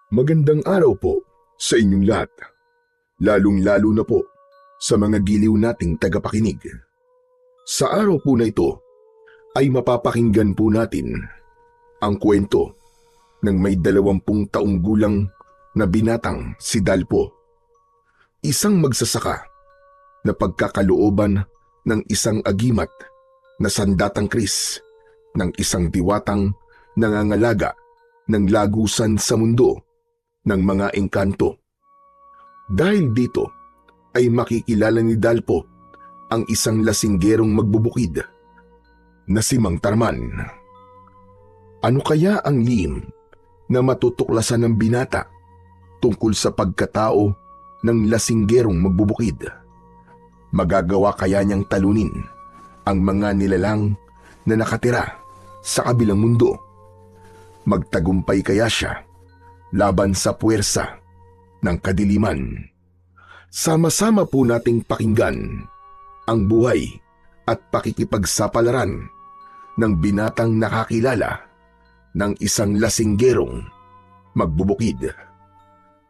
Magandang araw po sa inyong lahat, lalong-lalo na po sa mga giliw nating tagapakinig. Sa araw po na ito ay mapapakinggan po natin ang kwento ng may 20 taong gulang na binatang si Dalpo. Isang magsasaka na pagkakalooban ng isang agimat na sandatang Kris ng isang diwatang nangangalaga ng lagusan sa mundo ng mga engkanto. Dahil dito ay makikilala ni Dalpo ang isang lasinggerong magbubukid na si Mang Tarman. Ano kaya ang lihim na matutuklasan ng binata tungkol sa pagkatao ng lasinggerong magbubukid? Magagawa kaya niyang talunin ang mga nilalang na nakatira sa kabilang mundo? Magtagumpay kaya siya laban sa puwersa ng kadiliman? Sama-sama po nating pakinggan ang buhay at pakikipagsapalaran ng binatang nakakilala ng isang lasinggerong magbubukid.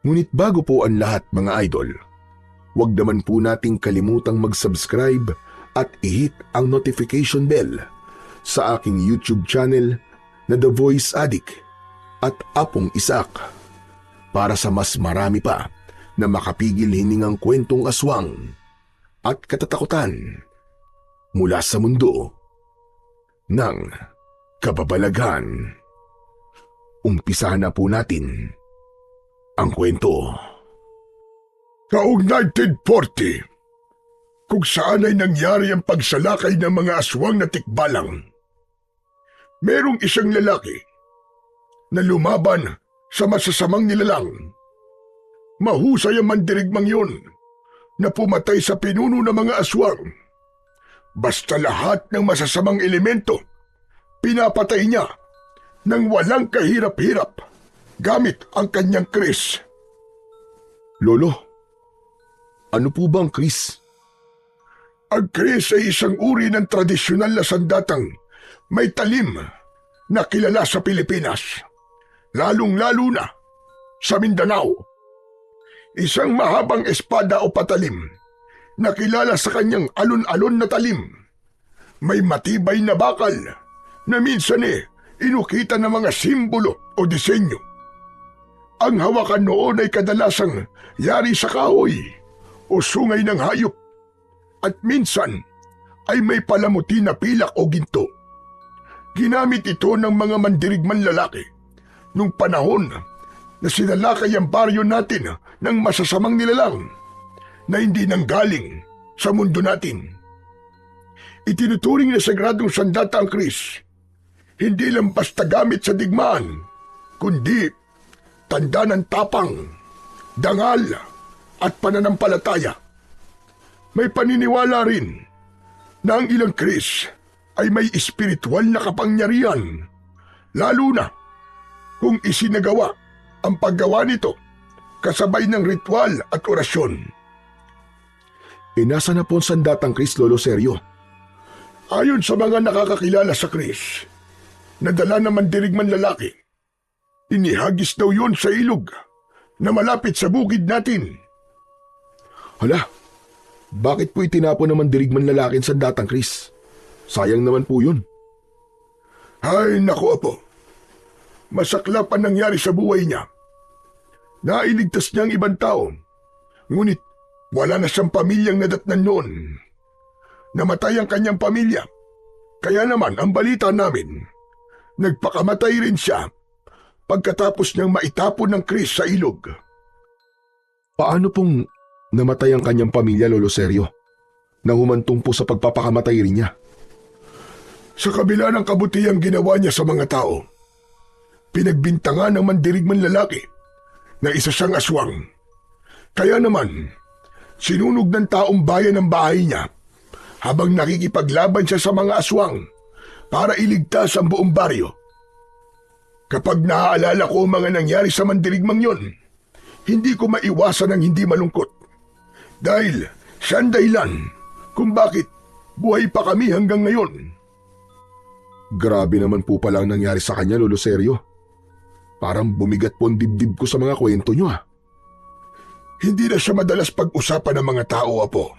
Ngunit bago po ang lahat, mga idol, huwag naman po nating kalimutang mag-subscribe at i-hit ang notification bell sa aking YouTube channel na The Voice Addict at Apong Isak para sa mas marami pa na makapigil hiningang kwentong aswang at katatakutan mula sa mundo ng kababalaghan. Umpisahan na po natin ang kwento. Taong 1940, kung saan ay nangyari ang pagsalakay ng mga aswang na tikbalang, merong isang lalaki na lumaban sa masasamang nilalang. Mahusay ang mandirigmang yun na pumatay sa pinuno ng mga aswang. Basta lahat ng masasamang elemento, pinapatay niya nang walang kahirap-hirap gamit ang kanyang kris. Lolo, ano po bang kris? Ang kris ay isang uri ng tradisyonal na sandatang may talim na kilala sa Pilipinas, lalong-lalo na sa Mindanao. Isang mahabang espada o patalim na kilala sa kanyang alon-alon na talim. May matibay na bakal na minsan inukitan ng mga simbolo o disenyo. Ang hawakan noon ay kadalasang yari sa kahoy o sungay ng hayop at minsan ay may palamuti na pilak o ginto. Ginamit ito ng mga mandirigman lalaki nung panahon na sinalakay ang baryo natin ng masasamang nilalang na hindi nanggaling sa mundo natin. Itinuturing na sagradong sandata ang kris, hindi lang basta gamit sa digmaan, kundi tanda ng tapang, dangal at pananampalataya. May paniniwala rin na ang ilang kris ay may espiritual na kapangyarihan, lalo na kung isinagawa ang paggawa nito kasabay ng ritual at orasyon. Nasa na po ang sandatang kris, Lolo Seryo? Ayon sa mga nakakakilala sa kris, nadala ng mandirigman lalaki, inihagis daw yun sa ilog na malapit sa bukid natin. Hala, bakit po itinapon ng mandirigman lalaki ang sandatang kris? Sayang naman po yun. Ay, naku apo. Masaklap ang nangyari sa buhay niya. Nailigtas niya ang ibang tao, ngunit wala na siyang pamilyang nadatnan noon. Namatay ang kanyang pamilya, kaya naman ang balita namin, nagpakamatay rin siya pagkatapos niyang maitapon ng kris sa ilog. Paano pong namatay ang kanyang pamilya, Lolo Seryo, na humantong po sa pagpapakamatay rin niya? Sa kabila ng kabutihang ginawa niya sa mga tao, pinagbintangan ng mandirigman lalaki na isa siyang aswang. Kaya naman, sinunog ng taong bayan ang bahay niya habang nakikipaglaban siya sa mga aswang para iligtas ang buong baryo. Kapag naaalala ko ang mga nangyari sa mandirigmang yon, hindi ko maiwasan ang hindi malungkot. Dahil siyang dahilan kung bakit buhay pa kami hanggang ngayon. Grabe naman po pala ang nangyari sa kanya, Lolo Seryo. Parang bumigat po ang dibdib ko sa mga kwento nyo ah. Hindi na siya madalas pag-usapan ng mga tao, Apo.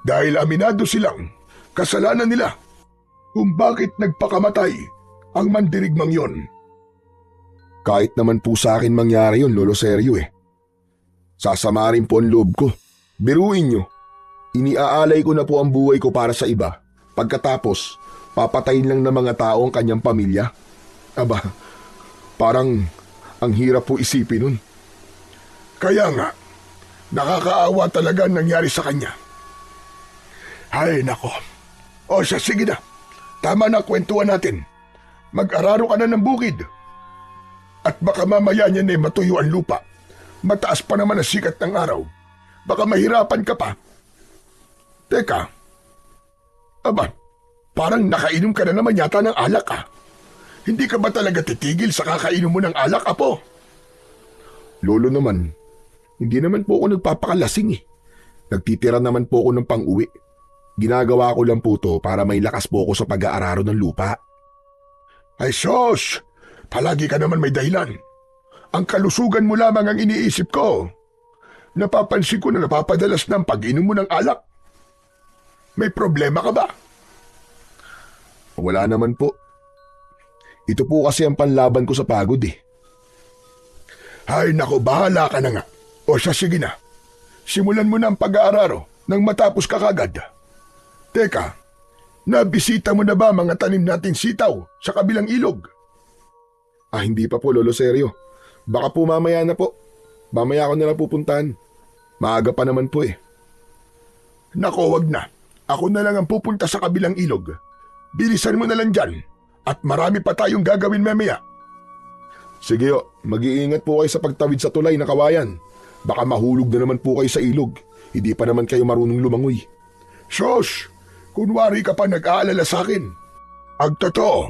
Dahil aminado silang kasalanan nila kung bakit nagpakamatay ang mandirigmang yon. Kahit naman po sa akin mangyari yun, Lolo Sergio eh. Sasama rin po ang loob ko. Biruin nyo, iniaalay ko na po ang buhay ko para sa iba. Pagkatapos, papatayin lang ng mga tao ang kanyang pamilya. Aba, parang ang hirap po isipin nun. Kaya nga, nakakaawa talaga ang nangyari sa kanya. Ay, nako. O siya, sige na. Tama na kwentuhan natin. Mag-araro ka na ng bukid. At baka mamaya niya na matuyo ang lupa. Mataas pa naman ang sikat ng araw. Baka mahirapan ka pa. Teka. Aba, parang nakainom ka na naman yata ng alak ah. Hindi ka ba talaga titigil sa kakainom mo ng alak, Apo? Lolo naman, hindi naman po ako nagpapakalasing eh. Nagtitira naman po ako ng pang-uwi. Ginagawa ko lang po to para may lakas po ako sa pag-aararo ng lupa. Ay sos! Palagi ka naman may dahilan. Ang kalusugan mo lamang ang iniisip ko. Napapansin ko na napapadalas ng pag-inom mo ng alak. May problema ka ba? Wala naman po. Ito po kasi ang panlaban ko sa pagod eh. Ay nako, bahala ka na nga. O siya, sige na. Simulan mo na ang pag-aararo nang matapos ka kagad. Teka, nabisita mo na ba mga tanim nating sitaw sa kabilang ilog? Ah, hindi pa po, Lolo Sergio. Baka po mamaya na po. Mamaya ako na lang pupuntahan. Maaga pa naman po eh. Nako, wag na. Ako na lang ang pupunta sa kabilang ilog. Bilisan mo na lang dyan. At marami pa tayong gagawin mamaya. Sige o, mag-iingat po kayo sa pagtawid sa tulay na kawayan. Baka mahulog na naman po kayo sa ilog. Hindi pa naman kayo marunong lumangoy. Sos, kunwari ka pa nag-aalala sa akin. Ang totoo,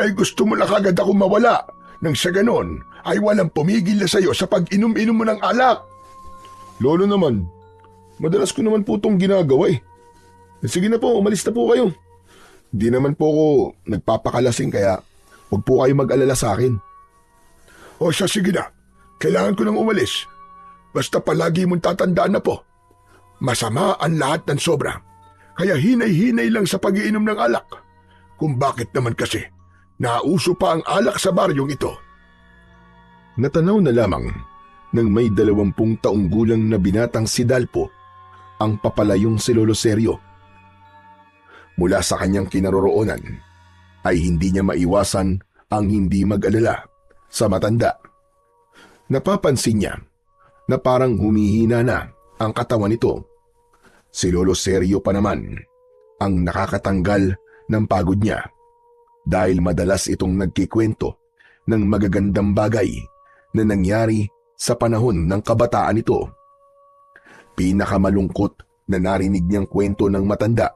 ay gusto mo na kagad ako mawala. Nang sa ganon, ay walang pumigil na sa'yo sa pag-inom-inom mo ng alak. Lolo naman, madalas ko naman po itong ginagawa eh. Sige na po, umalis na po kayo. Hindi naman po ako nagpapakalasing kaya huwag po kayo mag-alala sa akin. O siya, sige na. Kailangan ko nang umalis. Basta palagi mong tatandaan na po. Masama ang lahat ng sobra. Kaya hinay-hinay lang sa pag-iinom ng alak. Kung bakit naman kasi, nauso pa ang alak sa baryong ito. Natanaw na lamang nang may 20 taong gulang na binatang si Dalpo ang papalayong si Lolo Sergio. Mula sa kanyang kinaroroonan ay hindi niya maiwasan ang hindi mag-alala sa matanda. Napapansin niya na parang humihina na ang katawan nito. Si Lolo Sergio pa naman ang nakakatanggal ng pagod niya dahil madalas itong nagkikwento ng magagandang bagay na nangyari sa panahon ng kabataan nito. Pinakamalungkot na narinig niyang kwento ng matanda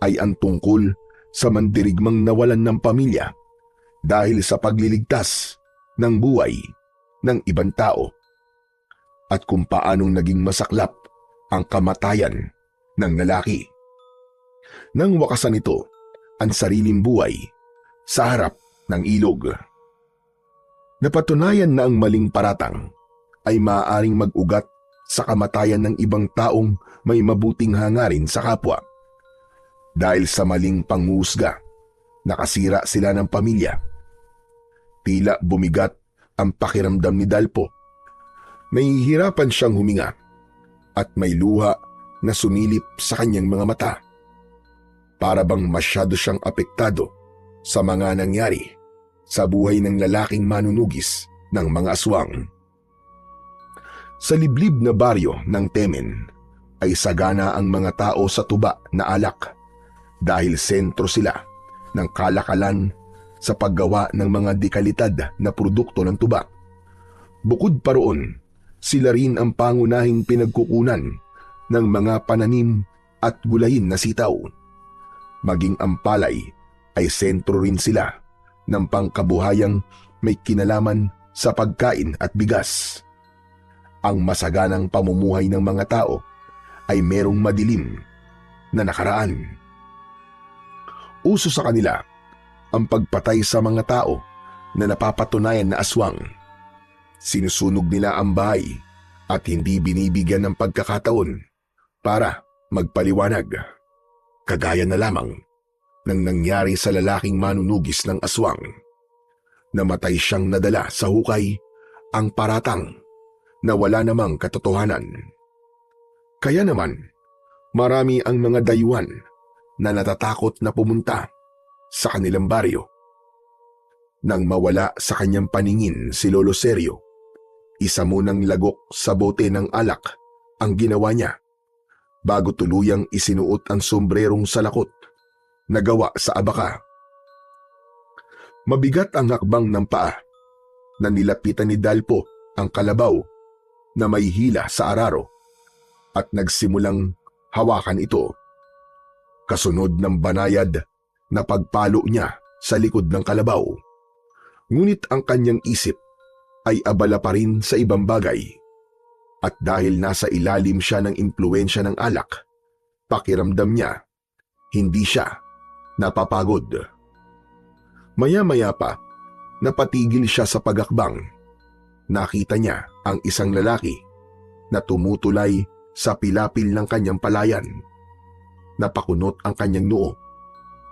ay ang tungkol sa mandirigmang nawalan ng pamilya dahil sa pagliligtas ng buhay ng ibang tao at kung paanong naging masaklap ang kamatayan ng lalaki. Nang wakasan ito ang sariling buhay sa harap ng ilog. Napatunayan na ang maling paratang ay maaaring mag-ugat sa kamatayan ng ibang taong may mabuting hangarin sa kapwa. Dahil sa maling panghusga, nakasira sila ng pamilya. Tila bumigat ang pakiramdam ni Dalpo. Nahihirapan siyang huminga at may luha na sumilip sa kanyang mga mata. Para bang masyado siyang apektado sa mga nangyari sa buhay ng lalaking manunugis ng mga aswang. Sa liblib na baryo ng Temen ay sagana ang mga tao sa tuba na alak dahil sentro sila ng kalakalan sa paggawa ng mga dekalidad na produkto ng tuba. Bukod pa roon, sila rin ang pangunahing pinagkukunan ng mga pananim at gulayin na sitaw. Maging ang palay ay sentro rin sila ng pangkabuhayang may kinalaman sa pagkain at bigas. Ang masaganang pamumuhay ng mga tao ay merong madilim na nakaraan. Uso sa kanila ang pagpatay sa mga tao na napapatunayan na aswang. Sinusunog nila ang bahay at hindi binibigyan ng pagkakataon para magpaliwanag. Kagaya na lamang ng nangyari sa lalaking manunugis ng aswang. Namatay siyang nadala sa hukay, ang paratang na wala namang katotohanan. Kaya naman, marami ang mga dayuhan na natatakot na pumunta sa kanilang baryo. Nang mawala sa kanyang paningin si Lolo Sergio, isa munang lagok sa bote ng alak ang ginawa niya bago tuluyang isinuot ang sombrerong salakot na gawa sa abaka. Mabigat ang hakbang ng paa na nilapitan ni Dalpo ang kalabaw na may hila sa araro at nagsimulang hawakan ito. Kasunod ng banayad na pagpalo niya sa likod ng kalabaw. Ngunit ang kanyang isip ay abala pa rin sa ibang bagay. At dahil nasa ilalim siya ng impluwensya ng alak, pakiramdam niya, hindi siya napapagod. Maya-maya pa, napatigil siya sa pagakbang. Nakita niya ang isang lalaki na tumutulay sa pilapil ng kanyang palayan. Napakunot ang kanyang noo.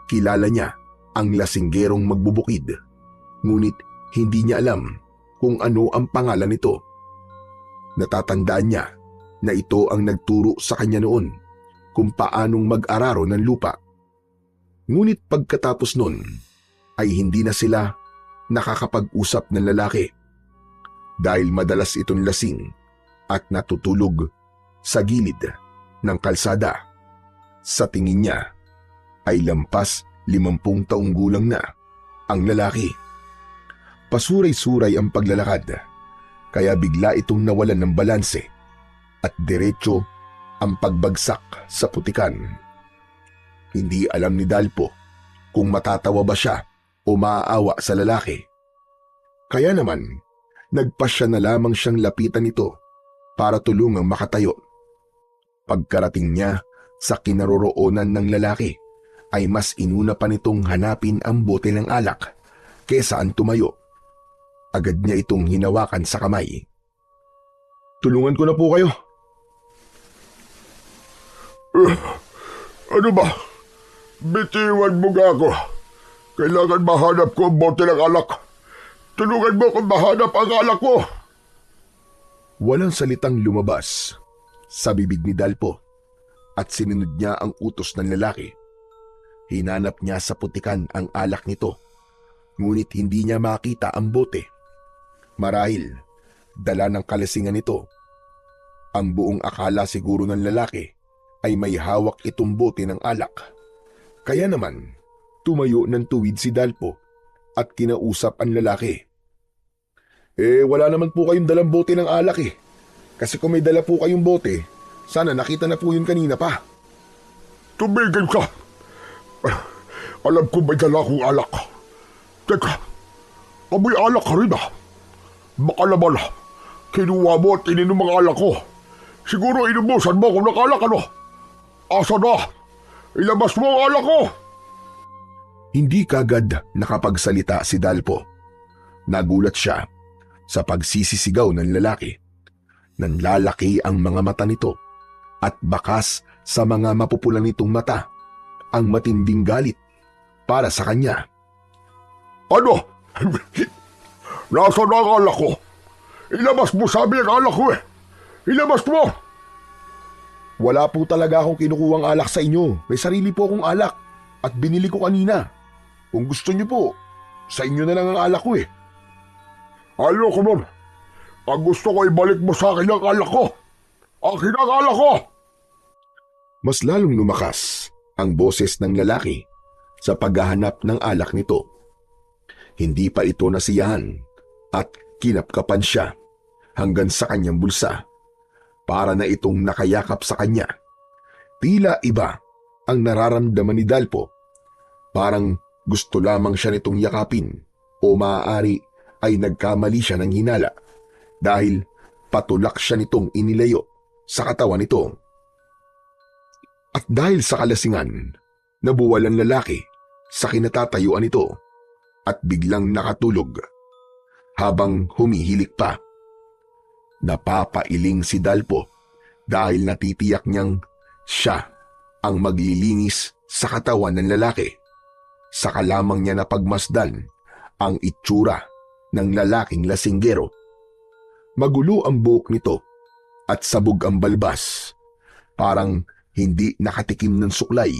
Kilala niya ang lasinggerong magbubukid, ngunit hindi niya alam kung ano ang pangalan nito. Natatandaan niya na ito ang nagturo sa kanya noon kung paanong mag-araro ng lupa. Ngunit pagkatapos nun ay hindi na sila nakakapag-usap ng lalaki dahil madalas itong lasing at natutulog sa gilid ng kalsada. Sa tingin niya ay lampas 50 taong gulang na ang lalaki. Pasuray-suray ang paglalakad, kaya bigla itong nawalan ng balanse at diretso ang pagbagsak sa putikan. Hindi alam ni Dalpo kung matatawa ba siya o maaawa sa lalaki. Kaya naman, nagpasya na lamang siyang lapitan ito para tulungang makatayo. Pagkarating niya sa kinaroroonan ng lalaki, ay mas inuna pa nitong hanapin ang bote ng alak kesa ang tumayo. Agad niya itong hinawakan sa kamay. "Tulungan ko na po kayo." Ano ba? Bitiwan mo nga ako. Kailangan mahanap ko ang bote ng alak. Tulungan mo kung mahanap ang alak ko. Walang salitang lumabas sa bibig ni Dalpo at sinunod niya ang utos ng lalaki. Hinanap niya sa putikan ang alak nito, ngunit hindi niya makita ang bote. Marahil, dala ng kalasingan nito. Ang buong akala siguro ng lalaki ay may hawak itong bote ng alak. Kaya naman, tumayo ng tuwid si Dalpo at kinausap ang lalaki. Wala naman po kayong dalang bote ng alak eh. Kasi kung may dala po kayong bote, sana nakita na po yun kanina pa." Tumigil ka. Alam ko may dala akong alak. Teka, amoy alak ka rin ah. Baka naman, kinuha mo at ininom ang alak ko. Siguro inumusan mo kung nakalak ano. Asa na? Ilabas mo ang alak ko! Hindi kagad nakapagsalita si Dalpo. Nagulat siya sa pagsisisigaw ng lalaki. Nanlalaki ang mga mata nito at bakas sa mga mapupulang nitong mata ang matinding galit para sa kanya. Ano? Nasa na ang alak ko? Ilabas mo sabi ang alak ko eh. Ilabas mo! Wala po talaga akong kinukuhang alak sa inyo. May sarili po akong alak at binili ko kanina. Kung gusto niyo po, sa inyo na lang ang alak ko eh. Ayoko nun. Ang gusto ko ibalik mo sa akin ang alak ko. Akin ang alak ko! Mas lalong lumakas ang boses ng lalaki sa paghahanap ng alak nito. Hindi pa ito nasiyahan at kinapkapan siya hanggang sa kanyang bulsa para na itong nakayakap sa kanya. Tila iba ang nararamdaman ni Dalpo. Parang gusto lamang siya nitong yakapin o maaari ay nagkamali siya ng hinala dahil patulak siya nitong inilayo sa katawan nito. At dahil sa kalasingan, nabuwalan lalaki sa kinatatayuan nito at biglang nakatulog habang humihilik pa. Napapailing si Dalpo dahil natitiyak niyang siya ang maglilinis sa katawan ng lalaki. Saka lamang niya napagmasdan ang itsura ng lalaking lasinggero. Magulo ang buhok nito at sabog ang balbas. Parang hindi nakatikim ng suklay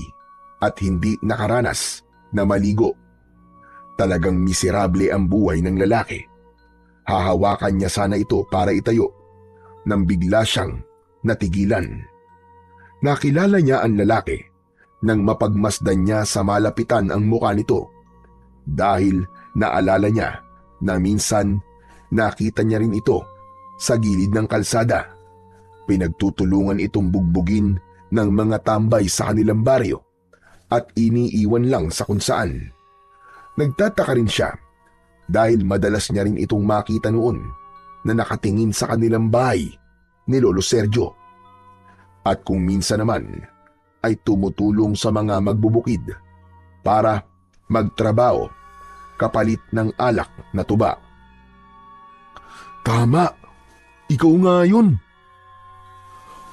at hindi nakaranas na maligo. Talagang miserable ang buhay ng lalaki. Hahawakan niya sana ito para itayo nang bigla siyang natigilan. Nakilala niya ang lalaki nang mapagmasdan niya sa malapitan ang mukha nito dahil naalala niya na minsan nakita niya rin ito sa gilid ng kalsada. Pinagtutulungan itong bugbugin ng mga tambay sa kanilang baryo at iniiwan lang sa kung saan. Nagtataka rin siya dahil madalas niya rin itong makita noon na nakatingin sa kanilang bahay ni Lolo Sergio. At kung minsan naman ay tumutulong sa mga magbubukid para magtrabaho kapalit ng alak na tuba. Tama, ikaw nga yun.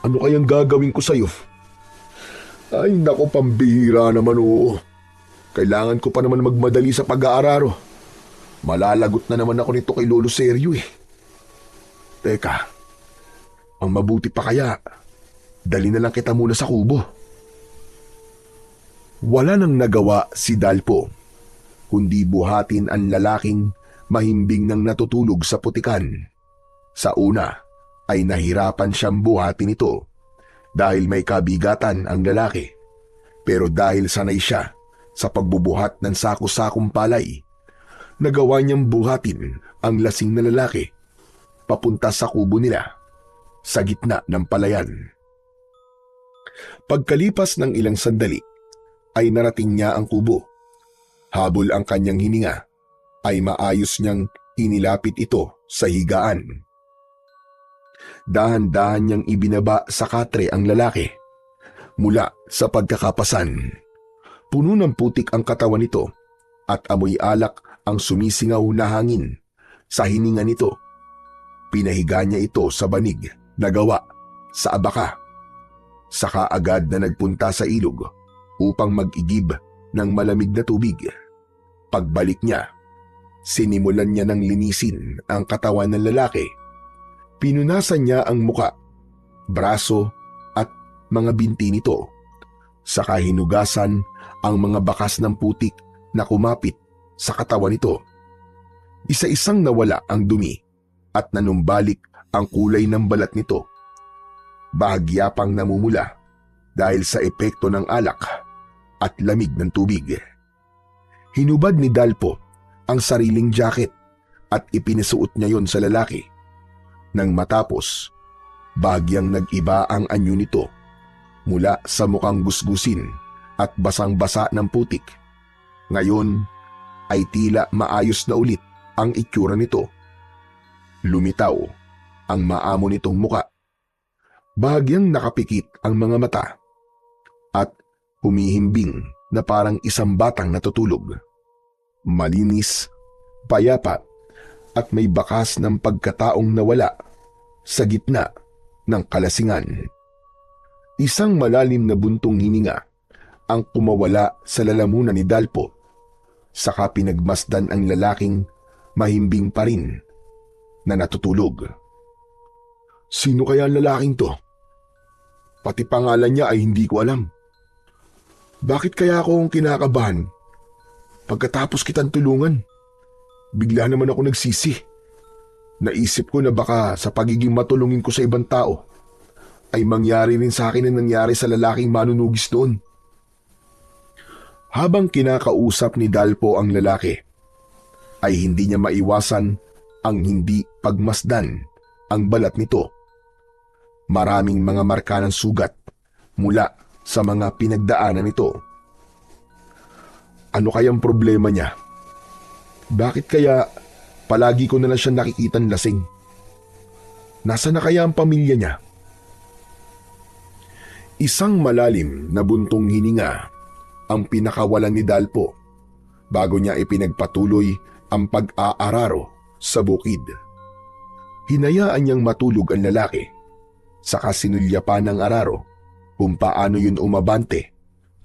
Ano kayang gagawin ko sa'yo? Ay nako, pambihira naman, oo. Kailangan ko pa naman magmadali sa pag-aararo. Malalagot na naman ako nito kay Lolo Sergio eh. Teka, ang mabuti pa kaya, dali na lang kita muna sa kubo. Wala nang nagawa si Dalpo, kundi buhatin ang lalaking mahimbing nang natutulog sa putikan. Sa una ay nahirapan siyang buhatin ito dahil may kabigatan ang lalaki. Pero dahil sanay siya sa pagbubuhat ng sako-sakong palay, nagawa niyang buhatin ang lasing na lalaki papunta sa kubo nila sa gitna ng palayan. Pagkalipas ng ilang sandali ay narating niya ang kubo. Habol ang kanyang hininga ay maayos niyang inilapit ito sa higaan. Dahan-dahan niyang ibinaba sa katre ang lalaki mula sa pagkakapasan. Puno ng putik ang katawan nito at amoy alak ang sumisingaw na hangin sa hininga nito. Pinahiga niya ito sa banig na gawa sa abaka. Saka agad na nagpunta sa ilog upang mag-igib ng malamig na tubig. Pagbalik niya, sinimulan niya ng linisin ang katawan ng lalaki. Pinunasan niya ang muka, braso at mga binti nito. Saka hinugasan ang mga bakas ng putik na kumapit sa katawan nito. Isa-isang nawala ang dumi at nanumbalik ang kulay ng balat nito. Bahagya pang namumula dahil sa epekto ng alak at lamig ng tubig. Hinubad ni Dalpo ang sariling jacket at ipinasuot niya yon sa lalaki. Nang matapos, bahagyang nag-iba ang anyo nito mula sa mukhang gusgusin at basang-basa ng putik. Ngayon ay tila maayos na ulit ang itsura nito. Lumitaw ang maamo nitong muka. Bahagyang nakapikit ang mga mata at humihimbing na parang isang batang natutulog. Malinis, payapa at may bakas ng pagkataong nawala sa gitna ng kalasingan. Isang malalim na buntong hininga ang kumawala sa lalamunan ni Dalpo. Saka pinagmasdan ang lalaking mahimbing pa rin na natutulog. Sino kaya ang lalaking to? Pati pangalan niya ay hindi ko alam. Bakit kaya akong kinakabahan? Pagkatapos kitang tulungan, bigla naman ako nagsisi. Naisip ko na baka sa pagiging matulungin ko sa ibang tao, ay mangyari rin sa akin ang nangyari sa lalaking manunugis noon. Habang kinakausap ni Dalpo ang lalaki, ay hindi niya maiwasan ang hindi pagmasdan ang balat nito. Maraming mga marka ng sugat mula sa mga pinagdaanan nito. Ano kayang problema niya? Bakit kaya palagi ko na lang siya nakikitang lasing? Nasaan na kaya ang pamilya niya? Isang malalim na buntong hininga ang pinakawalan ni Dalpo. bago niya ipinagpatuloy ang pag-aararo sa bukid. Hinayaan niyang matulog ang lalaki, saka sinulya pa ng araro kung paano yun umabante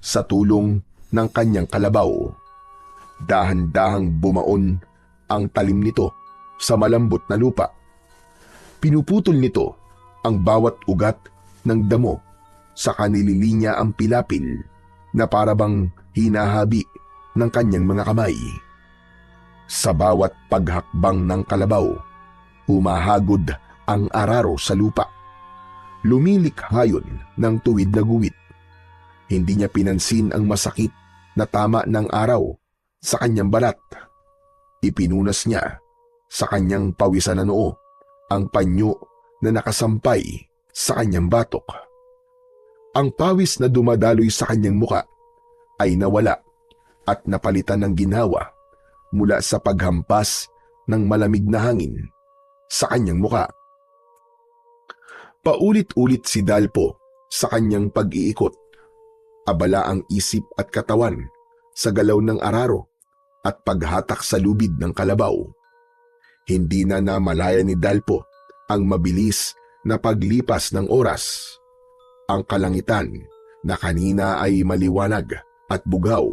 sa tulong ng kanyang kalabaw. Dahan-dahang bumaon ang talim nito sa malambot na lupa. Pinuputol nito ang bawat ugat ng damo, saka nililinya ang pilapil na parabang hinahabi ng kanyang mga kamay. Sa bawat paghakbang ng kalabaw, humahagod ang araro sa lupa. Lumilikhayon ng tuwid na guwit. Hindi niya pinansin ang masakit na tama ng araw sa kanyang balat. Ipinunas niya sa kanyang pawisan na noo ang panyo na nakasampay sa kanyang batok. Ang pawis na dumadaloy sa kanyang muka ay nawala at napalitan ng ginhawa mula sa paghampas ng malamig na hangin sa kanyang muka. Paulit-ulit si Dalpo sa kanyang pag-iikot. Abala ang isip at katawan sa galaw ng araro at paghatak sa lubid ng kalabaw. Hindi na namalaya ni Dalpo ang mabilis na paglipas ng oras. Ang kalangitan na kanina ay maliwanag at bugaw,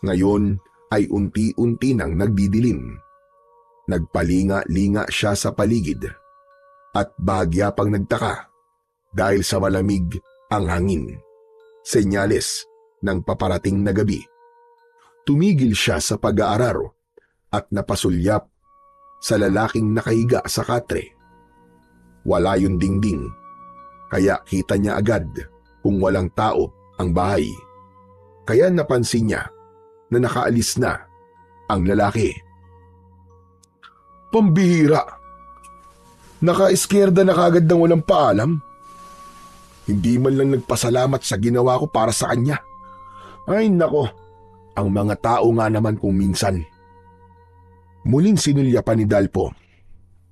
ngayon ay unti-unti nang nagdidilim. Nagpalinga-linga siya sa paligid at bahagya pang nagtaka dahil sa malamig ang hangin, senyales ng paparating na gabi. Tumigil siya sa pag-aararo at napasulyap sa lalaking nakahiga sa katre. Wala yung dingding, kaya kita niya agad kung walang tao ang bahay. Kaya napansin niya na nakaalis na ang lalaki. Pambihira! Naka-iskerda na kagad ng walang paalam. Hindi man lang nagpasalamat sa ginawa ko para sa kanya. Ay nako, ang mga tao nga naman kung minsan. Muling sinulya pa ni Dalpo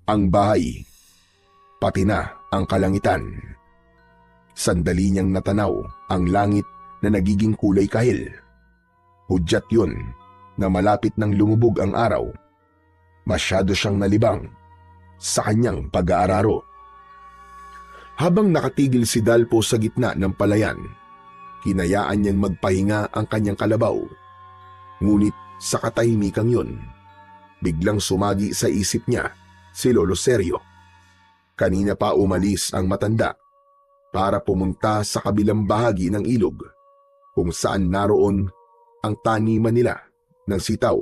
ang bahay, pati na ang kalangitan. Sandali niyang natanaw ang langit na nagiging kulay kahil. Hudyat yun na malapit nang lumubog ang araw. Masyado siyang nalibang sa kanyang pag-aararo. Habang nakatigil si Dalpo sa gitna ng palayan, hinayaan niyang magpahinga ang kanyang kalabaw. Ngunit sa katahimikang yun, biglang sumagi sa isip niya si Lolo Sergio. Kanina pa umalis ang matanda para pumunta sa kabilang bahagi ng ilog kung saan naroon ang taniman nila ng sitaw.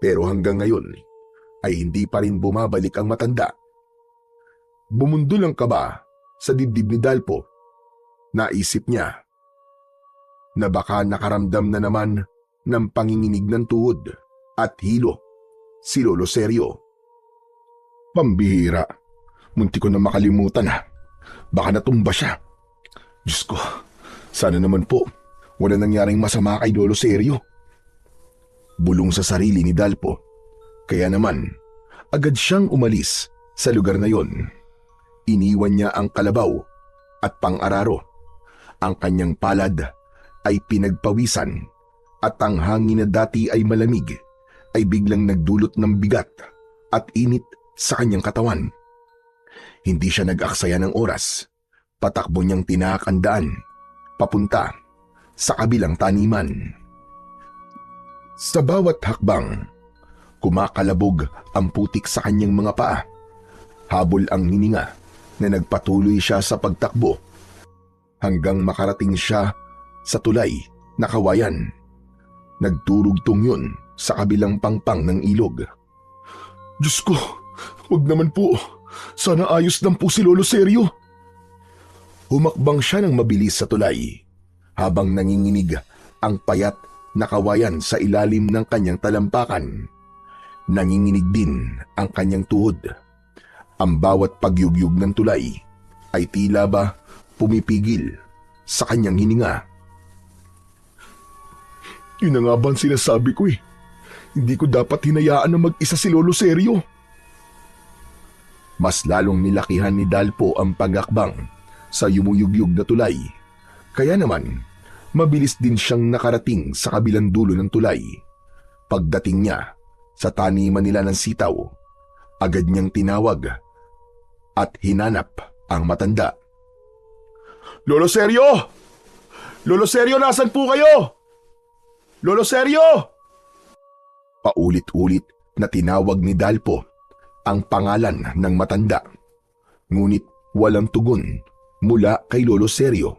Pero hanggang ngayon ay hindi pa rin bumabalik ang matanda. Bumundol ang kaba sa dibdib ni Dalpo. Naisip niya na baka nakaramdam na naman ng panginginig ng tuhod at hilo si Lolo Sergio. Pambihira. Munti ko na makalimutan ha. Baka natumba siya. Diyos ko, sana naman po wala nangyaring masama kay Lolo Sergio. Bulong sa sarili ni Dalpo. Kaya naman, agad siyang umalis sa lugar na yon. Iniwan niya ang kalabaw at pang-araro. Ang kanyang palad ay pinagpawisan at ang hangin na dati ay malamig ay biglang nagdulot ng bigat at init sa kanyang katawan. Hindi siya nag-aksaya ng oras. Patakbo niyang tinahak ang daan, papunta sa kabilang taniman. Sa bawat hakbang, kumakalabog ang putik sa kanyang mga paa. Habol ang hininga na nagpatuloy siya sa pagtakbo hanggang makarating siya sa tulay na kawayan. Nagturugtong yun sa kabilang pangpang ng ilog. Diyos ko, wag naman po. Sana ayos lang po si Lolo Sergio. Humakbang siya ng mabilis sa tulay habang nanginginig ang payat na kawayan sa ilalim ng kanyang talampakan. Nanginginig din ang kanyang tuhod. Ang bawat pagyugyug ng tulay ay tila ba pumipigil sa kanyang hininga. Yun na nga ba ang sinasabi ko eh. Hindi ko dapat hinayaan na mag-isa si Lolo Sergio. Mas lalong nilakihan ni Dalpo ang pagakbang sa yumuyugyug na tulay. Kaya naman, mabilis din siyang nakarating sa kabilang dulo ng tulay. Pagdating niya sa taniman nila ng sitaw, agad niyang tinawag at hinanap ang matanda. "Lolo Seryo! Lolo Seryo, nasan po kayo? Lolo Seryo!" Paulit-ulit na tinawag ni Dalpo ang pangalan ng matanda. Ngunit walang tugon mula kay Lolo Seryo.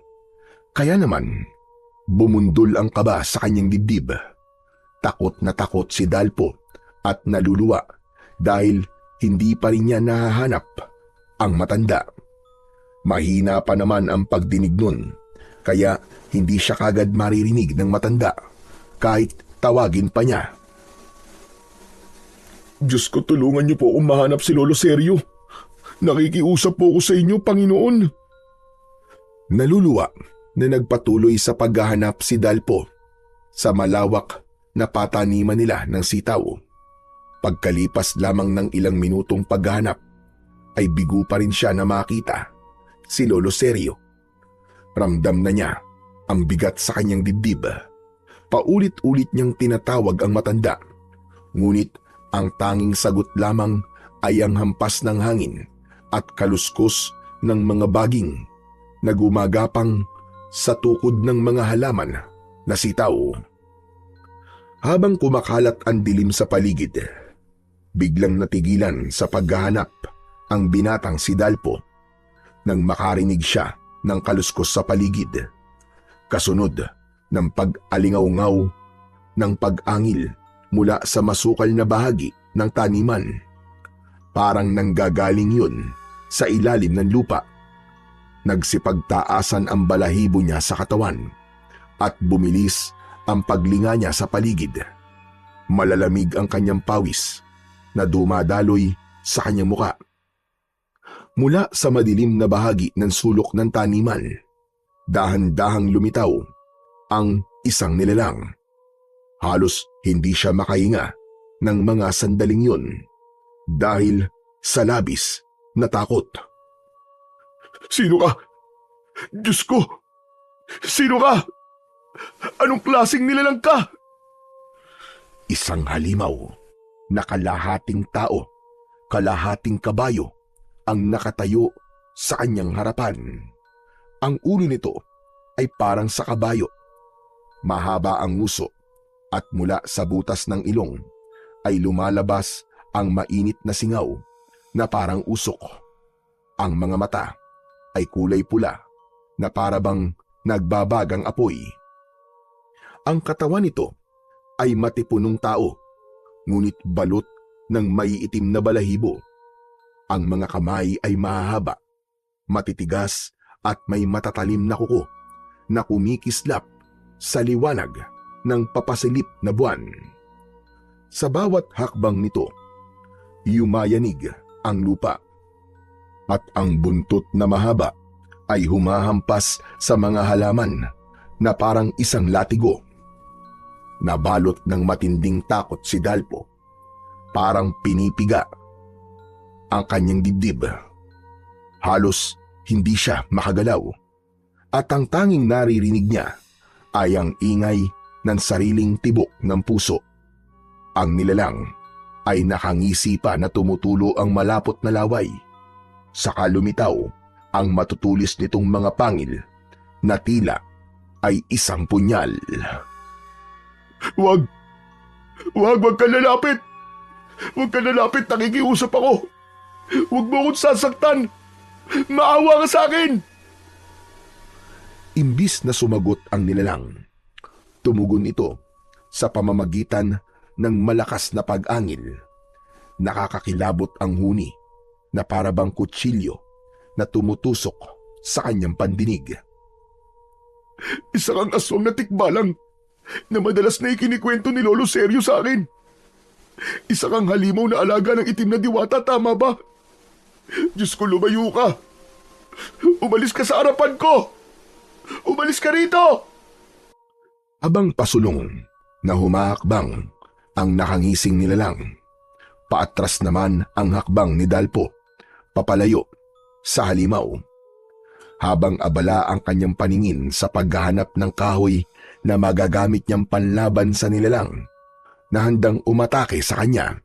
Kaya naman, bumundol ang kaba sa kanyang dibdib. Takot na takot si Dalpo at naluluwa dahil hindi pa rin niya nahahanap ang matanda. Mahina pa naman ang pagdinig nun, kaya hindi siya kagad maririnig ng matanda kahit tawagin pa niya. "Diyos ko, tulungan niyo po akong mahanap si Lolo Seryo. Nakikiusap po ako sa inyo, Panginoon." Naluluwa na nagpatuloy sa paghahanap si Dalpo sa malawak na pataniman nila ng sitaw. Pagkalipas lamang ng ilang minutong paghahanap, ay bigo pa rin siya na makita si Lolo Seryo. Ramdam na niya ang bigat sa kanyang dibdib. Paulit-ulit niyang tinatawag ang matanda, ngunit ang tanging sagot lamang ay ang hampas ng hangin at kaluskos ng mga baging na gumagapang sa tukod ng mga halaman na sitaw. Habang kumakalat ang dilim sa paligid, biglang natigilan sa paghahanap ang binatang si Dalpo nang makarinig siya ng kaluskos sa paligid, kasunod ng pag-alingaw-ngaw ng pag-angil mula sa masukal na bahagi ng taniman. Parang nanggagaling yun sa ilalim ng lupa. Nagsipagtaasan ang balahibo niya sa katawan at bumilis ang paglinga niya sa paligid. Malalamig ang kanyang pawis na dumadaloy sa kanyang muka. Mula sa madilim na bahagi ng sulok ng taniman, dahan-dahang lumitaw ang isang nilalang. Halos hindi siya makahinga ng mga sandaling yun dahil sa labis na takot. "Sino ka? Diyos ko! Sino ka? Anong klaseng nilalang ka?" Isang halimaw na kalahating tao, kalahating kabayo ang nakatayo sa kanyang harapan. Ang ulo nito ay parang sa kabayo. Mahaba ang nguso at mula sa butas ng ilong ay lumalabas ang mainit na singaw na parang usok. Ang mga mata ay kulay pula na parabang nagbabagang apoy. Ang katawan nito ay matipunong tao, ngunit balot ng maiitim na balahibo. Ang mga kamay ay mahahaba, matitigas at may matatalim na kuko na kumikislap sa liwanag ng papasilip na buwan. Sa bawat hakbang nito, yumayanig ang lupa at ang buntot na mahaba ay humahampas sa mga halaman na parang isang latigo. Nabalot ng matinding takot si Dalpo, parang pinipiga ang kanyang dibdib. Halos hindi siya makagalaw at ang tanging naririnig niya ay ang ingay ng sariling tibok ng puso. Ang nilalang ay nakangisi pa na tumutulo ang malapot na laway. Saka lumitaw ang matutulis nitong mga pangil na tila ay isang punyal. "Wag! Wag ka lalapit! Wag ka lalapit, nakikiusap ako! Wag mo akong sasaktan! Maawa ka sa akin!" Imbis na sumagot ang nilalang, tumugon ito sa pamamagitan ng malakas na pag-angil. Nakakakilabot ang huni na parabang kutsilyo na tumutusok sa kanyang pandinig. "Isa kang aswang na tikbalang na madalas na ikinikwento ni Lolo Seryo sa akin. Isa kang halimaw na alaga ng itim na diwata, tama ba? Diyos ko, lumayo ka! Umalis ka sa harapan ko! Umalis ka rito!" Abang pasulong na humahakbang ang nakangising nilalang, paatras naman ang hakbang ni Dalpo, papalayo sa halimaw. Habang abala ang kanyang paningin sa paghahanap ng kahoy na magagamit niyang panlaban sa nilalang, na handang umatake sa kanya.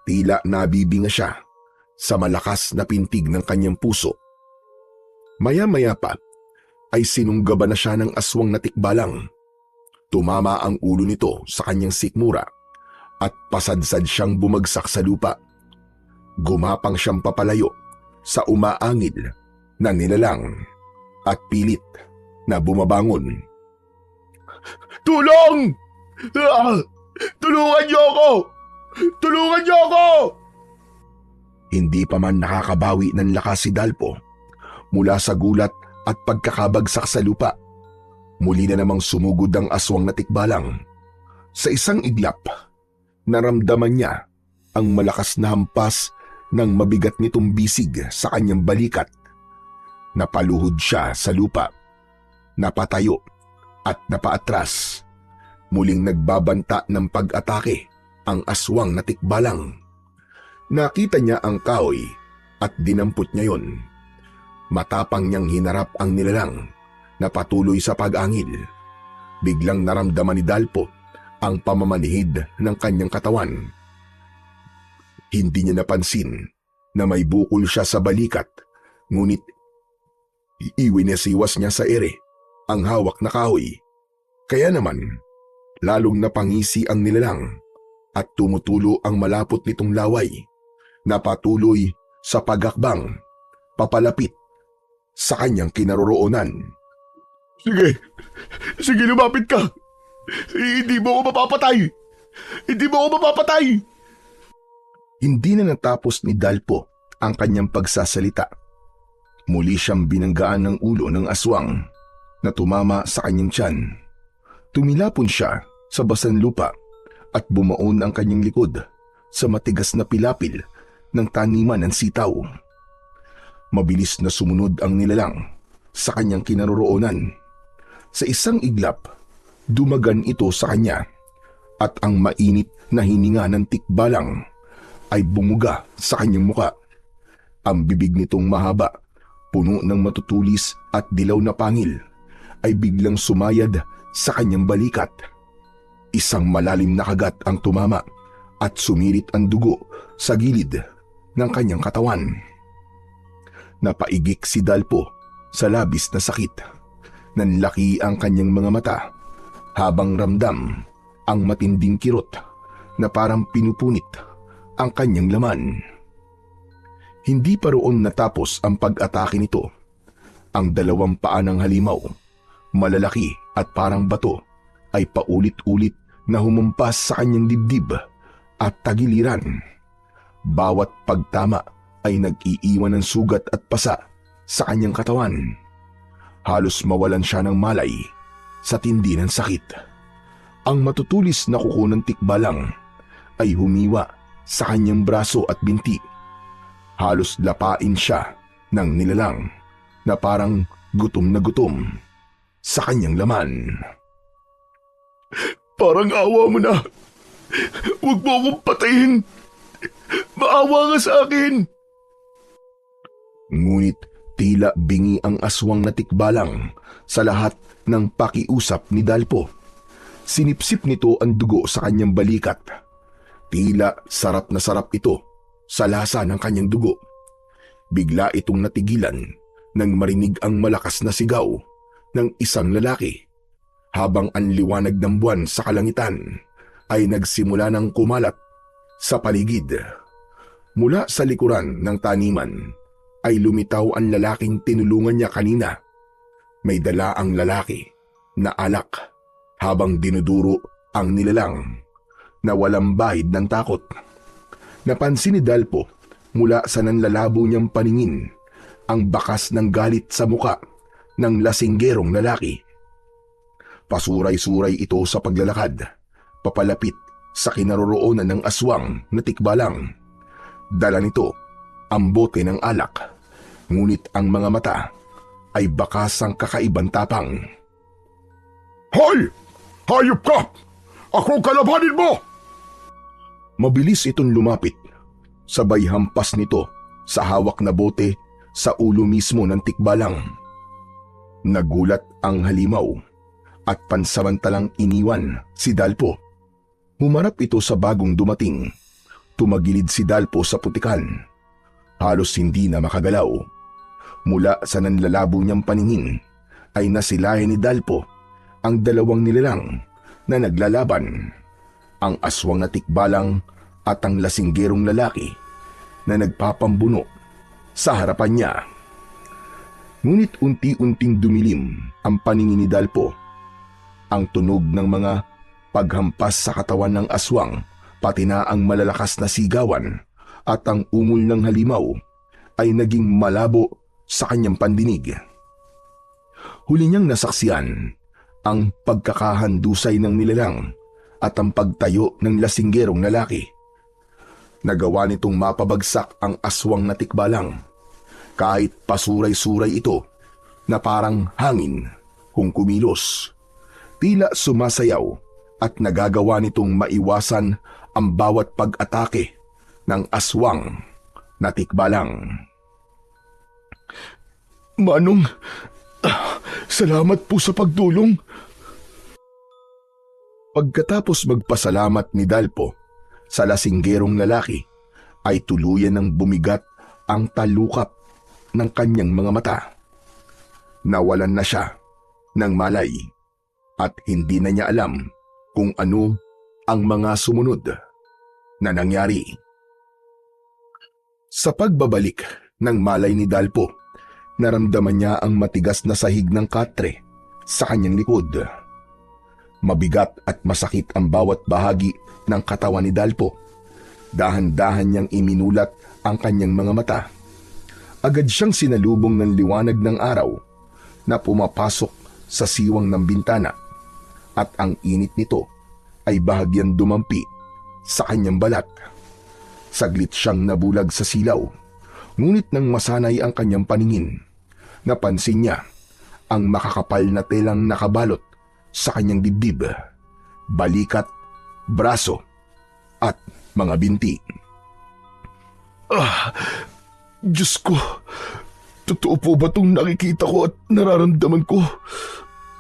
Tila nabibinga siya sa malakas na pintig ng kanyang puso. Maya-maya pa ay sinunggaban na siya ng aswang na tikbalang. Tumama ang ulo nito sa kanyang sikmura at pasadsad siyang bumagsak sa lupa. Gumapang siyang papalayo sa umaangil na nilalang at pilit na bumabangon. Tulong! Tulungan niyo ako! Tulungan niyo ako! Hindi pa man nakakabawi ng lakas si Dalpo mula sa gulat at pagkakabagsak sa lupa. Muli na namang sumugod ang aswang na tikbalang. Sa isang iglap, naramdaman niya ang malakas na hampas ng mabigat nitong bisig sa kanyang balikat. Napaluhod siya sa lupa, napatayo at napaatras. Muling nagbabanta ng pag-atake ang aswang na tikbalang. Nakita niya ang kahoy at dinampot niya yon. Matapang niyang hinarap ang nilalang na patuloy sa pag-angil. Biglang naramdaman ni Dalpo ang pamamanhid ng kanyang katawan. Hindi niya napansin na may bukol siya sa balikat, ngunit iwinesiwas niya sa ere ang hawak na kahoy. Kaya naman, lalong napangisi ang nilalang at tumutulo ang malapot nitong laway na patuloy sa paghakbang papalapit sa kanyang kinaroroonan. Sige, lumapit ka. Hindi mo ako mapapatay. Hindi mo ako mapapatay. Hindi na natapos ni Dalpo ang kanyang pagsasalita. Muli siyang binanggaan ng ulo ng aswang na tumama sa kanyang tiyan. Tumilapon siya sa basan lupa at bumaon ang kanyang likod sa matigas na pilapil ng taniman ng sitaw. Mabilis na sumunod ang nilalang sa kanyang kinaroroonan. Sa isang iglap, dumagan ito sa kanya at ang mainit na hininga ng tikbalang ay bumuga sa kanyang muka. Ang bibig nitong mahaba, puno ng matutulis at dilaw na pangil, ay biglang sumayad sa kanyang balikat. Isang malalim na kagat ang tumama at sumirit ang dugo sa gilid ng kanyang katawan. Napaigik si Dalpo sa labis na sakit. Nanlaki ang kanyang mga mata habang ramdam ang matinding kirot na parang pinupunit ang kanyang laman. Hindi pa roon natapos ang pag-atake nito. Ang dalawang paa ng halimaw, malalaki at parang bato, ay paulit-ulit na humumpas sa kanyang dibdib at tagiliran. Bawat pagtama ay nag-iiwan ng sugat at pasa sa kanyang katawan. Halos mawalan siya ng malay sa tindi ng sakit. Ang matutulis na kuko ng tikbalang ay humiwa sa kanyang braso at binti. Halos lapain siya ng nilalang na parang gutom na gutom sa kanyang laman. Parang awa mo na. Huwag mo akong patayin. Maawa ka sa akin. Ngunit tila bingi ang aswang na tikbalang sa lahat ng pakiusap ni Dalpo. Sinipsip nito ang dugo sa kanyang balikat. Tila sarap na sarap ito sa lasa ng kanyang dugo. Bigla itong natigilan nang marinig ang malakas na sigaw ng isang lalaki. Habang ang liwanag ng buwan sa kalangitan ay nagsimula ng kumalat sa paligid. Mula sa likuran ng taniman ay lumitaw ang lalaking tinulungan niya kanina. May dala ang lalaki na alak habang dinuduro ang nilalang na walang bahid ng takot. Napansin ni Dalpo mula sa nanlalabo niyang paningin ang bakas ng galit sa muka ng lasinggerong lalaki. Pasuray-suray ito sa paglalakad, papalapit sa kinaroroonan ng aswang na tikbalang. Dala nito ang bote ng alak, ngunit ang mga mata ay bakas ang kakaibang tapang. Hoy! Hayop ka! Ako kalabanin mo! Mabilis itong lumapit, sabay hampas nito sa hawak na bote sa ulo mismo ng tikbalang. Nagulat ang halimaw at pansamantalang iniwan si Dalpo. Humarap ito sa bagong dumating. Tumagilid si Dalpo sa putikan. Halos hindi na makagalaw. Mula sa nanlalabo niyang paningin ay nasilayan ni Dalpo ang dalawang nilalang na naglalaban. Ang aswang na tikbalang at ang lasinggerong lalaki na nagpapambuno sa harapan niya. Ngunit unti-unting dumilim ang paningin ni Dalpo. Ang tunog ng mga paghampas sa katawan ng aswang, pati na ang malalakas na sigawan at ang ungol ng halimaw ay naging malabo sa kanyang pandinig. Huli niyang nasaksiyan ang pagkakahandusay ng nilalang at ang pagtayo ng lasinggerong lalaki. Nagawa nitong mapabagsak ang aswang na tikbalang. Kahit pasuray-suray ito na parang hangin kung kumilos. Tila sumasayaw at nagagawa nitong maiwasan ang bawat pag-atake ng aswang na tikbalang. Manong, salamat po sa pagdulong. Pagkatapos magpasalamat ni Dalpo sa lasinggerong lalaki, ay tuluyan ng bumigat ang talukap ng kanyang mga mata. Nawalan na siya ng malay at hindi na niya alam kung ano ang mga sumunod na nangyari. Sa pagbabalik ng malay ni Dalpo, naramdaman niya ang matigas na sahig ng katre sa kanyang likod. Mabigat at masakit ang bawat bahagi ng katawan ni Dalpo. Dahan-dahan niyang iminulat ang kanyang mga mata. Agad siyang sinalubong ng liwanag ng araw na pumapasok sa siwang ng bintana at ang init nito ay bahagyang dumampi sa kanyang balat. Saglit siyang nabulag sa silaw, ngunit nang masanay ang kanyang paningin, napansin niya ang makakapal na telang nakabalot sa kanyang dibdib, balikat, braso at mga binti. Diyos ko, totoo po ba itong nakikita ko at nararamdaman ko?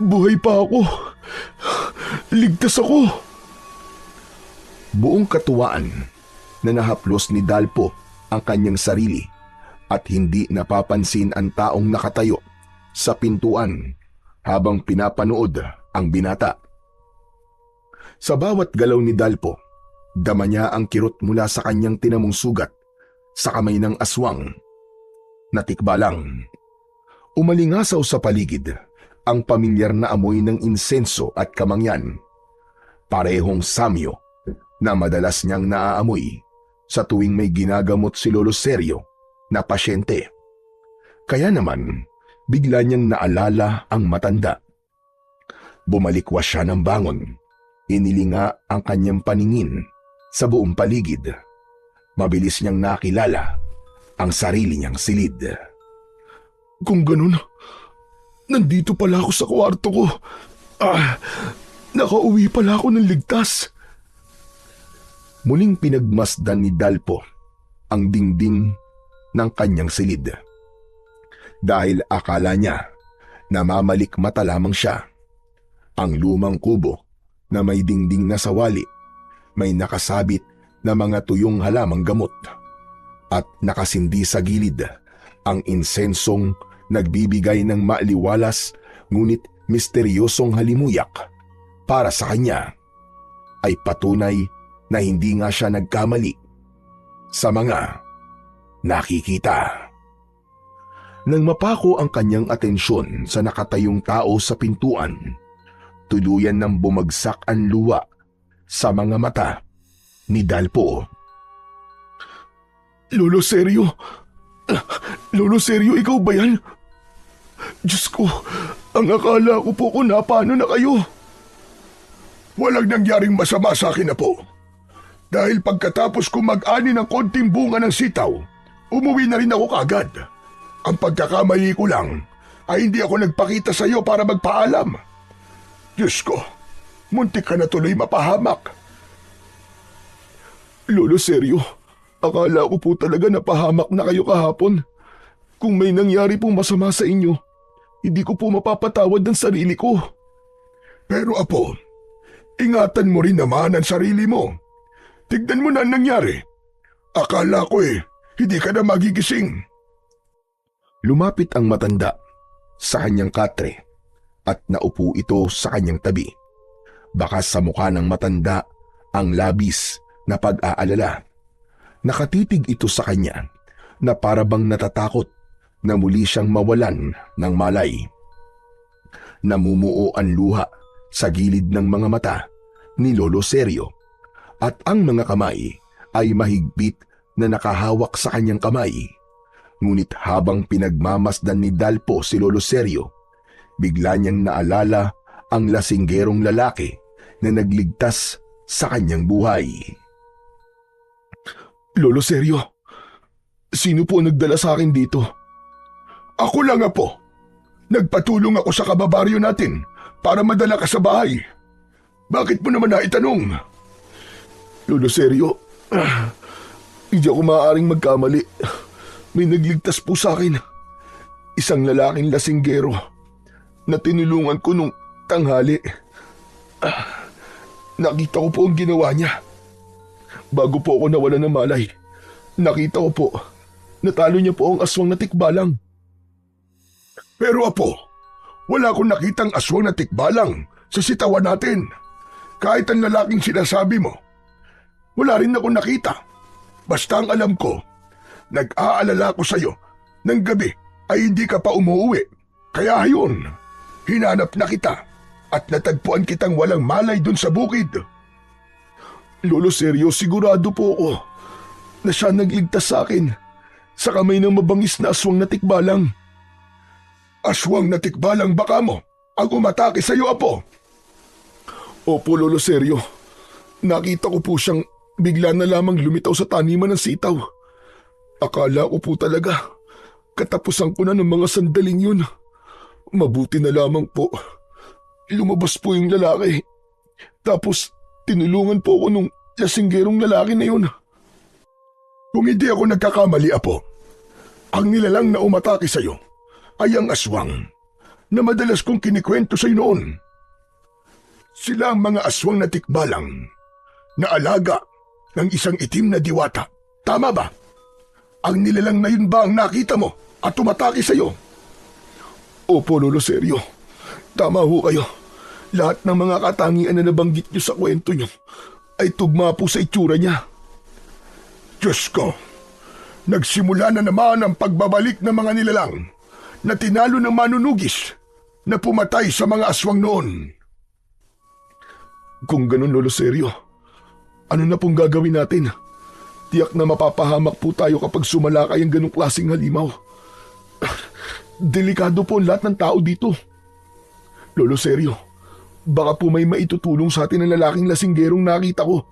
Buhay pa ako. Ligtas ako. Buong katuwaan na nahaplos ni Dalpo ang kanyang sarili at hindi napapansin ang taong nakatayo sa pintuan habang pinapanood ang binata. Sa bawat galaw ni Dalpo, dama niya ang kirot mula sa kanyang tinamong sugat sa kamay ng aswang na tikbalang. Umalingasaw sa paligid ang pamilyar na amoy ng insenso at kamangyan, parehong samyo na madalas niyang naaamoy sa tuwing may ginagamot si Lolo Sergio na pasyente. Kaya naman, bigla niyang naalala ang matanda. Bumalikwas siya ng bangon. Inilinga ang kanyang paningin sa buong paligid. Mabilis niyang nakilala ang sarili niyang silid. Kung ganun, nandito pala ako sa kwarto ko. Nakauwi pala ako ng ligtas. Muling pinagmasdan ni Dalpo ang dingding ng kanyang silid. Dahil akala niya namamalik mata lamang siya. Ang lumang kubo na may dingding na sawali, may nakasabit na mga tuyong halamang gamot at nakasindi sa gilid ang insensong nagbibigay ng maaliwalas ngunit misteryosong halimuyak. Para sa kanya ay patunay na hindi nga siya nagkamali sa mga nakikita. Nang mapako ang kanyang atensyon sa nakatayong tao sa pintuan, tuluyan ng bumagsak ang luha sa mga mata ni Dalpo. Lolo Sergio? Lolo Sergio, ikaw ba yan? Diyos ko, ang akala ko po kung paano na kayo. Walang nangyaring masama sa akin na po. Dahil pagkatapos ko mag-ani ng konting bunga ng sitaw, umuwi na rin ako kagad. Ang pagkakamali ko lang ay hindi ako nagpakita sa iyo para magpaalam. Diyos ko, muntik ka na tuloy mapahamak. Lolo Sergio, akala ko po talaga napahamak na kayo kahapon. Kung may nangyari pong masama sa inyo, hindi ko po mapapatawad ng sarili ko. Pero apo, Ingatan mo rin naman ang sarili mo. Tignan mo na ang nangyari. Akala ko hindi ka na magigising. Lumapit ang matanda sa kanyang katre at naupo ito sa kanyang tabi. Baka sa mukha ng matanda ang labis na pag-aalala. Nakatitig ito sa kanya na para bang natatakot na muli siyang mawalan ng malay. Namumuo ang luha sa gilid ng mga mata ni Lolo Sergio at ang mga kamay ay mahigpit na nakahawak sa kanyang kamay. Ngunit habang pinagmamasdan ni Dalpo si Lolo Sergio, bigla niyang naalala ang lasinggerong lalaki na nagligtas sa kanyang buhay. Lolo Sergio, sino po nagdala sa akin dito? Ako lang, Apo. Nagpatulong ako sa kababaryo natin para madala ka sa bahay. Bakit mo naman naitanong? Lolo Sergio, hindi ako maaaring magkamali. May nagligtas po sa akin. Isang lalaking lasinggero na tinulungan ko nung tanghali. Nakita ko po ang ginawa niya. Bago po ako nawala ng malay, nakita ko po, natalo niya po ang aswang na tikbalang. Pero Apo, wala akong nakitang aswang na tikbalang sa sitawan natin. Kahit ang lalaking sinasabi mo, wala rin akong nakita. Basta ang alam ko, nag-aalala ko sa'yo ng gabi ay hindi ka pa umuwi. Kaya ayun, hinanap na kita at natagpuan kitang walang malay dun sa bukid. Lolo Sergio, sigurado po ako na siya nagligtas sa akin sa kamay ng mabangis na aswang na tikbalang. Aswang na tikbalang baka mo ang umatake sa'yo, Apo. Opo, Lolo Sergio. Nakita ko po siyang bigla na lamang lumitaw sa taniman ng sitaw. Akala ko po talaga katapusan ko na ng mga sandaling yun. Mabuti na lamang po. Lumabas po yung lalaki. Tapos tinulungan po ako nung lasinggerong lalaki na yun. Kung hindi ako nagkakamali, Apo, ang nilalang na umatake sa'yo ay ang aswang na madalas kong kinikwento sa'yo noon. Sila ang mga aswang na tikbalang na alaga ng isang itim na diwata. Tama ba? Ang nilalang na yun ba ang nakita mo at umatake sa'yo? Opo, Lolo Sergio. Tama ho kayo. Lahat ng mga katangian na nabanggit niyo sa kwento niyo ay tugma po sa itsura niya. Diyos ko, nagsimula na naman ang pagbabalik ng mga nilalang na tinalo ng manunugis na pumatay sa mga aswang noon. Kung ganun, Lolo Sergio, ano na pong gagawin natin? Tiyak na mapapahamak po tayo kapag sumalakay ang ganong klaseng halimaw. Delikado po ang lahat ng tao dito. Lolo Sergio, baka po may maitutulong sa atin ang lalaking lasinggerong nakita ko.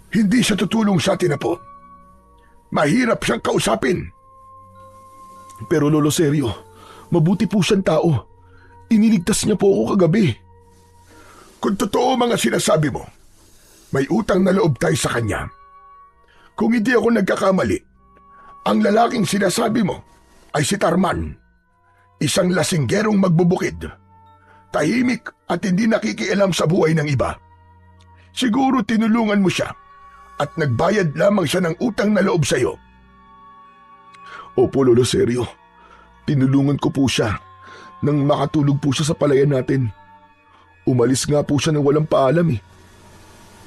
Hindi siya tutulong sa atin, Apo. Mahirap siyang kausapin. Pero Lolo Sergio, mabuti po siyang tao. Iniligtas niya po ako kagabi. Kung totoo mga sinasabi mo, may utang na loob tayo sa kanya. Kung hindi ako nagkakamali, ang lalaking sinasabi mo ay si Tarman, isang lasinggerong magbubukid. Tahimik at hindi nakikialam sa buhay ng iba. Siguro tinulungan mo siya at nagbayad lamang siya ng utang na loob sa iyo. Opo, Lolo Sergio. Tinulungan ko po siya nang makatulog po siya sa palayan natin. Umalis nga po siya nang walang paalam.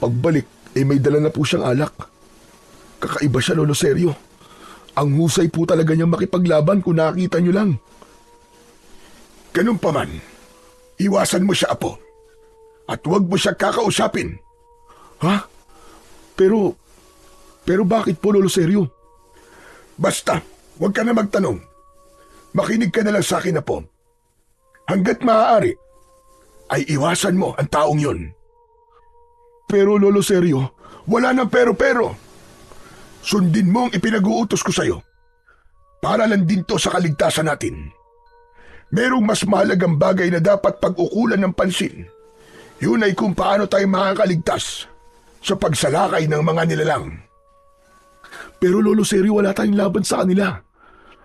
Pagbalik, may dala na po siyang alak. Kakaiba siya, Lolo Sergio. Ang husay po talaga niyang makipaglaban kung nakita niyo lang. Ganun pa man, iwasan mo siya, Apo. At huwag mo siya kakausapin. Ha? Pero bakit po, Lolo Sergio? Basta, huwag ka na magtanong. Makinig ka na lang sa akin, Apo. Hanggat maaari, ay iwasan mo ang taong yun. Pero Lolo Sergio, wala nang pero-pero. Sundin mo ang ipinag-uutos ko sa'yo. Para lang din to sa kaligtasan natin. Merong mas mahalagang bagay na dapat pag-ukulan ng pansin. Yun ay kung paano tayo makakaligtas sa pagsalakay ng mga nilalang. Pero Lolo Sergio, wala tayong laban sa kanila.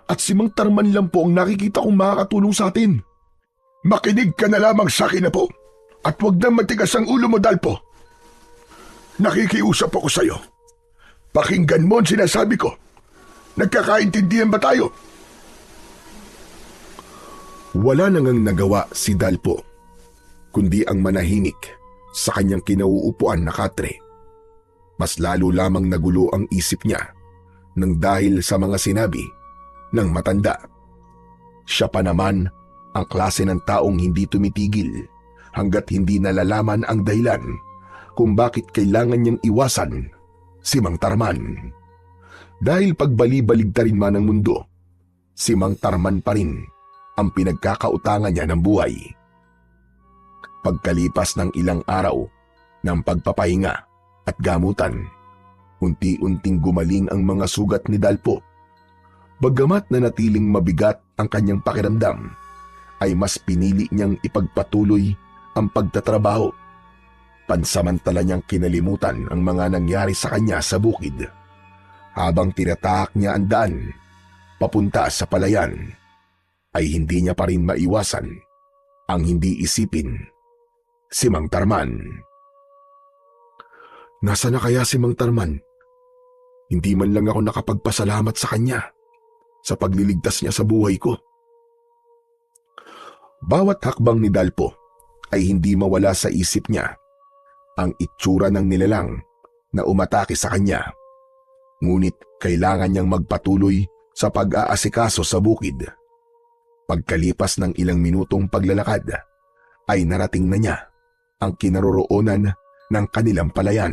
At si Mang Tarman lang po ang nakikita kong makakatulong sa atin. Makinig ka na lamang sa akin, Apo. At huwag na matigas ang ulo mo, Dalpo. Nakikiusap ako sa'yo. Pakinggan mo ang sinasabi ko. Nagkakaintindihan ba tayo? Wala nang nagawa si Dalpo, kundi ang manahimik sa kanyang kinauupuan na katre. Mas lalo lamang nagulo ang isip niya nang dahil sa mga sinabi ng matanda. Siya pa naman ang klase ng taong hindi tumitigil hanggat hindi nalalaman ang dahilan kung bakit kailangan niyang iwasan si Mang Tarman. Dahil pagbali-baligtarin man ng mundo, si Mang Tarman pa rin ang pinagkakautangan niya ng buhay. Pagkalipas ng ilang araw ng pagpapahinga at gamutan, unti-unting gumaling ang mga sugat ni Dalpo. Bagamat na natiling mabigat ang kanyang pakiramdam, ay mas pinili niyang ipagpatuloy ang pagtatrabaho. Pansamantala niyang kinalimutan ang mga nangyari sa kanya sa bukid. Habang tinatahak niya ang daan papunta sa palayan, ay hindi niya pa rin maiwasan ang hindi isipin si Mang Tarman. Nasaan na kaya si Mang Tarman? Hindi man lang ako nakapagpasalamat sa kanya sa pagliligtas niya sa buhay ko. Bawat hakbang ni Dalpo ay hindi mawala sa isip niya ang itsura ng nilalang na umatake sa kanya. Ngunit kailangan niyang magpatuloy sa pag-aasikaso sa bukid. Pagkalipas ng ilang minutong paglalakad, ay narating na niya ang kinaroroonan ng kanilang palayan.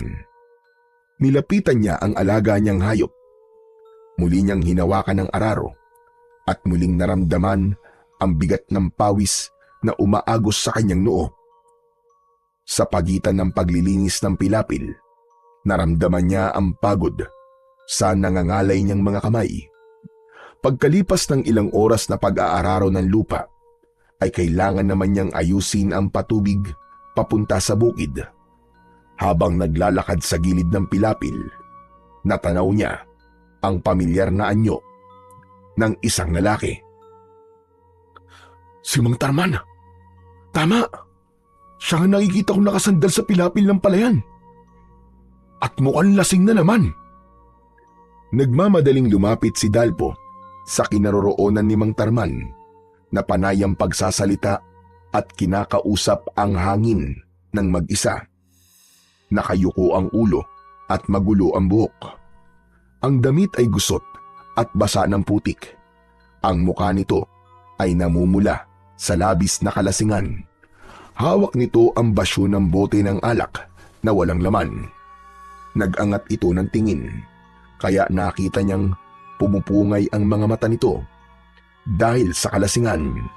Nilapitan niya ang alaga niyang hayop. Muli niyang hinawakan ang araro at muling naramdaman ang bigat ng pawis na umaagos sa kanyang noo. Sa pagitan ng paglilinis ng pilapil, naramdaman niya ang pagod sa nangangalay niyang mga kamay. Pagkalipas ng ilang oras na pag-aararo ng lupa, ay kailangan naman niyang ayusin ang patubig papunta sa bukid. Habang naglalakad sa gilid ng pilapil, natanaw niya ang pamilyar na anyo ng isang lalaki. Si Mang Tarman! Tama! Siya ang nakikita kong nakasandal sa pilapil ng palayan. At mukhang lasing na naman. Nagmamadaling lumapit si Dalpo sa kinaroroonan ni Mang Tarman na panayang pagsasalita at kinakausap ang hangin ng mag-isa. Nakayuko ang ulo at magulo ang buhok. Ang damit ay gusot at basa ng putik. Ang mukha nito ay namumula sa labis na kalasingan. Hawak nito ang basyo ng bote ng alak na walang laman. Nag-angat ito ng tingin, kaya nakita niyang pumupungay ang mga mata nito dahil sa kalasingan.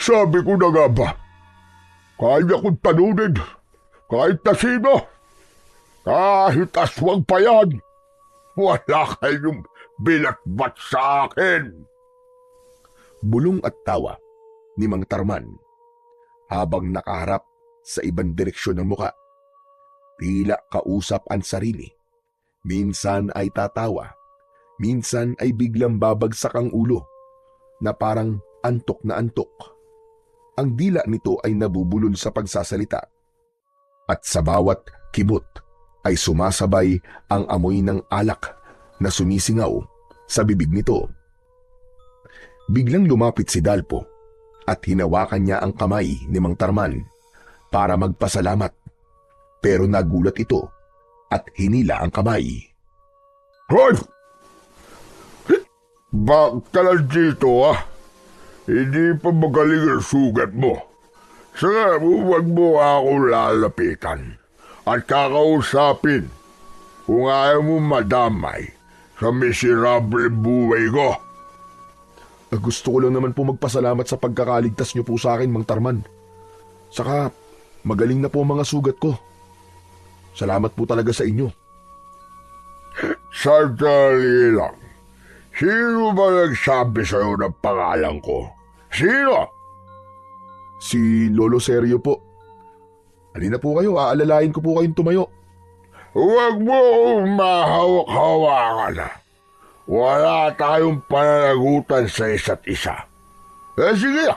Sabi ko na nga ba, kaya kong talunin kahit na sino. Kahit aswang pa yan, wala kayong binatbat sa akin. Bulong at tawa ni Mang Tarman habang nakaharap sa ibang direksyon ng muka. Tila kausap ang sarili. Minsan ay tatawa, minsan ay biglang babagsak ang ulo na parang antok na antok. Ang dila nito ay nabubulol sa pagsasalita. At sa bawat kibot ay sumasabay ang amoy ng alak na sumisingaw sa bibig nito. Biglang lumapit si Dalpo at hinawakan niya ang kamay ni Mang Tarman para magpasalamat, pero nagulat ito at hinila ang kamay. Hoy! Bakit ka lang dito, ah? Hindi pa magaling ang sugat mo. Saka huwag mo ako lalapitan at kakausapin kung ayaw mo madamay sa miserable buhay ko. Gusto ko lang naman po magpasalamat sa pagkakaligtas niyo po sa akin, Mang Tarman. Saka magaling na po ang mga sugat ko. Salamat po talaga sa inyo. Sandali lang. Sino ba nagsabi sa'yo ng pangalan ko? Sino? Si Lolo Sergio po. Halina po kayo, aalalayan ko po kayong tumayo. Huwag mo akong mahawak-hawakan. Wala tayong pananagutan sa isa't isa. Sige,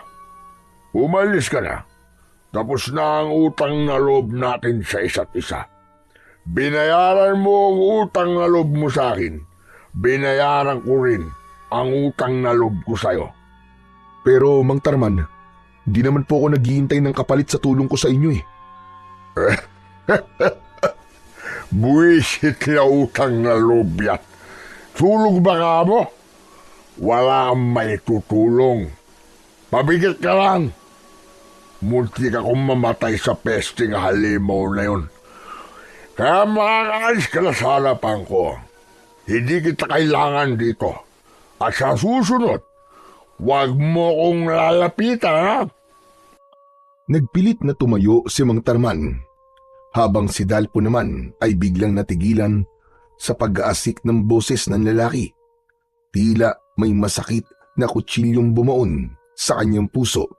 Umalis ka na. Tapos na ang utang na loob natin sa isa't isa. Binayaran mo ang utang na loob mo sa akin. Binayaran ko rin ang utang na loob ko sa'yo. Pero Mang Tarman, di naman po ako naghihintay ng kapalit sa tulong ko sa inyo eh. Buwisit na utang na loob yan. Tulog ba ka mo? Wala kang may tutulong. Pabigit ka lang. Munti ka kung mamatay sa pesting halimaw na yun. Kaya makakaalis ka na sa harapan ko. Hindi kita kailangan dito. At sa susunod, huwag mo kong lalapitan, ha? Nagpilit na tumayo si Mang Tarman, habang si Dalpo naman ay biglang natigilan sa pag-aasik ng boses ng lalaki. Tila may masakit na kutsilyong bumaon sa kanyang puso,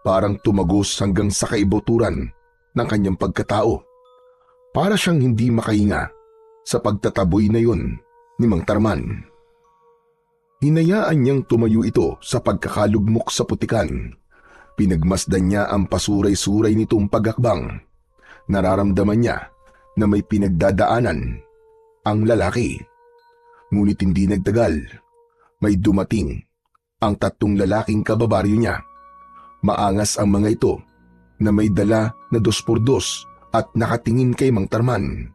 parang tumagos hanggang sa kaibuturan ng kanyang pagkatao. Para siyang hindi makahinga sa pagtataboy na yun ni Mang Tarman. Hinayaan niyang tumayo ito sa pagkakalugmok sa putikan. Pinagmasdan niya ang pasuray-suray nitong pagakbang. Nararamdaman niya na may pinagdadaanan ang lalaki. Ngunit hindi nagtagal. May dumating ang 3 lalaking kababaryo niya. Maangas ang mga ito na may dala na 2x2 at nakatingin kay Mang Tarman.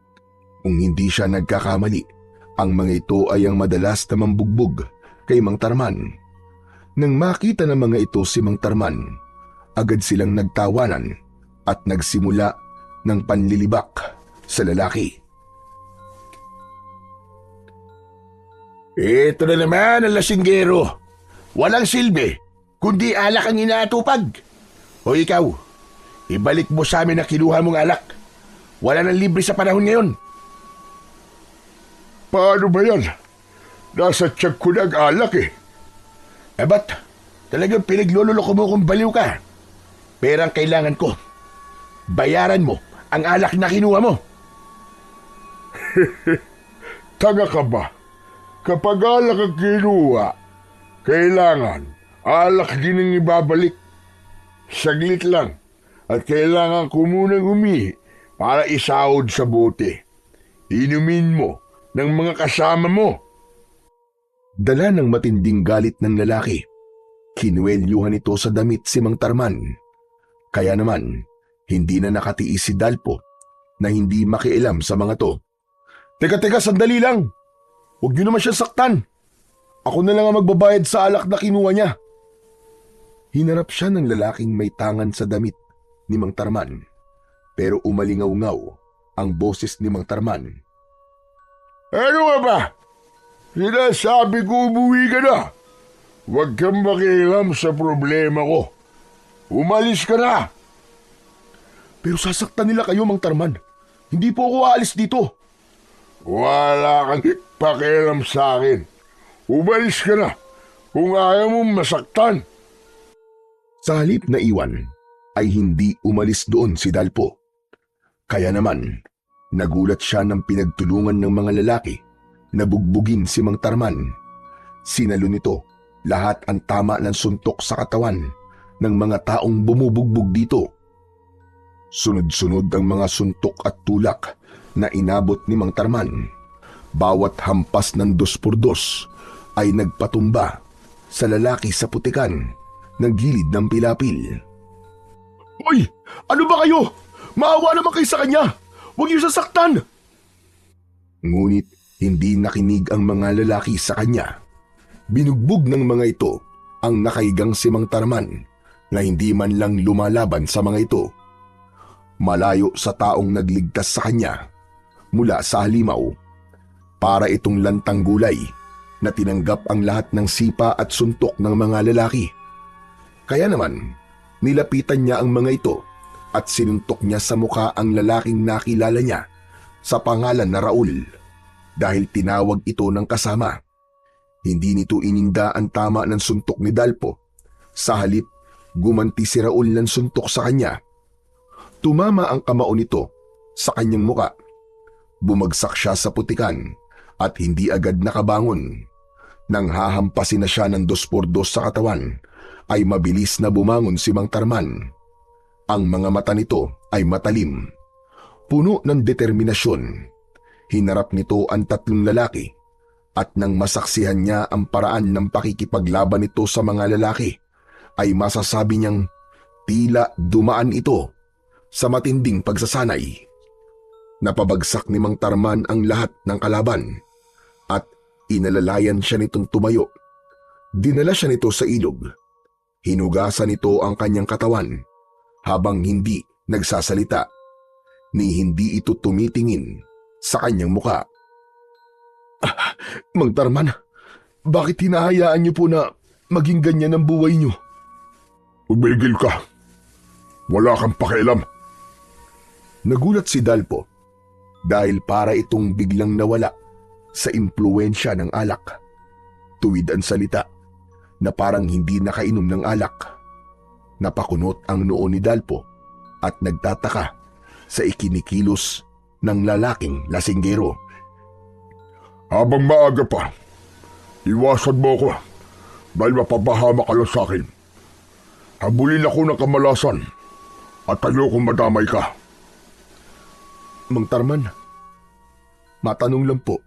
Kung hindi siya nagkakamali, ang mga ito ay ang madalas na mambugbog kay Mang Tarman. Nang makita ng mga ito si Mang Tarman, agad silang nagtawanan at nagsimula ng panlilibak sa lalaki. Ito na naman ang lasinggero. Walang silbi, kundi alak ang inaatupag. O ikaw, ibalik mo sa amin na kinuha mong alak. Wala nang libre sa panahon ngayon. Paano ba yan? Nasa tiyak ko nag-alak eh. Ba't talagang pinaglululoko mo kung baliw ka? Pero ang kailangan ko, bayaran mo ang alak na kinuha mo. Tanga ka ba? Kapag alak ang kinuha, kailangan alak din ang ibabalik. Saglit lang at kailangan ko munang umihi para isahod sa bote. Inumin mo ng mga kasama mo. Dala ng matinding galit ng lalaki, kinuwelyuhan ito sa damit si Mang Tarman. Kaya naman, hindi na nakatiis si Dalpo na hindi makialam sa mga to. Teka, sandali lang. Huwag niyo naman siya saktan. Ako na lang ang magbabayad sa alak na kinuha niya. Hinarap siya ng lalaking may tangan sa damit ni Mang Tarman, pero umalingaw-ngaw ang boses ni Mang Tarman. Ano nga ba? Sinasabi ko umuwi ka na. Huwag kang makialam sa problema ko. Umalis ka na. Pero sasaktan nila kayo, Mang Tarman. Hindi po ako aalis dito. Wala kang pakialam sa akin. Umalis ka na kung ayaw mong masaktan. Sa halip na iwan, ay hindi umalis doon si Dalpo. Kaya naman, nagulat siya ng pinagtulungan ng mga lalaki na bugbugin si Mang Tarman. Sinalo nito lahat ang tama ng suntok sa katawan ng mga taong bumubugbog dito. Sunod-sunod ang mga suntok at tulak na inabot ni Mang Tarman. Bawat hampas ng 2x2 ay nagpatumba sa lalaki sa putikan ng gilid ng pilapil. Hoy! Ano ba kayo? Maawa naman kayo sa kanya! Huwag niyo sasaktan! Ngunit hindi nakinig ang mga lalaki sa kanya. Binugbog ng mga ito ang nakaigang si Mang Tarman na hindi man lang lumalaban sa mga ito. Malayo sa taong nagligtas sa kanya mula sa halimaw, para itong lantang gulay na tinanggap ang lahat ng sipa at suntok ng mga lalaki. Kaya naman, nilapitan niya ang mga ito at sinuntok niya sa muka ang lalaking nakilala niya sa pangalan na Raul dahil tinawag ito ng kasama. Hindi nito ininda ang tama ng suntok ni Dalpo. Sa halip, gumanti si Raul ng suntok sa kanya. Tumama ang kamao nito sa kanyang muka. Bumagsak siya sa putikan at hindi agad nakabangon. Nang hahampasin na siya ng 2x2 sa katawan, ay mabilis na bumangon si Mang Tarman. Ang mga mata nito ay matalim, puno ng determinasyon. Hinarap nito ang tatlong lalaki at nang masaksihan niya ang paraan ng pakikipaglaban nito sa mga lalaki, ay masasabi niyang tila dumaan ito sa matinding pagsasanay. Napabagsak ni Mang Tarman ang lahat ng kalaban at inalalayan siya nitong tumayo. Dinala siya nito sa ilog. Hinugasan nito ang kanyang katawan habang hindi nagsasalita, ni hindi ito tumitingin sa kanyang muka. Mang Tarman, bakit hinahayaan niyo po na maging ganyan ang buhay niyo? Umigil ka. Wala kang pakialam. Nagulat si Dalpo dahil para itong biglang nawala sa impluwensya ng alak. Tuwid ang salita na parang hindi nakainom ng alak. Napakunot ang noo ni Dalpo at nagtataka sa ikinikilos ng lalaking lasinggero. Habang maaga pa, iwasan mo ako dahil mapapahama ka lang sa akin. Habulin ako ng kamalasan at ayokong madamay ka. Mang Tarman, matanong lang po,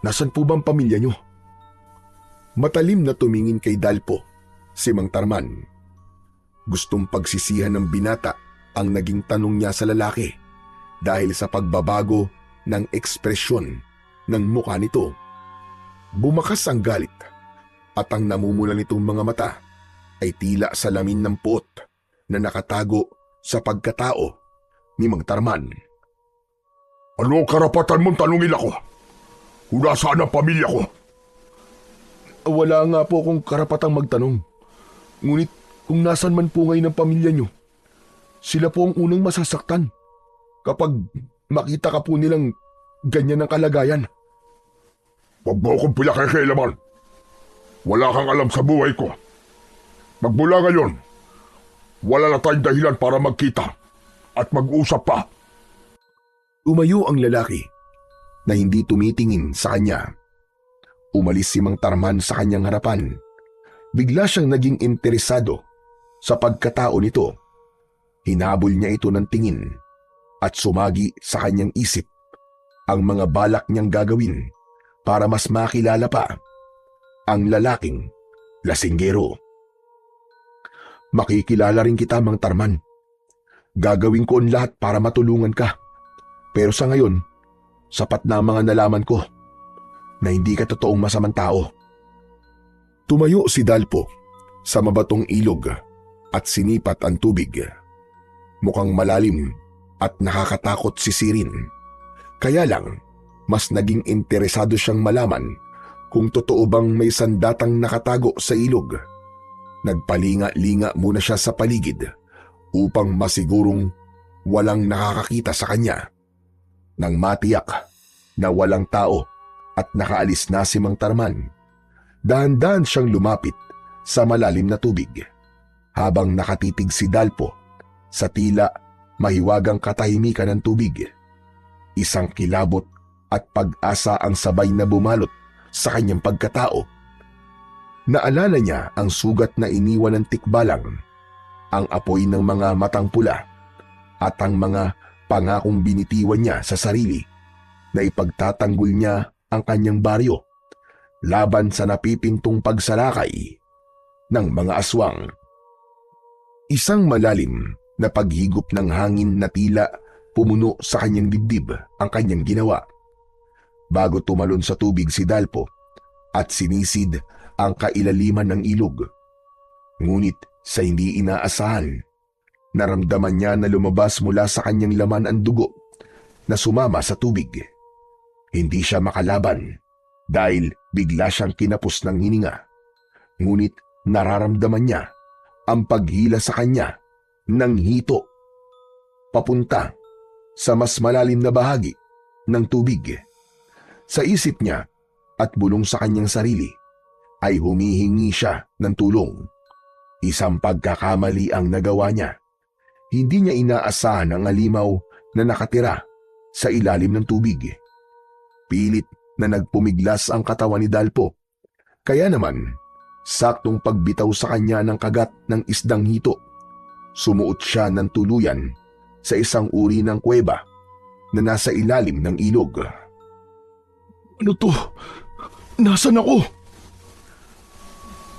nasan po bang pamilya niyo? Matalim na tumingin kay Dalpo si Mang Tarman. Gustong pagsisihan ng binata ang naging tanong niya sa lalaki dahil sa pagbabago ng ekspresyon ng mukha nito. Bumakas ang galit at ang namumula nitong mga mata ay tila salamin ng puot na nakatago sa pagkatao ni Mang Tarman. Ano ang karapatan mong tanungin ako? Kung nasaan ang pamilya ko? Wala nga po akong karapatang magtanong. Ngunit kung nasan man po ngayon ang pamilya niyo, sila po ang unang masasaktan kapag makita ka po nilang ganyan ang kalagayan. Huwag mo akong pinakikailaman. Wala kang alam sa buhay ko. Magmula ngayon, wala na tayong dahilan para magkita at mag-usap pa. Umayo ang lalaki na hindi tumitingin sa kanya. Umalis si Mang Tarman sa kanyang harapan. Bigla siyang naging interesado sa pagkatao nito. Hinabol niya ito ng tingin at sumagi sa kanyang isip ang mga balak niyang gagawin para mas makilala pa ang lalaking lasinggero. Makikilala rin kita, Mang Tarman. Gagawin ko ang lahat para matulungan ka. Pero sa ngayon, sapat na ang mga nalaman ko na hindi ka totoong masamang tao. Tumayo si Dalpo sa mabatong ilog at sinipat ang tubig. Mukhang malalim at nakakatakot si Sirin. Kaya lang, mas naging interesado siyang malaman kung totoo bang may sandatang nakatago sa ilog. Nagpalinga-linga muna siya sa paligid upang masigurong walang nakakakita sa kanya. Nang matiyak na walang tao at nakaalis na si Mang Tarman, dahan-dahan siyang lumapit sa malalim na tubig habang nakatitig si Dalpo sa tila mahiwagang katahimikan ng tubig. Isang kilabot at pag-asa ang sabay na bumalot sa kanyang pagkatao. Naalala niya ang sugat na iniwan ng tikbalang, ang apoy ng mga matang pula at ang mga pangakong binitiwan niya sa sarili na ipagtatanggol niya ang kanyang baryo laban sa napipintong pagsalakay ng mga aswang. Isang malalim na paghigop ng hangin na tila pumuno sa kanyang dibdib ang kanyang ginawa. Bago tumalon sa tubig si Dalpo at sinisid ang kailaliman ng ilog. Ngunit sa hindi inaasahan, naramdaman niya na lumabas mula sa kanyang laman ang dugo na sumama sa tubig. Hindi siya makalaban dahil bigla siyang kinapos ng hininga. Ngunit nararamdaman niya ang paghila sa kanya ng hito papunta sa mas malalim na bahagi ng tubig. Sa isip niya at bulong sa kanyang sarili ay humihingi siya ng tulong. Isang pagkakamali ang nagawa niya. Hindi niya inaasahan ang alimaw na nakatira sa ilalim ng tubig. Pilit na nagpumiglas ang katawan ni Dalpo. Kaya naman, Saktong pagbitaw sa kanya ng kagat ng isdang hito, sumuot siya ng tuluyan sa isang uri ng kuweba na nasa ilalim ng ilog. Ano to? Nasaan ako?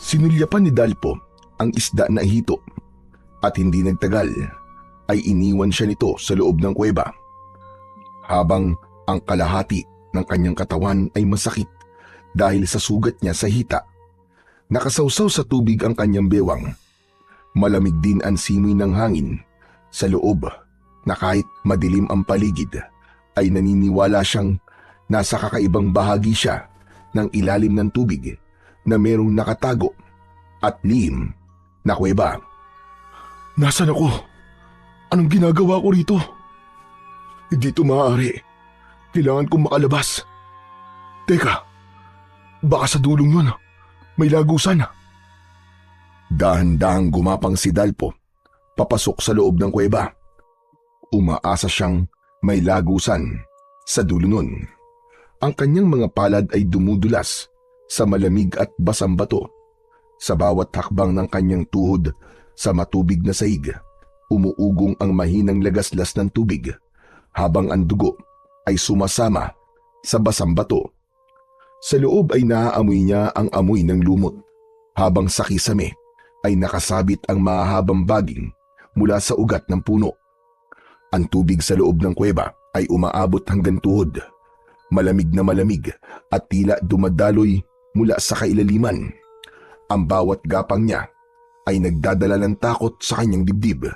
Sinulyapan ni Dalpo ang isda na hito at hindi nagtagal ay iniwan siya nito sa loob ng kuweba. Habang ang kalahati ng kanyang katawan ay masakit dahil sa sugat niya sa hita, nakasawsaw sa tubig ang kanyang bewang. Malamig din ang simoy ng hangin sa loob na kahit madilim ang paligid ay naniniwala siyang nasa kakaibang bahagi siya ng ilalim ng tubig na merong nakatago at lihim na kuweba. Nasaan ako? Anong ginagawa ko rito? Hindi ito maaari. Kailangan kong makalabas. Teka, baka sa dulong yun, may lagusan. Dahan-dahang gumapang si Dalpo papasok sa loob ng kuweba. Umaasa siyang may lagusan sa dulo nun. Ang kanyang mga palad ay dumudulas sa malamig at basang bato. Sa bawat hakbang ng kanyang tuhod sa matubig na saig, umuugong ang mahinang lagaslas ng tubig habang ang dugo ay sumasama sa basang bato. Sa loob ay naaamoy niya ang amoy ng lumot habang sa kisame ay nakasabit ang mahahabang baging mula sa ugat ng puno. Ang tubig sa loob ng kuweba ay umaabot hanggang tuhod. Malamig na malamig at tila dumadaloy mula sa kailaliman. Ang bawat gapang niya ay nagdadala ng takot sa kanyang dibdib.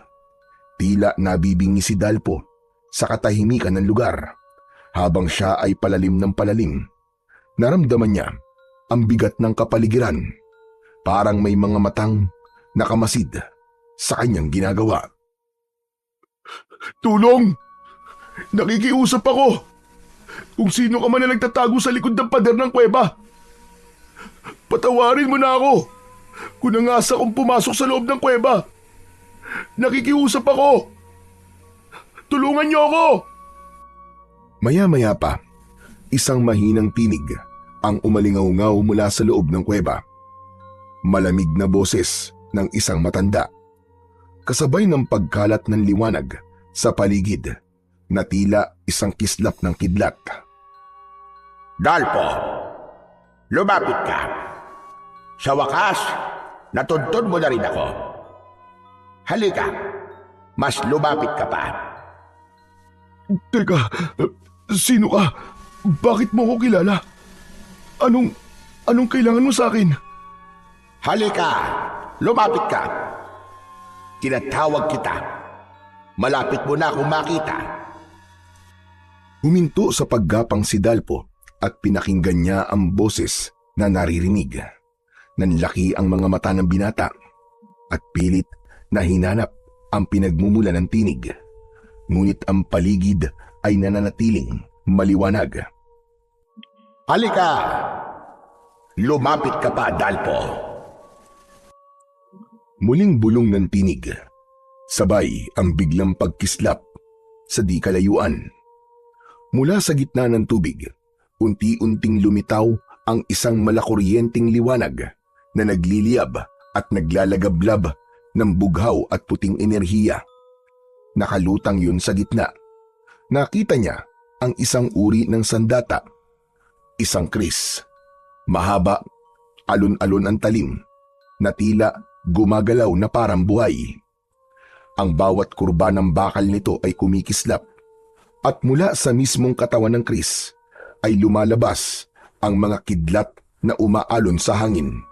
Tila nabibingi si Dalpo sa katahimikan ng lugar. Habang siya ay palalim ng palalim, naramdaman niya ang bigat ng kapaligiran. Parang may mga matang nakamasid sa kanyang ginagawa. Tulong! Nakikiusap ako! Kung sino ka man na nagtatago sa likod ng pader ng kuweba, patawarin mo na ako kung nangasa kong pumasok sa loob ng kuweba. Nakikiusap ako! Tulungan niyo ako! Maya-maya pa, isang mahinang tinig ang umalingaw-ngaw mula sa loob ng kuweba. Malamig na boses ng isang matanda. Kasabay ng pagkalat ng liwanag sa paligid na tila isang kislap ng kidlat. Dalpo, lumapit ka. Sa wakas, natuntun mo na rin ako. Halika, mas lumapit ka pa. Teka, sino ka? Bakit mo ko kilala? Anong kailangan mo sa akin? Halika, lumapit ka. Tinatawag kita. Malapit mo na akong makita. Huminto sa paggapang si Dalpo at pinakinggan niya ang boses na naririnig. Nanlaki ang mga mata ng binata at pilit na hinanap ang pinagmumula ng tinig. Ngunit ang paligid ay nananatiling maliwanag. Halika, lumapit ka pa, Dalpo. Muling bulong ng tinig, sabay ang biglang pagkislap sa di kalayuan. Mula sa gitna ng tubig, unti-unting lumitaw ang isang malakuryenteng liwanag na nagliliyab at naglalagablab ng bughaw at puting enerhiya. Nakalutang yun sa gitna. Nakita niya ang isang uri ng sandata, isang kris. Mahaba, alon-alon ang talim, na tila gumagalaw na parang buhay. Ang bawat kurba ng bakal nito ay kumikislap at mula sa mismong katawan ng kris ay lumalabas ang mga kidlat na umaalon sa hangin.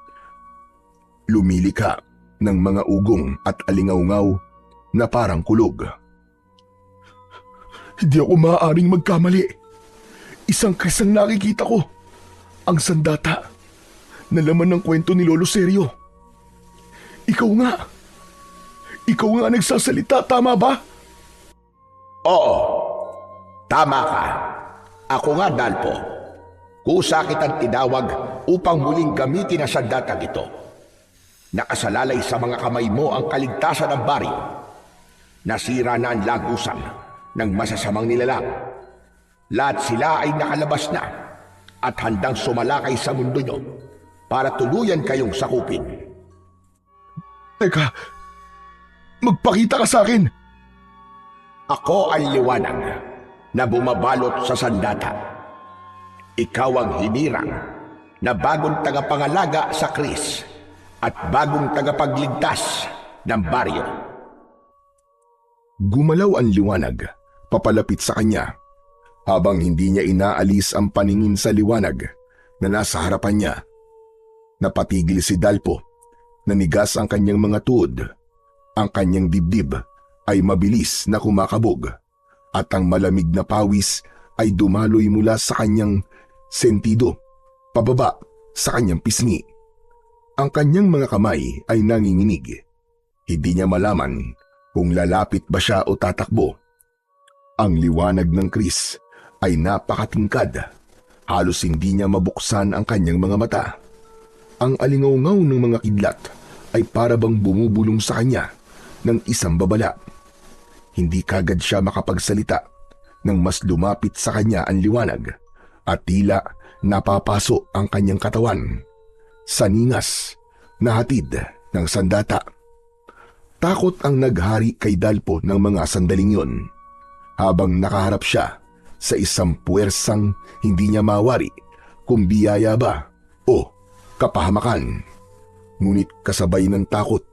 Lumilika ng mga ugong at alingaw-ngaw na parang kulog. Hindi ako maaaring magkamali. Isang kris ang nakikita ko. Ang sandata na laman ng kwento ni Lolo Sergio. Ikaw nga. Ikaw nga nagsasalita, tama ba? Oo, tama ka. Ako nga, Dalpo. Kusa kitang tinawag upang muling gamitin ang sandatang ito. Nakasalalay sa mga kamay mo ang kaligtasan ng baryo. Nasira na ang lagusan ng masasamang nilalang. Lahat sila ay nakalabas na at handang sumalakay sa mundo nyo. para tuluyan kayong sakupin. Teka, magpakita ka sa akin. Ako ang liwanag na bumabalot sa sandata. Ikaw ang hinirang na bagong tagapangalaga sa Kris at bagong tagapagligtas ng baryo. Gumalaw ang liwanag, papalapit sa kanya, habang hindi niya inaalis ang paningin sa liwanag na nasa harapan niya. Napatigil si Dalpo, nanigas ang kanyang mga tuhod, ang kanyang dibdib ay mabilis na kumakabog, at ang malamig na pawis ay dumaloy mula sa kanyang sentido, pababa sa kanyang pisngi. Ang kanyang mga kamay ay nanginginig. Hindi niya malaman kung lalapit ba siya o tatakbo. Ang liwanag ng Kris ay napakatingkad. Halos hindi niya mabuksan ang kanyang mga mata. Ang alingaw-ngaw ng mga kidlat ay para bang bumubulong sa kanya ng isang babala. Hindi kagad siya makapagsalita nang mas lumapit sa kanya ang liwanag at tila napapaso ang kanyang katawan sa ningas na hatid ng sandata. Takot ang naghari kay Dalpo ng mga sandaling yon, habang nakaharap siya sa isang puwersang hindi niya mawari kung biyaya ba o kapahamakan. Ngunit kasabay ng takot,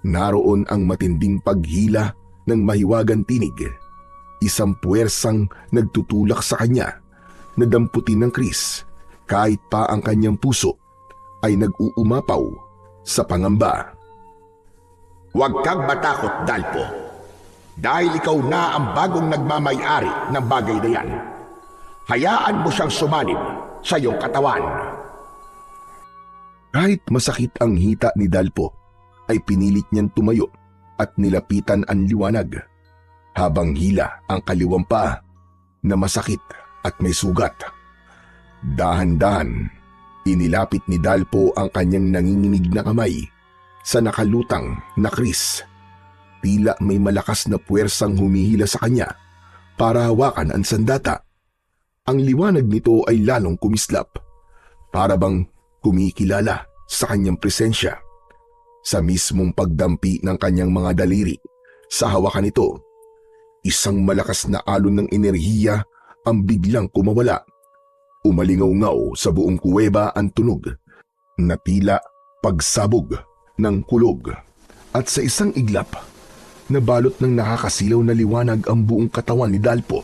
naroon ang matinding paghila ng mahiwagang tinig. Isang puwersang nagtutulak sa kanya na damputin ng Kris kahit pa ang kanyang puso ay nag-uumapaw sa pangamba. Huwag kang matakot, Dalpo, dahil ikaw na ang bagong nagmamay-ari ng bagay na yan. Hayaan mo siyang sumanib sa iyong katawan. Kahit masakit ang hita ni Dalpo, ay pinilit niyang tumayo at nilapitan ang liwanag, habang hila ang kaliwang paa na masakit at may sugat. Dahan-dahan, inilapit ni Dalpo ang kanyang nanginginig na kamay sa nakalutang na Kris. Tila may malakas na puwersang humihila sa kanya para hawakan ang sandata. Ang liwanag nito ay lalong kumislap, para bang kumikilala sa kanyang presensya. Sa mismong pagdampi ng kanyang mga daliri sa hawakan nito, isang malakas na alon ng enerhiya ang biglang kumawala. Umalingaw-ngaw sa buong kuweba ang tunog na tila pagsabog ng kulog, at sa isang iglap, nabalot ng nakakasilaw na liwanag ang buong katawan ni Dalpo.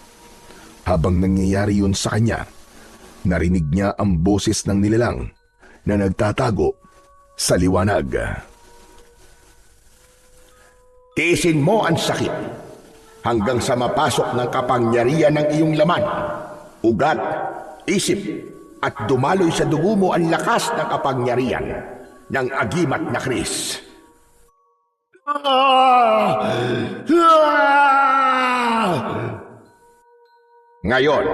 Habang nangyayari yun sa kanya, narinig niya ang boses ng nilalang na nagtatago sa liwanag. Tiisin mo ang sakit hanggang sa mapasok ng kapangyarihan ng iyong laman, ugat, isip, at dumaloy sa dugo mo ang lakas ng kapangyarihan ng agimat na Kris. Ngayon,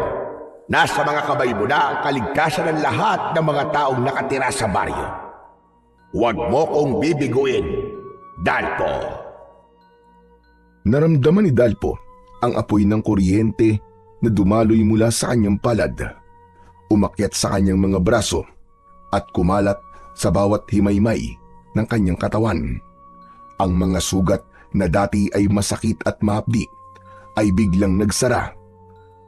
nasa mga kamay mo na ang kaligtasan ng lahat ng mga taong nakatira sa baryo. Huwag mo kong bibiguin, Dalpo. Naramdaman ni Dalpo ang apoy ng kuryente na dumaloy mula sa kanyang palad, umakyat sa kanyang mga braso at kumalat sa bawat himaymay ng kanyang katawan. Ang mga sugat na dati ay masakit at mahapdi ay biglang nagsara,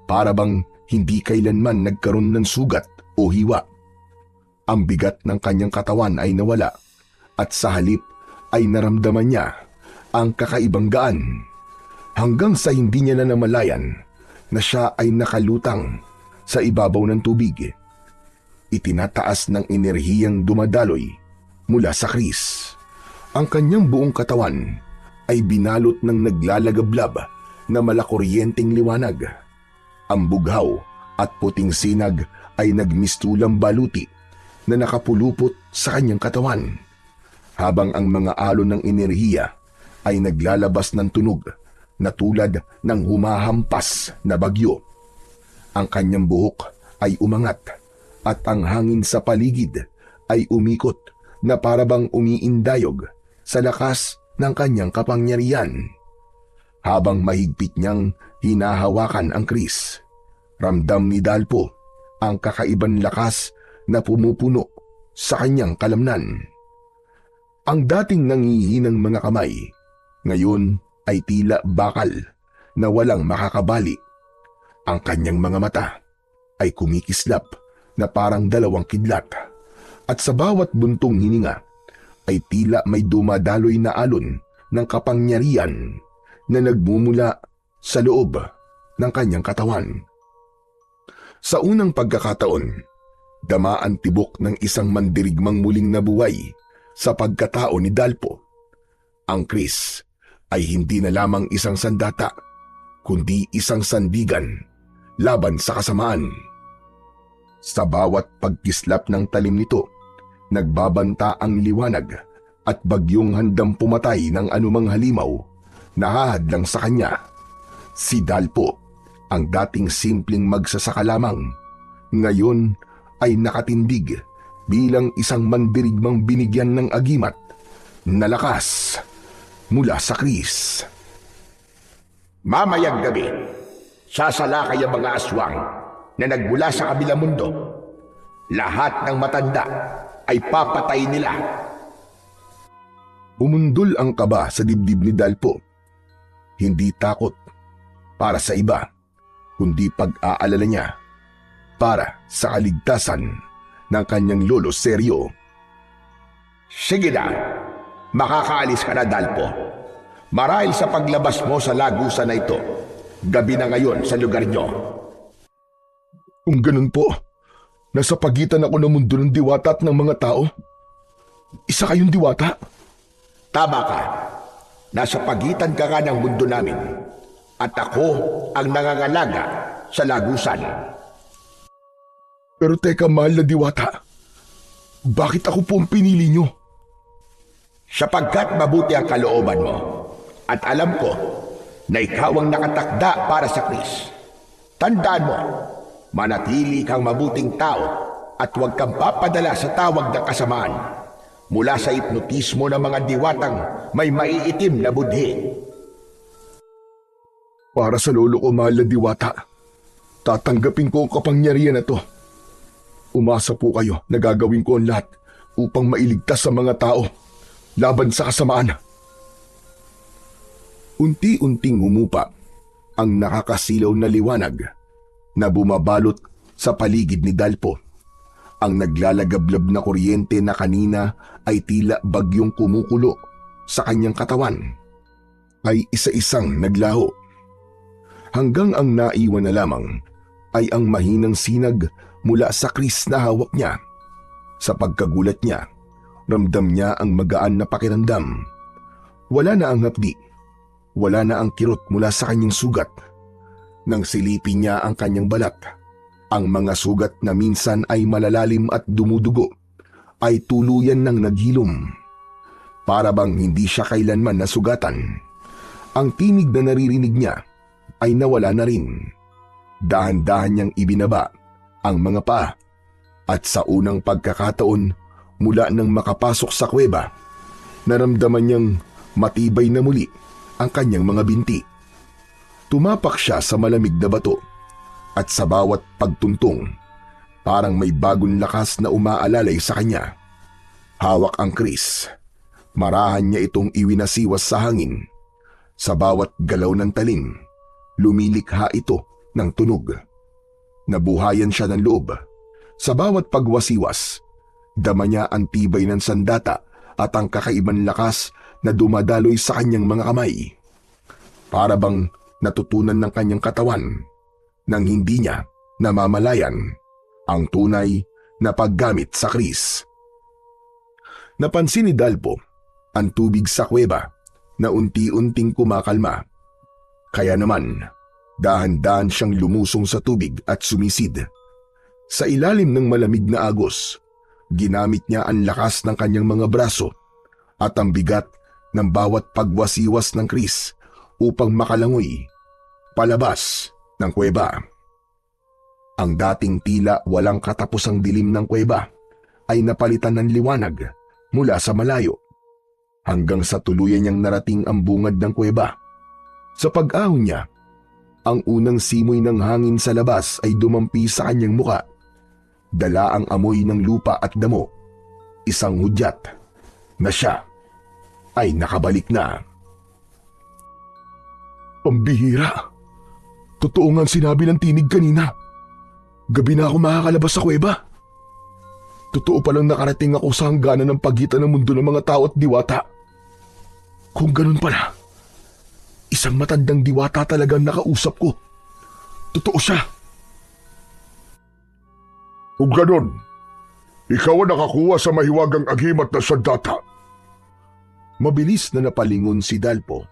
para bang hindi kailanman nagkaroon ng sugat o hiwa. Ang bigat ng kanyang katawan ay nawala, at sa halip ay naramdaman niya ang kakaibang gaan, hanggang sa hindi niya na namalayan na siya ay nakalutang sa ibabaw ng tubig. Itinataas ng enerhiyang dumadaloy mula sa Kris. Ang kanyang buong katawan ay binalot ng naglalagablab na malakuryenteng liwanag. Ang bughaw at puting sinag ay nagmistulang baluti na nakapulupot sa kanyang katawan, habang ang mga alon ng enerhiya ay naglalabas ng tunog na tulad ng humahampas na bagyo. Ang kanyang buhok ay umangat, at ang hangin sa paligid ay umikot na parabang umiindayog sa lakas ng kanyang kapangyarihan. Habang mahigpit niyang hinahawakan ang Kris, ramdam ni Dalpo ang kakaibang lakas na pumupuno sa kanyang kalamnan. Ang dating nangihinang mga kamay, ngayon ay tila bakal na walang makakabali. Ang kanyang mga mata ay kumikislap na parang dalawang kidlat, at sa bawat buntong hininga ay tila may dumadaloy na alon ng kapangyarihan na nagmumula sa loob ng kanyang katawan. Sa unang pagkakataon, dama ang tibok ng isang mandirigmang muling nabuhay sa pagkatao ni Dalpo. Ang Chris ay hindi na lamang isang sandata, kundi isang sandigan laban sa kasamaan. Sa bawat pagkislap ng talim nito, nagbabanta ang liwanag at bagyong handang pumatay ng anumang halimaw na hahadlang sa kanya. Si Dalpo, ang dating simpleng magsasaka lamang, ngayon ay nakatindig bilang isang mandirigmang binigyan ng agimat na lakas mula sa Chris. Mamayang gabi, sasalakay ang mga aswang na nagmula sa kabilang mundo. Lahat ng matanda ay papatay nila. Umundol ang kaba sa dibdib ni Dalpo. Hindi takot para sa iba, kundi pag-aalala niya para sa kaligtasan ng kanyang lolo Seryo. Sige na, makakaalis ka na, Dalpo. Marahil sa paglabas mo sa lagusan na ito, gabi na ngayon sa lugar nyo. Kung ganun po, nasa pagitan ako ng mundo ng diwata at ng mga tao. Isa kayong diwata? Tama ka. Nasa pagitan ka nga ng mundo namin. At ako ang nangangalaga sa lagusan. Pero teka, mahal na diwata. Bakit ako po ang pinili nyo? Sapagkat mabuti ang kalooban mo. At alam ko na ikaw ang nakatakda para sa Chris. Tandaan mo, manatili kang mabuting tao at huwag kang papadala sa tawag ng kasamaan mula sa hipnotismo ng mga diwatang may maiitim na budhi. Para sa lolo ko, mahal na diwata, tatanggapin ko ang kapangyarihan na to. Umasa po kayo na gagawin ko ang lahat upang mailigtas sa mga tao laban sa kasamaan. Unti-unting humupa ang nakakasilaw na liwanag na bumabalot sa paligid ni Dalpo. Ang naglalagablab na kuryente na kanina ay tila bagyong kumukulo sa kanyang katawan ay isa-isang naglaho. Hanggang ang naiwan na lamang ay ang mahinang sinag mula sa Chris na hawak niya. Sa pagkagulat niya, ramdam niya ang magaan na pakiramdam. Wala na ang hapdi, wala na ang kirot mula sa kanyang sugat. Nang silipin niya ang kanyang balat, ang mga sugat na minsan ay malalalim at dumudugo ay tuluyan ng naghilom. Para bang hindi siya kailanman nasugatan. Ang tinig na naririnig niya ay nawala na rin. Dahan-dahan niyang ibinaba ang mga paa at sa unang pagkakataon mula nang makapasok sa kuweba, naramdaman niyang matibay na muli ang kanyang mga binti. Tumapak siya sa malamig na bato at sa bawat pagtuntong, parang may bagong lakas na umaalalay sa kanya. Hawak ang Chris. Marahan niya itong iwinasiwas sa hangin. Sa bawat galaw ng talim, lumilikha ito ng tunog. Nabuhayan siya ng loob. Sa bawat pagwasiwas, dama niya ang tibay ng sandata at ang kakaibang lakas na dumadaloy sa kanyang mga kamay. Para bang natutunan ng kanyang katawan nang hindi niya namamalayan ang tunay na paggamit sa Chris. Napansin ni Dalpo ang tubig sa kuweba na unti-unting kumakalma. Kaya naman, dahan-dahan siyang lumusong sa tubig at sumisid. Sa ilalim ng malamig na agos, ginamit niya ang lakas ng kanyang mga braso at ang bigat ng bawat pagwasiwas ng Chris upang makalangoy palabas ng kuweba. Ang dating tila walang katapusang dilim ng kuweba ay napalitan ng liwanag mula sa malayo hanggang sa tuluyan niyang narating ang bungad ng kuweba. Sa pag-ahon niya, ang unang simoy ng hangin sa labas ay dumampi sa kanyang muka. Dala ang amoy ng lupa at damo isang hudyat na siya ay nakabalik na. Pambihira. Totoo nga ang sinabi ng tinig kanina. Gabi na ako makakalabas sa kuweba. Totoo palang nakarating ako sa hangganan ng pagitan ng mundo ng mga tao at diwata. Kung ganun pala, isang matandang diwata talagang nakausap ko. Totoo siya. Kung ganun, ikaw ang nakakuha sa mahiwagang agimat na sandata. Mabilis na napalingon si Dalpo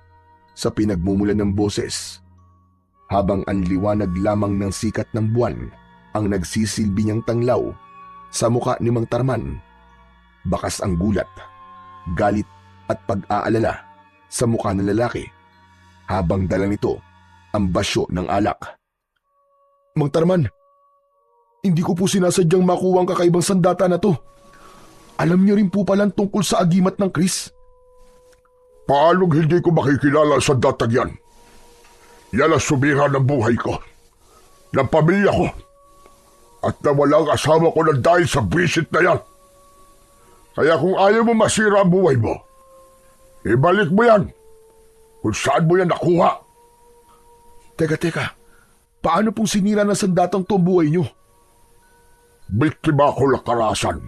sa pinagmumulan ng boses, habang ang liwanag lamang ng sikat ng buwan ang nagsisilbi niyang tanglaw sa muka ni Mang Tarman. Bakas ang gulat, galit at pag-aalala sa muka ng lalaki habang dala nito ang basyo ng alak. Mang Tarman, hindi ko po sinasadyang makuha ang kakaibang sandata na to. Alam niyo rin po palang tungkol sa agimat ng Chris. Paanong hindi ko makikilala sa datang yan? Yan ang sumira ng buhay ko, ng pamilya ko, at nawala ang asawa ko na dahil sa bisit na yan. Kaya kung ayaw mo masira ang buhay mo, ibalik mo yan kung saan mo yan nakuha. Teka, paano pong sinira ng sandatang to ang buhay niyo? Biktima ako ng karahasan.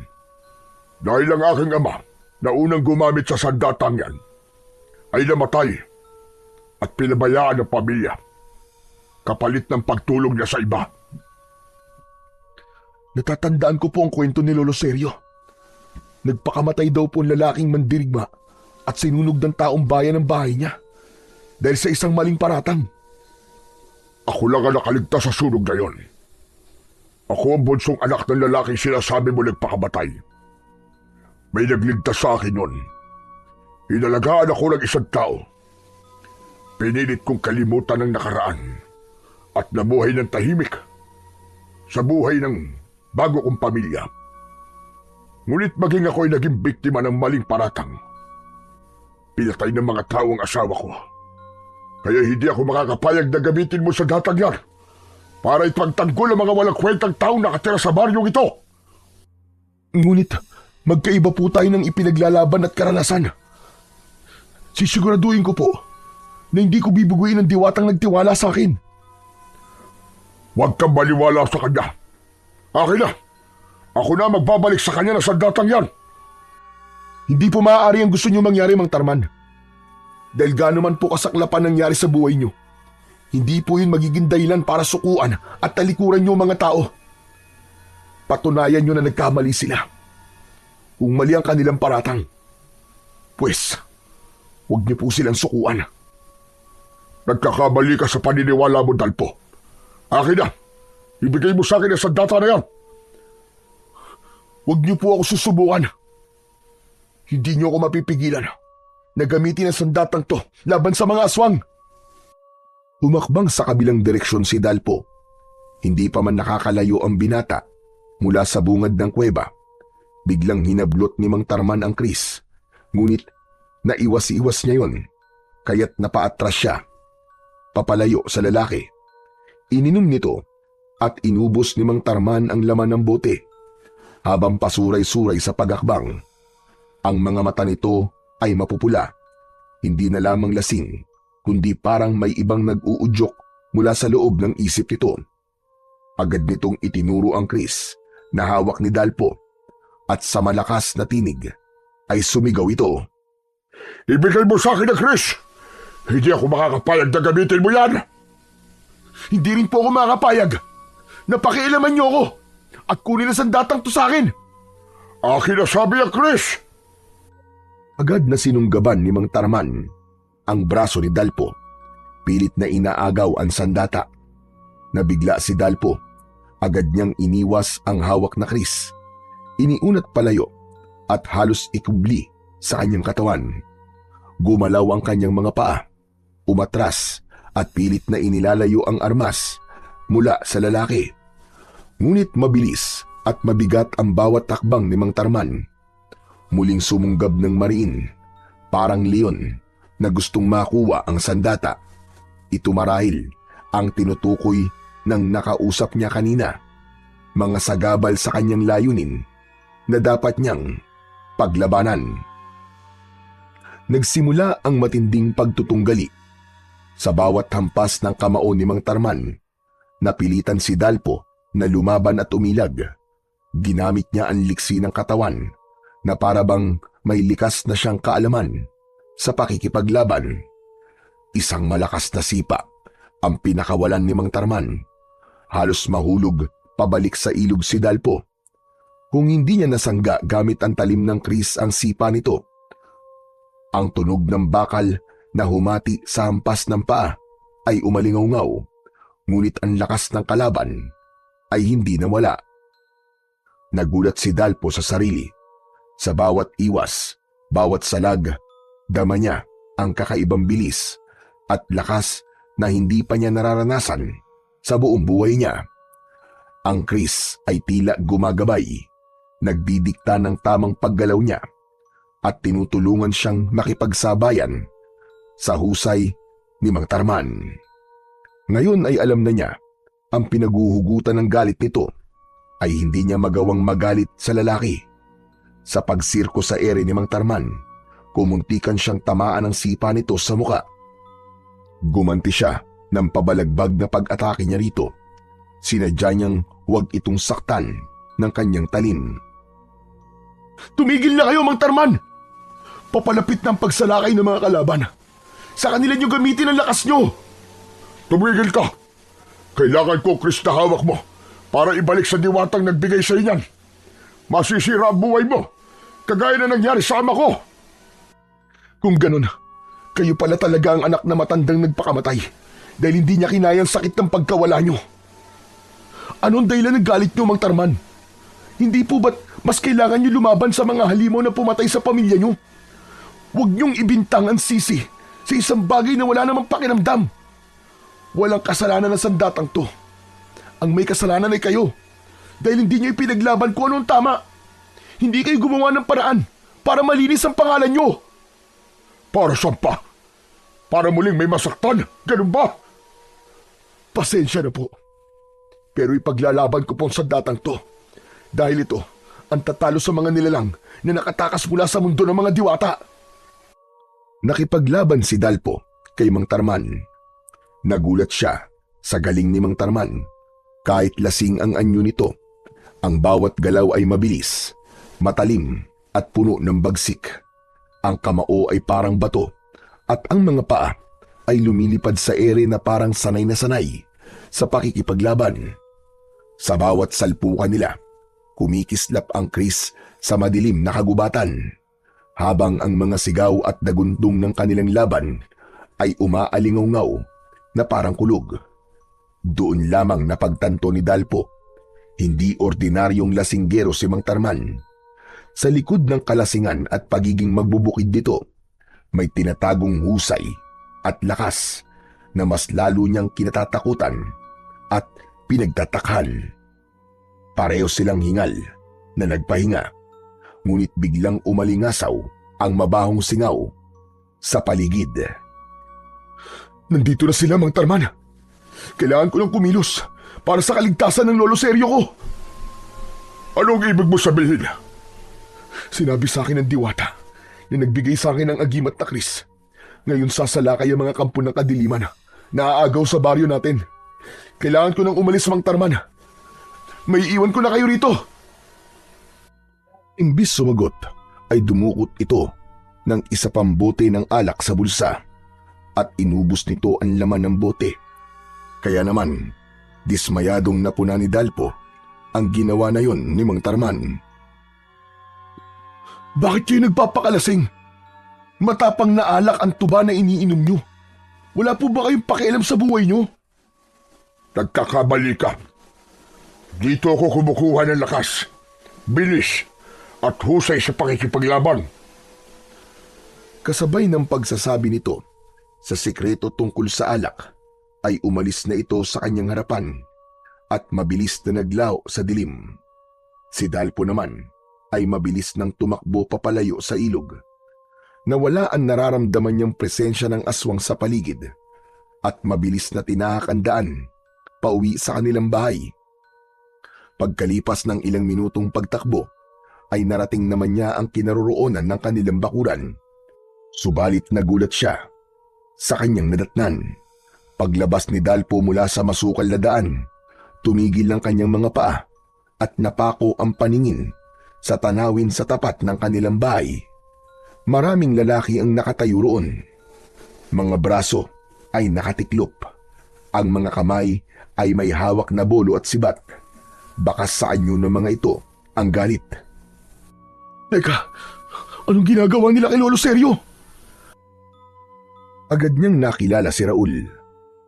Dahil ang aking ama na unang gumamit sa sandatang yan ay namatay at pinabayaan ng pamilya kapalit ng pagtulong niya sa iba. Natatandaan ko po ang kwento ni Lolo Sergio. Nagpakamatay daw po ang lalaking mandirigma at sinunog ng taong bayan ang bahay niya dahil sa isang maling paratang. Ako lang ang nakaligtas sa sunog na yon. Ako ang bunsong anak ng lalaking sinasabi mo nagpakamatay. May nagligtas sa akin nun. Inalagaan ako ng isang tao. Pinilit kong kalimutan ang nakaraan at nabuhay ng tahimik sa buhay ng bago kong pamilya. Ngunit maging ako'y naging biktima ng maling paratang. Pinatay ng mga tao ang asawa ko. Kaya hindi ako makakapayag na gamitin mo sa datang yan para ipagtanggol ang mga walang kwentang taong nakatira sa baryong ito. Ngunit magkaiba po tayo ng ipinaglalaban at karanasan. Sisiguraduhin ko po na hindi ko bibuguin ang diwatang nagtiwala sa akin. Huwag kang maniwala sa kanya. Akin na. Ako na magbabalik sa kanya na sandatang yan. Hindi po maaari ang gusto niyo mangyari, Mang Tarman. Dahil gaano man po kasaklapan nangyari sa buhay niyo, hindi po yun magiging dahilan para sukuan at talikuran niyo mga tao. Patunayan niyo na nagkamali sila. Kung mali ang kanilang paratang, pues, huwag niyo po silang sukuan. Nagkakamali ka sa paniniwala mo, Dalpo. Akin na. Ibigay mo sa akin ang sandata na yan. Huwag niyo po ako susubukan. Hindi niyo ako mapipigilan na gamitin ang sandatang to laban sa mga aswang. Humakbang sa kabilang direksyon si Dalpo. Hindi pa man nakakalayo ang binata mula sa bungad ng kuweba. Biglang hinablot ni Mang Tarman ang Chris. Ngunit naiwas-iwas niya yon, kaya't napaatras siya, papalayo sa lalaki. Ininom nito at inubos ni Mang Tarman ang laman ng bote. Habang pasuray-suray sa pagakbang, ang mga mata nito ay mapupula. Hindi na lamang lasing, kundi parang may ibang nag-uudyok mula sa loob ng isip nito. Agad nitong itinuro ang Chris na hawak ni Dalpo at sa malakas na tinig ay sumigaw ito. Ibigay mo sa akin na, Chris! Hindi ako makakapayag na gamitin mo yan! Hindi rin po ako makakapayag! Napakialaman niyo ako! At kunin ang sandatang to sa akin! Akin na sabi ang Chris! Agad na sinunggaban ni Mang Tarman ang braso ni Dalpo. Pilit na inaagaw ang sandata. Nabigla si Dalpo. Agad niyang iniwas ang hawak na Chris. Iniunat palayo at halos ikubli sa kanyang katawan. Gumalaw ang kanyang mga paa. Umatras at pilit na inilalayo ang armas mula sa lalaki. Ngunit mabilis at mabigat ang bawat takbang ni Mang Tarman. Muling sumunggab ng mariin, parang leon na gustong makuha ang sandata. Ito marahil ang tinutukoy ng nakausap niya kanina. Mga sagabal sa kanyang layunin na dapat niyang paglabanan. Nagsimula ang matinding pagtutunggali. Sa bawat hampas ng kamao ni Mang Tarman, napilitan si Dalpo na lumaban at umilag. Ginamit niya ang liksi ng katawan na parabang may likas na siyang kaalaman sa pakikipaglaban. Isang malakas na sipa ang pinakawalan ni Mang Tarman. Halos mahulog pabalik sa ilog si Dalpo. Kung hindi niya nasangga gamit ang talim ng kris ang sipa nito, ang tunog ng bakal na humati sa hampas ng paa ay umalingaw-ngaw, ngunit ang lakas ng kalaban ay hindi nawala. Nagulat si Dalpo sa sarili. Sa bawat iwas, bawat salag, dama niya ang kakaibang bilis at lakas na hindi pa niya nararanasan sa buong buhay niya. Ang kris ay tila gumagabay, nagdidikta ng tamang paggalaw niya at tinutulungan siyang makipagsabayan sa husay ni Mang Tarman. Ngayon ay alam na niya ang pinaguhugutan ng galit nito ay hindi niya magawang magalit sa lalaki. Sa pagsirko sa ere ni Mang Tarman, kumuntikan siyang tamaan ng sipa nito sa muka. Gumanti siya ng pabalagbag na pag-atake niya rito. Sinadya niyang huwag itong saktan ng kanyang talin. Tumigil na kayo, Mang Tarman! Papalapit ng pagsalakay ng mga kalaban. Sa kanila niyo gamitin ang lakas niyo. Tumigil ka! Kailangan ko, Kris, na hawak mo para ibalik sa diwatang nagbigay sa inyan. Masisira ang buhay mo, kagaya na nangyari sa ama ko. Kung ganun, kayo pala talaga ang anak na matandang nagpakamatay dahil hindi niya kinayang sakit ng pagkawala niyo. Anong dahilan ng galit niyo, Mang Tarman? Hindi po ba't mas kailangan niyo lumaban sa mga halimaw na pumatay sa pamilya niyo? Huwag niyong ibintang ang sisi sa isang bagay na wala namang pakiramdam. Walang kasalanan ng sandatang to. Ang may kasalanan ay kayo dahil hindi niyo ipinaglaban kung anong tama. Hindi kayo gumawa ng paraan para malinis ang pangalan niyo. Para saan pa? Para muling may masaktan? Ganun ba? Pasensya na po. Pero ipaglalaban ko po ang sandatang to. Dahil ito ang tatalo sa mga nilalang na nakatakas mula sa mundo ng mga diwata. Nakipaglaban si Dalpo kay Mang Tarman. Nagulat siya sa galing ni Mang Tarman. Kahit lasing ang anyo nito, ang bawat galaw ay mabilis, matalim at puno ng bagsik. Ang kamao ay parang bato at ang mga paa ay lumilipad sa ere na parang sanay na sanay sa pakikipaglaban. Sa bawat salpukan nila, kumikislap ang kris sa madilim na kagubatan, habang ang mga sigaw at dagundong ng kanilang laban ay umaalingaw-ngaw na parang kulog. Doon lamang napagtanto ni Dalpo, hindi ordinaryong lasinggero si Mang Tarman. Sa likod ng kalasingan at pagiging magbubukid nito, may tinatagong husay at lakas na mas lalo niyang kinatatakutan at pinagtatakhan. Pareho silang hingal na nagpahinga, ngunit biglang umalingasaw ang mabahong singaw sa paligid. Nandito na sila, Mang Tarman. Kailangan ko ng kumilos para sa kaligtasan ng lolo seryo ko. Anong ibig mo sabihin? Sinabi sa akin ng diwata na nagbigay sa akin ng agimat na kris. Ngayon sasalakay ang mga kampo ng kadiliman na aagaw sa baryo natin. Kailangan ko nang umalis, Mang Tarman. May iwan ko na kayo rito. Imbis sumagot, ay dumukot ito ng isa pang bote ng alak sa bulsa at inubos nito ang laman ng bote. Kaya naman, dismayadong napuna ni Dalpo ang ginawa na yon ni Mang Tarman. Bakit kayo nagpapakalasing? Matapang na alak ang tuba na iniinom nyo. Wala po ba kayong pakialam sa buhay nyo? Nagkakamali ka. Dito ako kumukuha ng lakas, bilis, at husay sa pakikipaglaban. Kasabay ng pagsasabi nito sa sikreto tungkol sa alak, ay umalis na ito sa kanyang harapan at mabilis na naglaho sa dilim. Si Dalpo naman ay mabilis nang tumakbo papalayo sa ilog. Nawala ang nararamdaman niyang presensya ng aswang sa paligid at mabilis na tinahak ang daan pauwi sa kanilang bahay. Pagkalipas ng ilang minutong pagtakbo, ay narating naman niya ang kinaroroonan ng kanilang bakuran. Subalit nagulat siya sa kanyang nadatnan. Paglabas ni Dalpo mula sa masukal na daan, tumigil ang kanyang mga paa at napako ang paningin sa tanawin sa tapat ng kanilang bahay. Maraming lalaki ang nakatayo roon. Mga braso ay nakatiklop. Ang mga kamay ay may hawak na bolo at sibat. Bakas sa anyo ng mga ito ang galit. Teka, anong ginagawa nila kay Lolo Seryo? Agad niyang nakilala si Raul,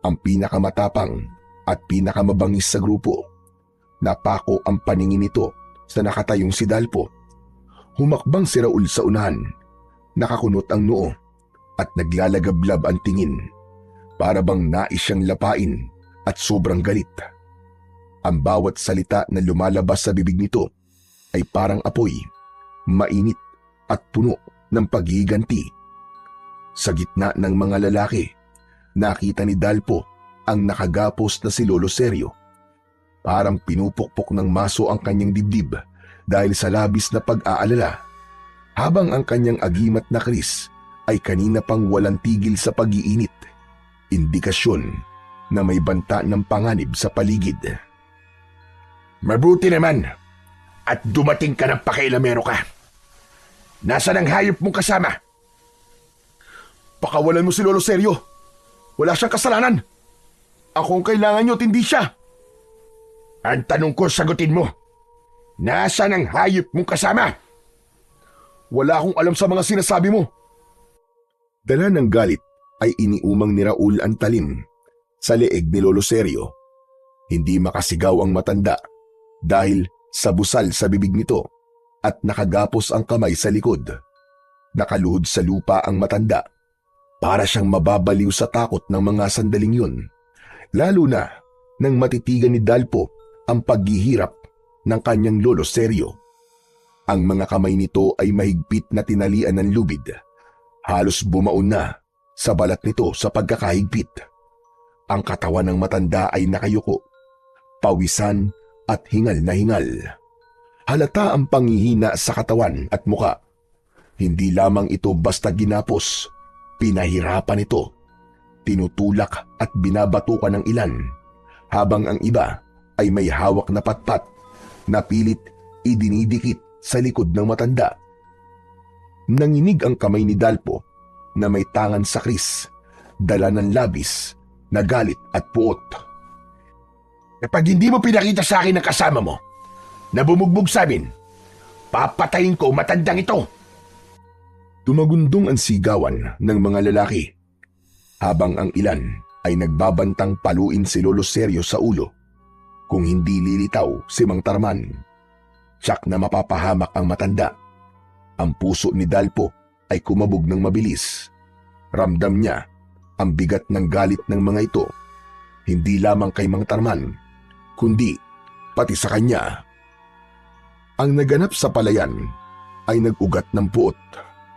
ang pinakamatapang at pinakamabangis sa grupo. Napako ang paningin nito sa nakatayong si Dalpo. Humakbang si Raul sa unahan, nakakunot ang noo at naglalagablab ang tingin. Para bang nais siyang lapain at sobrang galit. Ang bawat salita na lumalabas sa bibig nito ay parang apoy, mainit at puno ng paghiganti. Sa gitna ng mga lalaki, nakita ni Dalpo ang nakagapos na si Lolo Seryo. Parang pinupukpok ng maso ang kanyang dibdib dahil sa labis na pag-aalala, habang ang kanyang agimat na kris ay kanina pang walang tigil sa pag-iinit. Indikasyon na may banta ng panganib sa paligid. Mabuti naman at dumating ka ng pakailamero ka. Nasaan ang hayop mong kasama? Pakawalan mo si Lolo Seryo. Wala siyang kasalanan. Ako ang kailangan niyo at hindi siya. Ang tanong ko, sagutin mo. Nasaan ang hayop mong kasama? Wala akong alam sa mga sinasabi mo. Dala ng galit ay iniumang ni Raul ang talim sa leeg ni Lolo Seryo. Hindi makasigaw ang matanda dahil sa busal sa bibig nito at nakagapos ang kamay sa likod. Nakaluhod sa lupa ang matanda. Para siyang mababaliw sa takot ng mga sandaling yun. Lalo na nang matitigan ni Dalpo ang paghihirap ng kanyang Lolo Seryo. Ang mga kamay nito ay mahigpit na tinalian ng lubid. Halos bumaon na sa balat nito sa pagkakahigpit. Ang katawan ng matanda ay nakayuko, pawisan at hingal na hingal. Halata ang panghihina sa katawan at muka. Hindi lamang ito basta ginapos, pinahirapan ito. Tinutulak at binabatukan ng ilan, habang ang iba ay may hawak na patpat na pilit idinidikit sa likod ng matanda. Nanginig ang kamay ni Dalpo na may tangan sa kris, dala ng labis na galit at puot. Kapag hindi mo pinakita sa akin ang kasama mo na bumugbog sa amin, papatayin ko matandang ito. Tumagundong ang sigawan ng mga lalaki, habang ang ilan ay nagbabantang paluin si Lolo Seryo sa ulo. Kung hindi lilitaw si Mang Tarman, tsak na mapapahamak ang matanda. Ang puso ni Dalpo ay kumabog ng mabilis. Ramdam niya ang bigat ng galit ng mga ito, hindi lamang kay Mang Tarman, kundi pati sa kanya. Ang naganap sa palayan ay nag-ugat ng puot,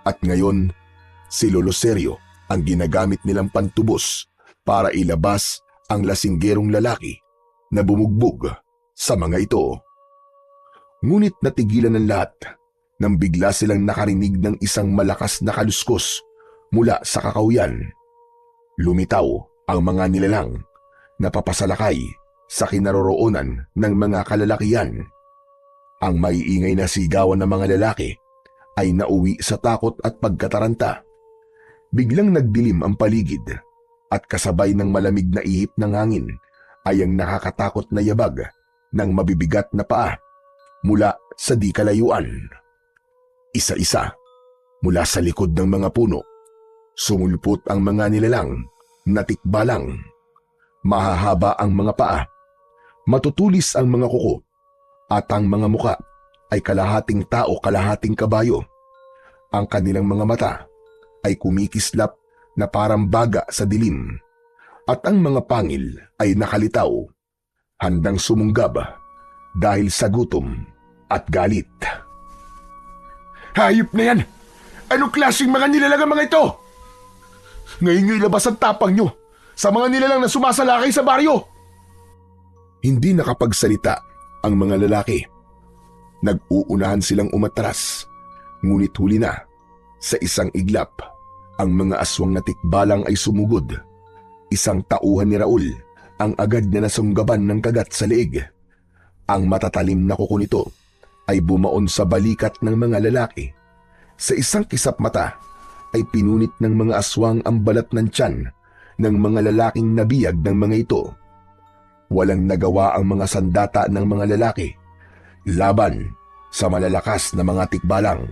at ngayon si Lolo Seryo ang ginagamit nilang pantubos para ilabas ang lasinggerong lalaki na bumugbog sa mga ito. Ngunit natigilan ng lahat nang bigla silang nakarinig ng isang malakas na kaluskos mula sa kakawyan. Lumitaw ang mga nilalang na papasalakay sa kinaroroonan ng mga kalalakihan. Ang maiingay na sigawan ng mga lalaki ay nauwi sa takot at pagkataranta. Biglang nagdilim ang paligid at kasabay ng malamig na ihip ng hangin ay ang nakakatakot na yabag ng mabibigat na paa mula sa di kalayuan. Isa-isa, mula sa likod ng mga puno, sumulpot ang mga nilalang na tikbalang. Mahahaba ang mga paa, matutulis ang mga kuko, at ang mga muka ay kalahating tao, kalahating kabayo. Ang kanilang mga mata ay kumikislap na parang baga sa dilim, at ang mga pangil ay nakalitaw, handang sumunggab dahil sa gutom at galit. Hayop na yan! Anong klaseng mga nilalang ang mga ito? Ngayon nyo ilabas ang tapang nyo sa mga nilalang na sumasalakay sa baryo. Hindi nakapagsalita ang mga lalaki. Nag-uunahan silang umatras, ngunit huli na. Sa isang iglap, ang mga aswang na tikbalang ay sumugod. Isang tauhan ni Raul ang agad na nasunggaban ng kagat sa leeg. Ang matatalim na kuko nito ay bumaon sa balikat ng mga lalaki. Sa isang kisap mata ay pinunit ng mga aswang ang balat ng tiyan ng mga lalaking nabiyag ng mga ito. Walang nagawa ang mga sandata ng mga lalaki laban sa malalakas na mga tikbalang.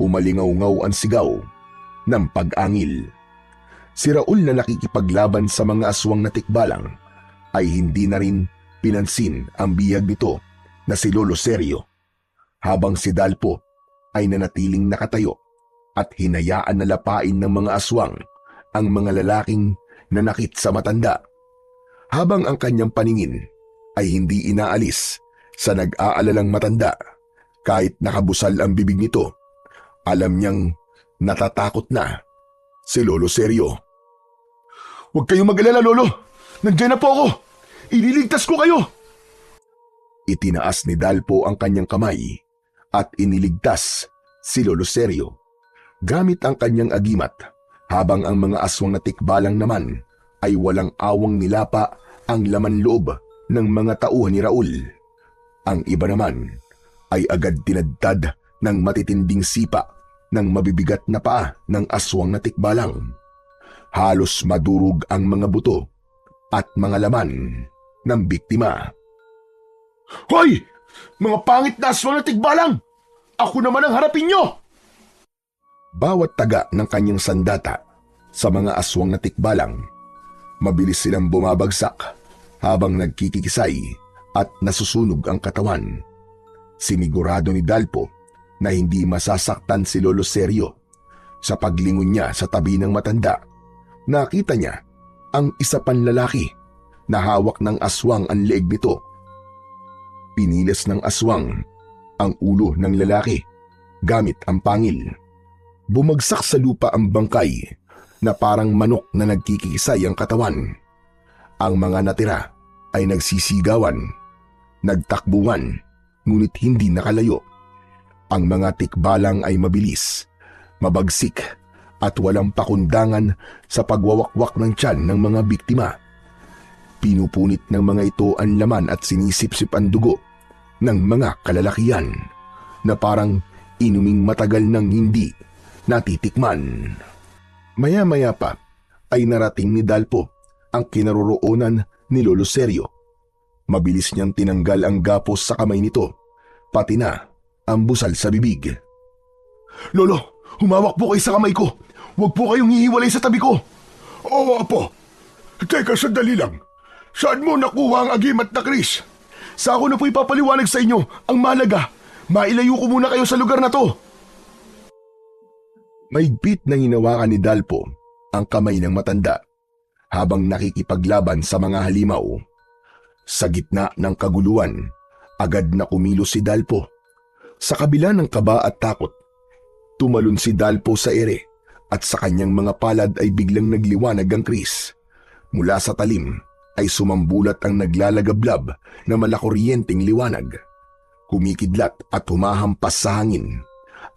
Umalingaw-ngaw ang sigaw ng pag-angil. Si Raul na nakikipaglaban sa mga aswang na tikbalang ay hindi na rin pinansin ang biyag nito na si Lolo Sergio, habang si Dalpo ay nanatiling nakatayo at hinayaan na lapain ng mga aswang ang mga lalaking nanakit sa matanda, habang ang kanyang paningin ay hindi inaalis sa nag-aalalang matanda. Kahit nakabusal ang bibig nito, alam niyang natatakot na si Lolo Sergio. Huwag kayong mag-alala, Lolo. Nandiyan na po ako. Ililigtas ko kayo. Itinaas ni Dalpo ang kanyang kamay at iniligtas si Lolo Sergio gamit ang kanyang agimat, habang ang mga aswang na tikbalang naman ay walang awang nilapa ang laman loob ng mga tauhan ni Raul. Ang iba naman ay agad tinadtad ng matitinding sipa ng mabibigat na paa ng aswang na tikbalang. Halos madurog ang mga buto at mga laman ng biktima. Hoy! Mga pangit na aswang na tikbalang! Ako naman ang harapin nyo! Bawat taga ng kanyang sandata sa mga aswang na tikbalang, mabilis silang bumabagsak habang nagkikisay at nasusunog ang katawan. Sinigurado ni Dalpo na hindi masasaktan si Lolo Sergio. Sa paglingon niya sa tabi ng matanda, nakita niya ang isa pang lalaki na hawak ng aswang ang leeg nito. Pinilas ng aswang ang ulo ng lalaki gamit ang pangil. Bumagsak sa lupa ang bangkay na parang manok na nagkikisay ang katawan. Ang mga natira ay nagsisigawan, nagtakbuhan, ngunit hindi nakalayo. Ang mga tikbalang ay mabilis, mabagsik at walang pakundangan sa pagwawakwak ng tiyan ng mga biktima. Pinupunit ng mga ito ang laman at sinisipsip ang dugo ng mga kalalakihan na parang inuming matagal nang hindi natitikman. Maya-maya pa ay narating ni Dalpo ang kinaroroonan ni Lolo Sergio. Mabilis niyang tinanggal ang gapos sa kamay nito, pati na ang busal sa bibig. Lolo, humawak po kayo sa kamay ko. Huwag po kayong hihiwalay sa tabi ko. Oo, Apo. Teka, sandali lang. Saan mo nakuha ang agimat na Chris? Sa ako na po ipapaliwanag sa inyo ang mahalaga. Mailayo ko muna kayo sa lugar na to. Mahigpit na hinawakan ni Dalpo ang kamay ng matanda habang nakikipaglaban sa mga halimaw. Sa gitna ng kaguluhan, agad na kumilos si Dalpo. Sa kabila ng kaba at takot, tumalon si Dalpo sa ere at sa kanyang mga palad ay biglang nagliwanag ang Chris. Mula sa talim ay sumambulat ang naglalagablab na malakuryenteng liwanag. Kumikidlat at humahampas sa hangin.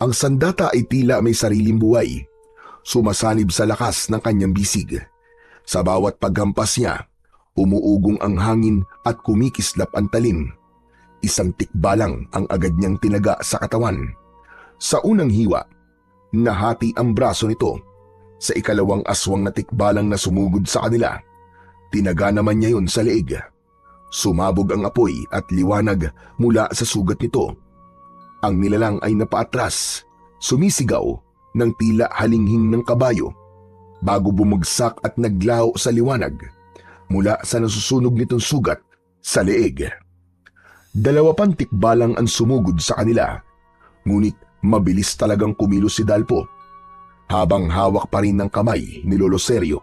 Ang sandata ay tila may sariling buhay, sumasanib sa lakas ng kanyang bisig. Sa bawat paghampas niya, umuugong ang hangin at kumikislap ang talim. Isang tikbalang ang agad niyang tinaga sa katawan. Sa unang hiwa, nahati ang braso nito. Sa ikalawang aswang na tikbalang na sumugod sa kanila, tinaga naman niya yun sa leeg. Sumabog ang apoy at liwanag mula sa sugat nito. Ang nilalang ay napaatras, sumisigaw ng tila halinghing ng kabayo, bago bumagsak at naglaho sa liwanag mula sa nasusunog nitong sugat sa leeg. Dalawa pang tikbalang ang sumugod sa kanila, ngunit mabilis talagang kumilos si Dalpo. Habang hawak pa rin ng kamay ni Lolo Sergio,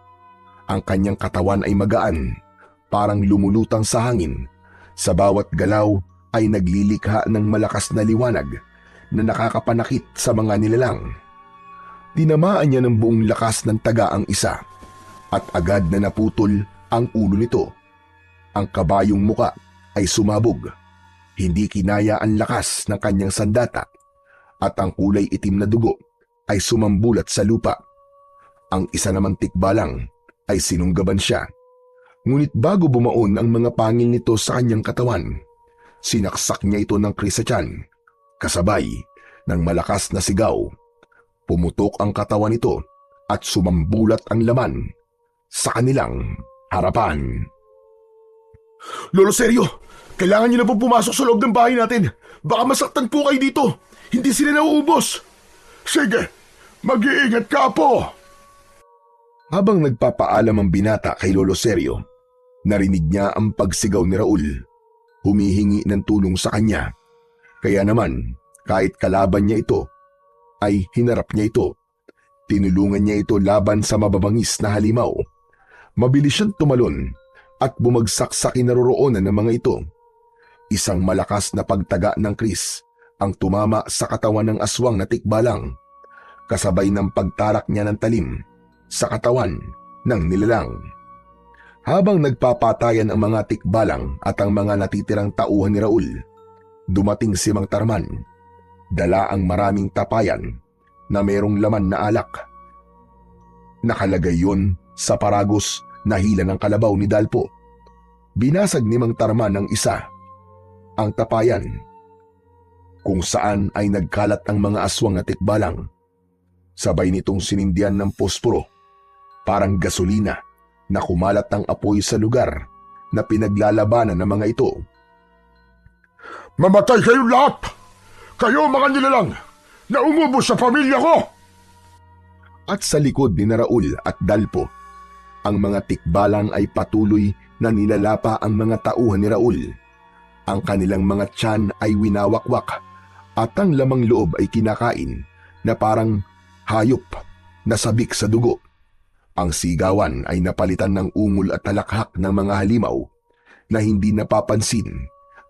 ang kanyang katawan ay magaan, parang lumulutang sa hangin. Sa bawat galaw ay naglilikha ng malakas na liwanag na nakakapanakit sa mga nilalang. Tinamaan niya ng buong lakas ng taga ang isa at agad na naputol ang ulo nito. Ang kabayong muka ay sumabog. Hindi kinaya ang lakas ng kanyang sandata at ang kulay itim na dugo ay sumambulat sa lupa. Ang isa namang tikbalang ay sinunggaban siya. Ngunit bago bumaon ang mga pangil nito sa kanyang katawan, sinaksak niya ito ng kris sa tiyan, kasabay ng malakas na sigaw. Pumutok ang katawan nito at sumambulat ang laman sa kanilang harapan. Lolo Seryo, kailangan niyo na po pumasok sa loob ng bahay natin. Baka masaktan po kayo dito. Hindi sila nauubos. Sige, mag-iingat ka po. Habang nagpapaalam ang binata kay Lolo Seryo, narinig niya ang pagsigaw ni Raul. Humihingi ng tulong sa kanya. Kaya naman, kahit kalaban niya ito, ay hinarap niya ito. Tinulungan niya ito laban sa mababangis na halimaw. Mabilis siyang tumalon at bumagsak sa kinaroroonan ng mga ito. Isang malakas na pagtaga ng kris ang tumama sa katawan ng aswang na tikbalang, kasabay ng pagtarak niya ng talim sa katawan ng nilalang. Habang nagpapatayan ang mga tikbalang at ang mga natitirang tauhan ni Raul, dumating si Mang Tarman. Dala ang maraming tapayan na mayroong laman na alak. Nakalagay yon sa paragos na hila ng kalabaw ni Dalpo. Binasag ni Mang Tarman ang isa, ang tapayan, kung saan ay nagkalat ang mga aswang na tikbalang. Sabay nitong sinindihan ng posporo, parang gasolina, na kumalat ng apoy sa lugar na pinaglalabanan ng mga ito. Mamatay kayong lahat! Kayo mga nilalang na umubos sa pamilya ko! At sa likod ni Raul at Dalpo, ang mga tikbalang ay patuloy na nilalapa ang mga tauhan ni Raul. Ang kanilang mga tiyan ay winawakwak at ang lamang loob ay kinakain na parang hayop na sabik sa dugo. Ang sigawan ay napalitan ng ungol at talakhak ng mga halimaw na hindi napapansin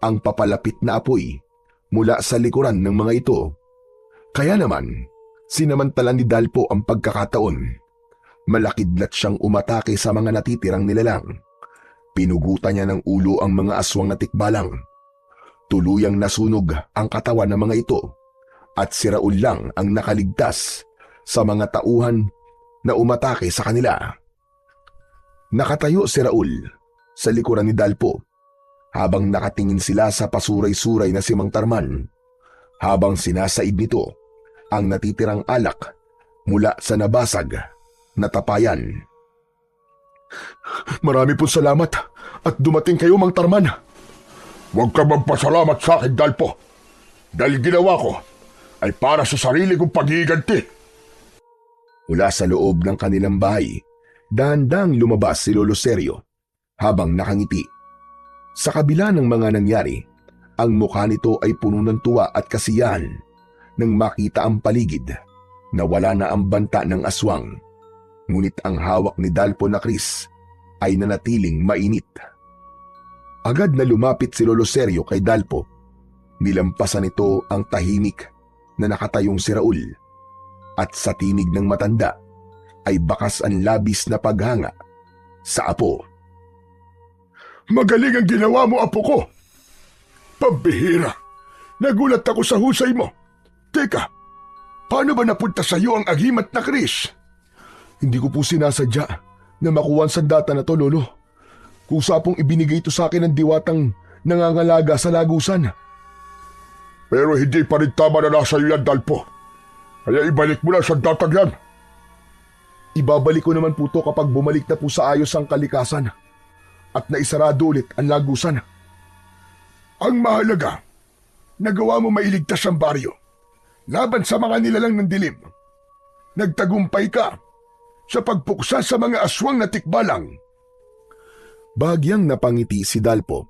ang papalapit na apoy mula sa likuran ng mga ito. Kaya naman, sinamantala ni Dalpo ang pagkakataon. Malakidlat siyang umatake sa mga natitirang nilalang. Pinugutan niya ng ulo ang mga aswang na tikbalang. Tuluyang nasunog ang katawan ng mga ito at si Raul lang ang nakaligtas sa mga tauhan na umatake sa kanila. Nakatayo si Raul sa likuran ni Dalpo habang nakatingin sila sa pasuray-suray na si Mang Tarman, habang sinasaid nito ang natitirang alak mula sa nabasag na tapayan. Marami pong salamat at dumating kayo, Mang Tarman. Huwag ka magpasalamat sa akin, Dalpo. Dahil ginawa ko ay para sa sarili kong pag-iiganti. Mula sa loob ng kanilang bahay, dahan-dahang lumabas si Lolo Seryo habang nakangiti. Sa kabila ng mga nangyari, ang mukha nito ay puno ng tuwa at kasiyahan nang makita ang paligid na wala na ang banta ng aswang. Ngunit ang hawak ni Dalpo na kris ay nanatiling mainit. Agad na lumapit si Lolo Seryo kay Dalpo. Nilampasan nito ang tahimik na nakatayong si Raul. At sa tinig ng matanda ay bakas ang labis na paghanga sa apo. Magaling ang ginawa mo, apo ko. Pambihira. Nagulat ako sa husay mo. Teka, paano ba napunta sa iyo ang agimat na kris? Hindi ko po sinasadya na makuha ang sandata na to, Lolo. Kusa pong ibinigay ito sa akin ng diwatang nangangalaga sa lagusan. Pero hindi pa rin tama na nasa iyo yan, Dalpo. Kaya ibalik mo na sa datang yan. Ibabalik ko naman po to kapag bumalik na po sa ayos ang kalikasan at naisarado ulit ang lagusan. Ang mahalaga, nagawa mo mailigtas ang baryo laban sa mga nilalang ng dilim. Nagtagumpay ka sa pagpuksa sa mga aswang na tikbalang. Bahagyang napangiti si Dalpo.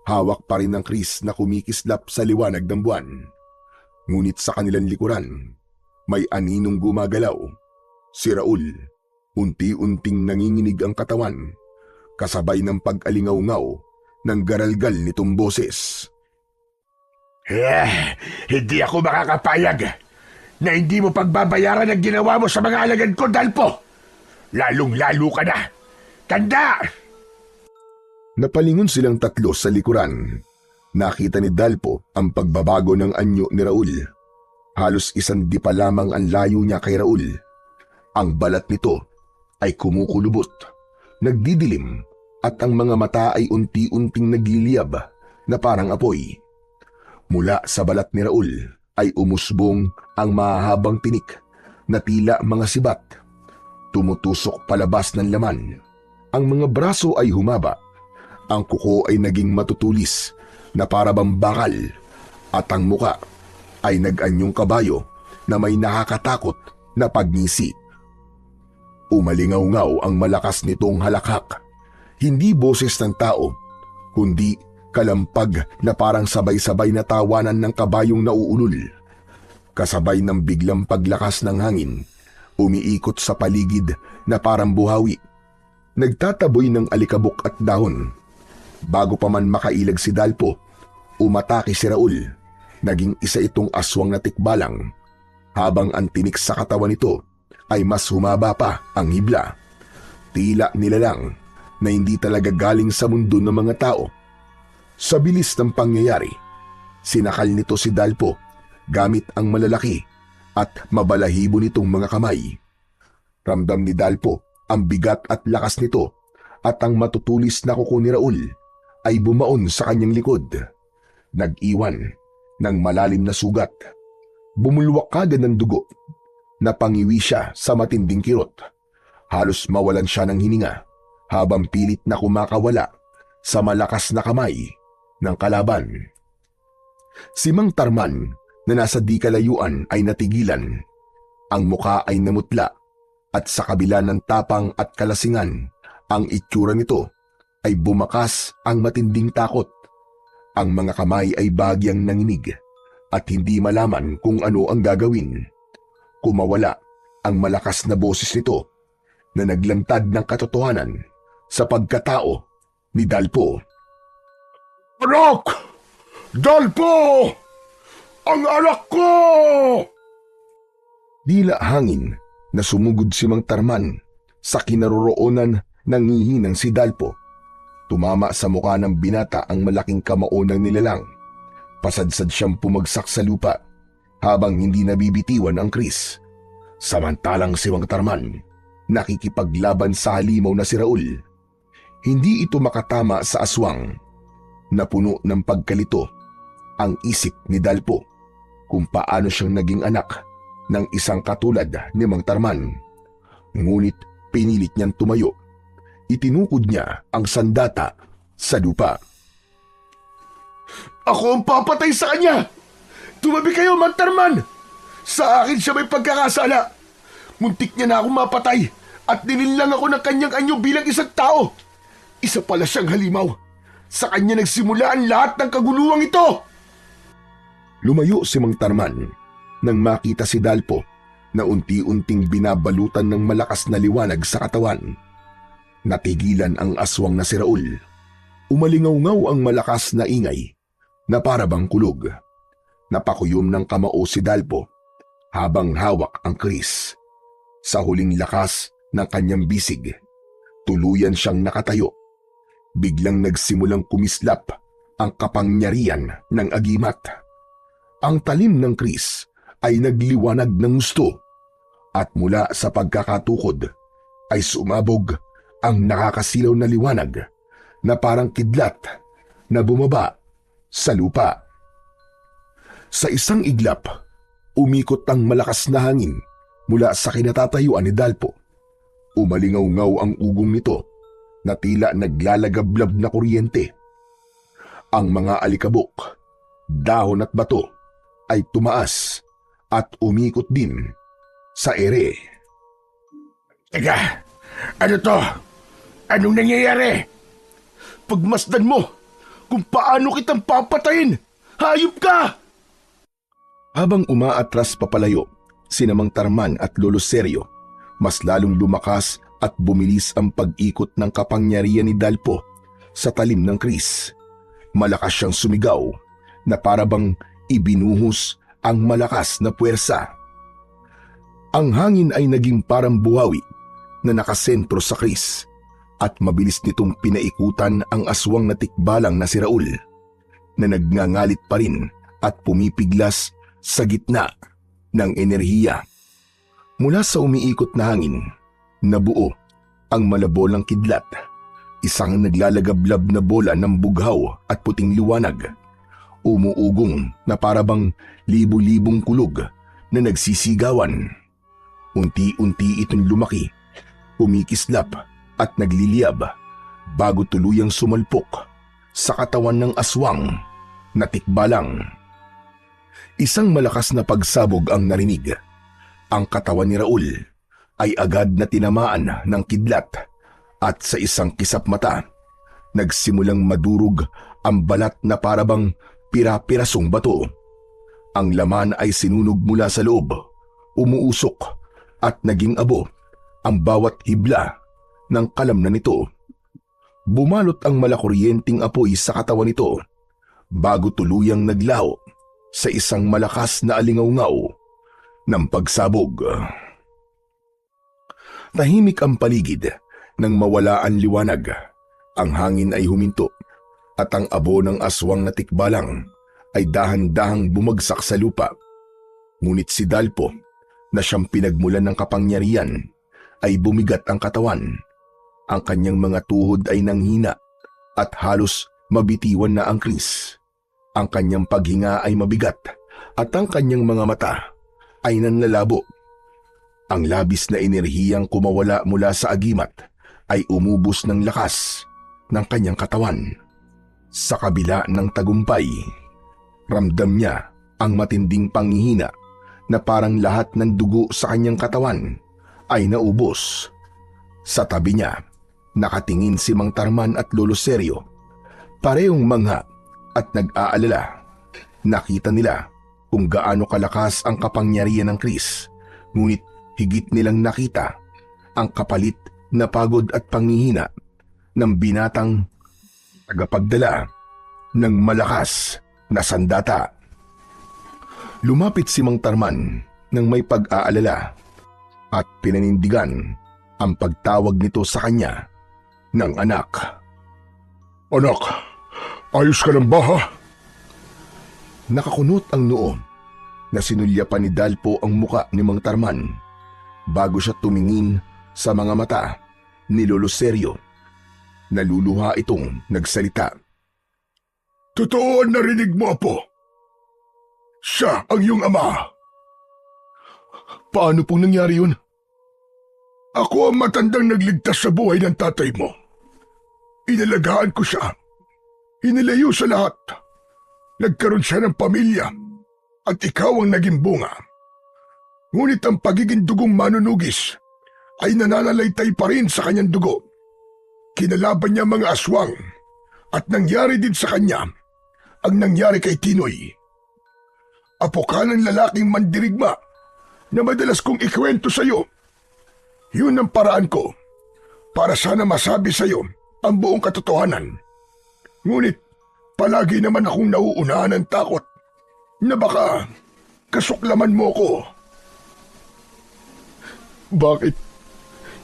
Hawak pa rin ang kris na kumikislap sa liwanag ng buwan. Ngunit sa kanilang likuran, may aninong gumagalaw. Si Raul, unti-unting nanginginig ang katawan, kasabay ng pag-alingaw-ngaw ng garalgal nitong boses. Hindi ako makakapayag na hindi mo pagbabayaran ang ginawa mo sa mga alagad ko, Dalpo. Lalong-lalo ka na. Tanda! Napalingon silang tatlo sa likuran. Nakita ni Dalpo ang pagbabago ng anyo ni Raul. Halos isang dipa lamang ang layo niya kay Raul. Ang balat nito ay kumukulubot, nagdidilim, at ang mga mata ay unti-unting nagliliyab na parang apoy. Mula sa balat ni Raul ay umusbong ang mahahabang tinik na tila mga sibat. Tumutusok palabas ng laman. Ang mga braso ay humaba. Ang kuko ay naging matutulis na parabang bakal, at ang muka ay nag-anyong kabayo na may nakakatakot na pagngisi. Umalingaw-ngaw ang malakas nitong halakhak. Hindi boses ng tao, kundi kalampag na parang sabay-sabay na tawanan ng kabayong nauulol. Kasabay ng biglang paglakas ng hangin, umiikot sa paligid na parang buhawi. Nagtataboy ng alikabok at dahon. Bago pa man makailag si Dalpo, umatake si Raul. Naging isa itong aswang na tikbalang, habang ang tinik sa katawan nito ay mas humaba pa ang hibla. Tila nilalang na hindi talaga galing sa mundo ng mga tao. Sa bilis ng pangyayari, sinakal nito si Dalpo gamit ang malalaki at mabalahibo nitong mga kamay. Ramdam ni Dalpo ang bigat at lakas nito, at ang matutulis na kuko ni Raul ay bumaon sa kanyang likod. Nag-iwan ng malalim na sugat. Bumulwak kagad ng dugo. Napangiwi siya sa matinding kirot. Halos mawalan siya ng hininga habang pilit na kumakawala sa malakas na kamay ng kalaban. Si Mang Tarman na nasa di kalayuan ay natigilan. Ang muka ay namutla, at sa kabila ng tapang at kalasingan, ang itsura nito ay bumakas ang matinding takot. Ang mga kamay ay bagyang nanginig at hindi malaman kung ano ang gagawin. Kumawala ang malakas na boses nito na naglantad ng katotohanan sa pagkatao ni Dalpo. Anak! Dalpo! Ang anak ko! Dila hangin na sumugod si Mang Tarman sa kinaroroonan ng ngihinang si Dalpo. Tumama sa mukha ng binata ang malaking kamao ng nilalang. Pasadsad siyang pumagsak sa lupa habang hindi nabibitiwan ang kris. Samantalang si Mang Tarman nakikipaglaban sa halimaw na si Raul. Hindi ito makatama sa aswang. Napuno ng pagkalito ang isip ni Dalpo kung paano siyang naging anak ng isang katulad ni Mang Tarman. Ngunit pinilit niyang tumayo. Itinukod niya ang sandata sa lupa. Ako ang papatay sa kanya! Tumabi kayo, Mang Tarman! Sa akin siya may pagkakasala. Muntik niya na akong mapatay at nilinlang ako ng kanyang anyo bilang isang tao. Isa pala siyang halimaw. Sa kanya nagsimula ang lahat ng kaguluwang ito. Lumayo si Mang Tarman nang makita si Dalpo na unti-unting binabalutan ng malakas na liwanag sa katawan. Natigilan ang aswang na si Raul. Umalingaw-ngaw ang malakas na ingay na parabang kulog. Napakuyom ng kamao si Dalpo habang hawak ang kris. Sa huling lakas ng kanyang bisig, tuluyan siyang nakatayo. Biglang nagsimulang kumislap ang kapangyarihan ng agimat. Ang talim ng kris ay nagliwanag ng gusto, at mula sa pagkakatukod ay sumabog ang nakakasilaw na liwanag na parang kidlat na bumaba sa lupa. Sa isang iglap, umikot ang malakas na hangin mula sa kinatatayuan ni Dalpo. Umalingaw-ngaw ang ugong nito na tila naglalagablab na kuryente. Ang mga alikabok, dahon at bato ay tumaas at umikot din sa ere. Teka, ano to? Anong nangyayari? Pagmasdan mo kung paano kitang papatayin! Hayop ka! Habang umaatras papalayo, sina Mang Tarman at Lolo Seryo, mas lalong lumakas at bumilis ang pag-ikot ng kapangyarihan ni Dalpo sa talim ng kris. Malakas siyang sumigaw na parabang ibinuhos ang malakas na puwersa. Ang hangin ay naging parang buhawi na nakasentro sa kris, at mabilis nitong pinaikutan ang aswang na tikbalang na si Raul. na nagngangalit pa rin at pumipiglas sa gitna ng enerhiya. Mula sa umiikot na hangin, nabuo ang malabolang kidlat, isang naglalagablab na bola ng bughaw at puting liwanag, umuugong na parabang libu-libong kulog na nagsisigawan. Unti-unti itong lumaki, kumikislap at nagliliyab bago tuluyang sumalpok sa katawan ng aswang na tikbalang. Isang malakas na pagsabog ang narinig. Ang katawan ni Raul ay agad na tinamaan ng kidlat at sa isang kisap mata, nagsimulang madurog ang balat na parabang pira-pirasong bato. Ang laman ay sinunog mula sa loob, umuusok at naging abo ang bawat hibla ng kalamnan nito. Bumalot ang malakuryenteng apoy sa katawan nito bago tuluyang naglaho sa isang malakas na alingaw-ngaw ng pagsabog. Tahimik ang paligid nang mawala ang liwanag. Ang hangin ay huminto at ang abo ng aswang na tikbalang ay dahan-dahang bumagsak sa lupa. Ngunit si Dalpo, na siyang pinagmulan ng kapangyarihan, ay bumigat ang katawan. Ang kanyang mga tuhod ay nanghina at halos mabitiwan na ang kris. Ang kanyang paghinga ay mabigat at ang kanyang mga mata ay nanlalabo. Ang labis na enerhiyang kumawala mula sa agimat ay umubos ng lakas ng kanyang katawan. Sa kabila ng tagumpay, ramdam niya ang matinding panghihina na parang lahat ng dugo sa kanyang katawan ay naubos. Sa tabi niya, nakatingin si Mang Tarman at Lolo Seryo, parehong mangha at nag-aalala. Nakita nila kung gaano kalakas ang kapangyarihan ng Kris, ngunit higit nilang nakita ang kapalit na pagod at panghihina ng binatang tagapagdala ng malakas na sandata. Lumapit si Mang Tarman nang may pag-aalala at pinanindigan ang pagtawag nito sa kanya ng anak. Anak, ayos ka lang ba ha? Nakakunot ang noo na sinulyapan ni Dalpo ang muka ni Mang Tarman bago siya tumingin sa mga mata ni Lolo Seryo. Naluluha itong nagsalita. Totoo ang narinig mo, Apo. Siya ang iyong ama. Paano pong nangyari yun? Ako ang matandang nagligtas sa buhay ng tatay mo. Inalagaan ko siya. Inilayo sa lahat. Nagkaroon siya ng pamilya at ikaw ang naging bunga. Ngunit ang pagiging dugong manunugis ay nananalaytay pa rin sa kanyang dugo. Kinalaban niya mga aswang at nangyari din sa kanya ang nangyari kay Tinoy. Apo ka ng lalaking mandirigma na madalas kong ikwento sa iyo. Yun ang paraan ko para sana masabi sa iyo ang buong katotohanan. Ngunit palagi naman akong nauunahan ng takot na baka kasuklaman mo ko.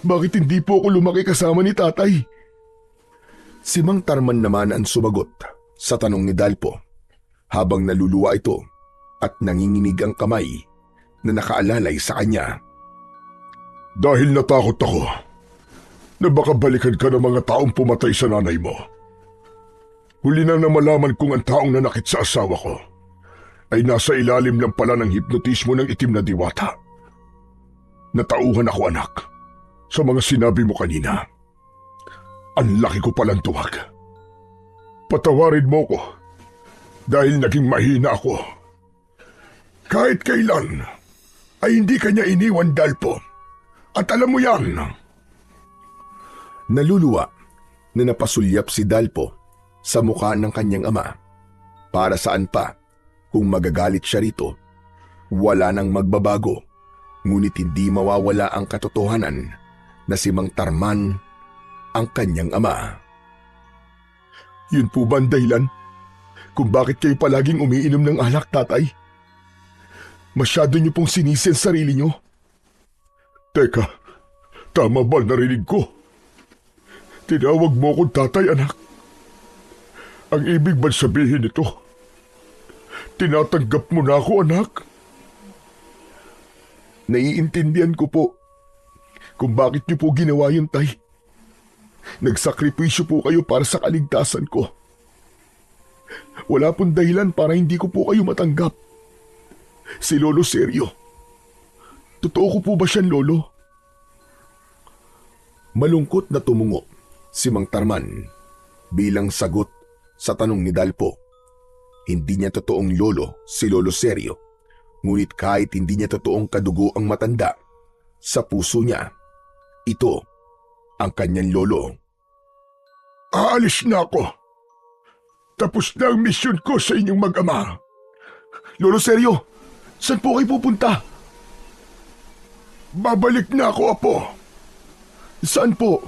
Bakit hindi po ako lumaki kasama ni tatay? Si Mang Tarman naman ang sumagot sa tanong ni Dalpo habang naluluwa ito at nanginginig ang kamay na nakaalalay sa kanya. Dahil natakot ako na baka balikan ka ng mga taong pumatay sa nanay mo. Huli na malaman kong ang taong nanakit sa asawa ko ay nasa ilalim lang pala ng hipnotismo ng itim na diwata. Natauhan ako, anak, sa mga sinabi mo kanina. Ang laki ko palang tuwag. Patawarin mo ko dahil naging mahina ako. Kahit kailan ay hindi kanya iniwan, Dalpo. At alam mo yan. Naluluwa na napasulyap si Dalpo sa mukha ng kanyang ama. Para saan pa kung magagalit siya rito? Wala nang magbabago, ngunit hindi mawawala ang katotohanan na si Mang Tarman ang kanyang ama. Yun po ba ang dahilan kung bakit kayo palaging umiinom ng alak, tatay? Masyado niyo pong sinisi ang sarili niyo. Teka, tama ba narinig ko? Tinawag mo akong tatay, anak. Ang ibig ba sabihin nito Tinatanggap mo na ako, anak. Naiintindihan ko po kung bakit niyo po ginawa yun, Tay. Nagsakripisyo po kayo para sa kaligtasan ko. Wala pong dahilan para hindi ko po kayo matanggap. Si Lolo Sergio. Totoo ko po ba siyan, Lolo? Malungkot na tumungo si Mang Tarman bilang sagot sa tanong ni Dalpo. Hindi niya totoong lolo si Lolo Sergio, ngunit kahit hindi niya totoong kadugo ang matanda, sa puso niya, ito ang kanyang lolo. Aalis na ako. Tapos na ang misyon ko sa inyong mag-ama. Lolo Sergio, saan po kayo pupunta? Babalik na ako, Apo. Saan po?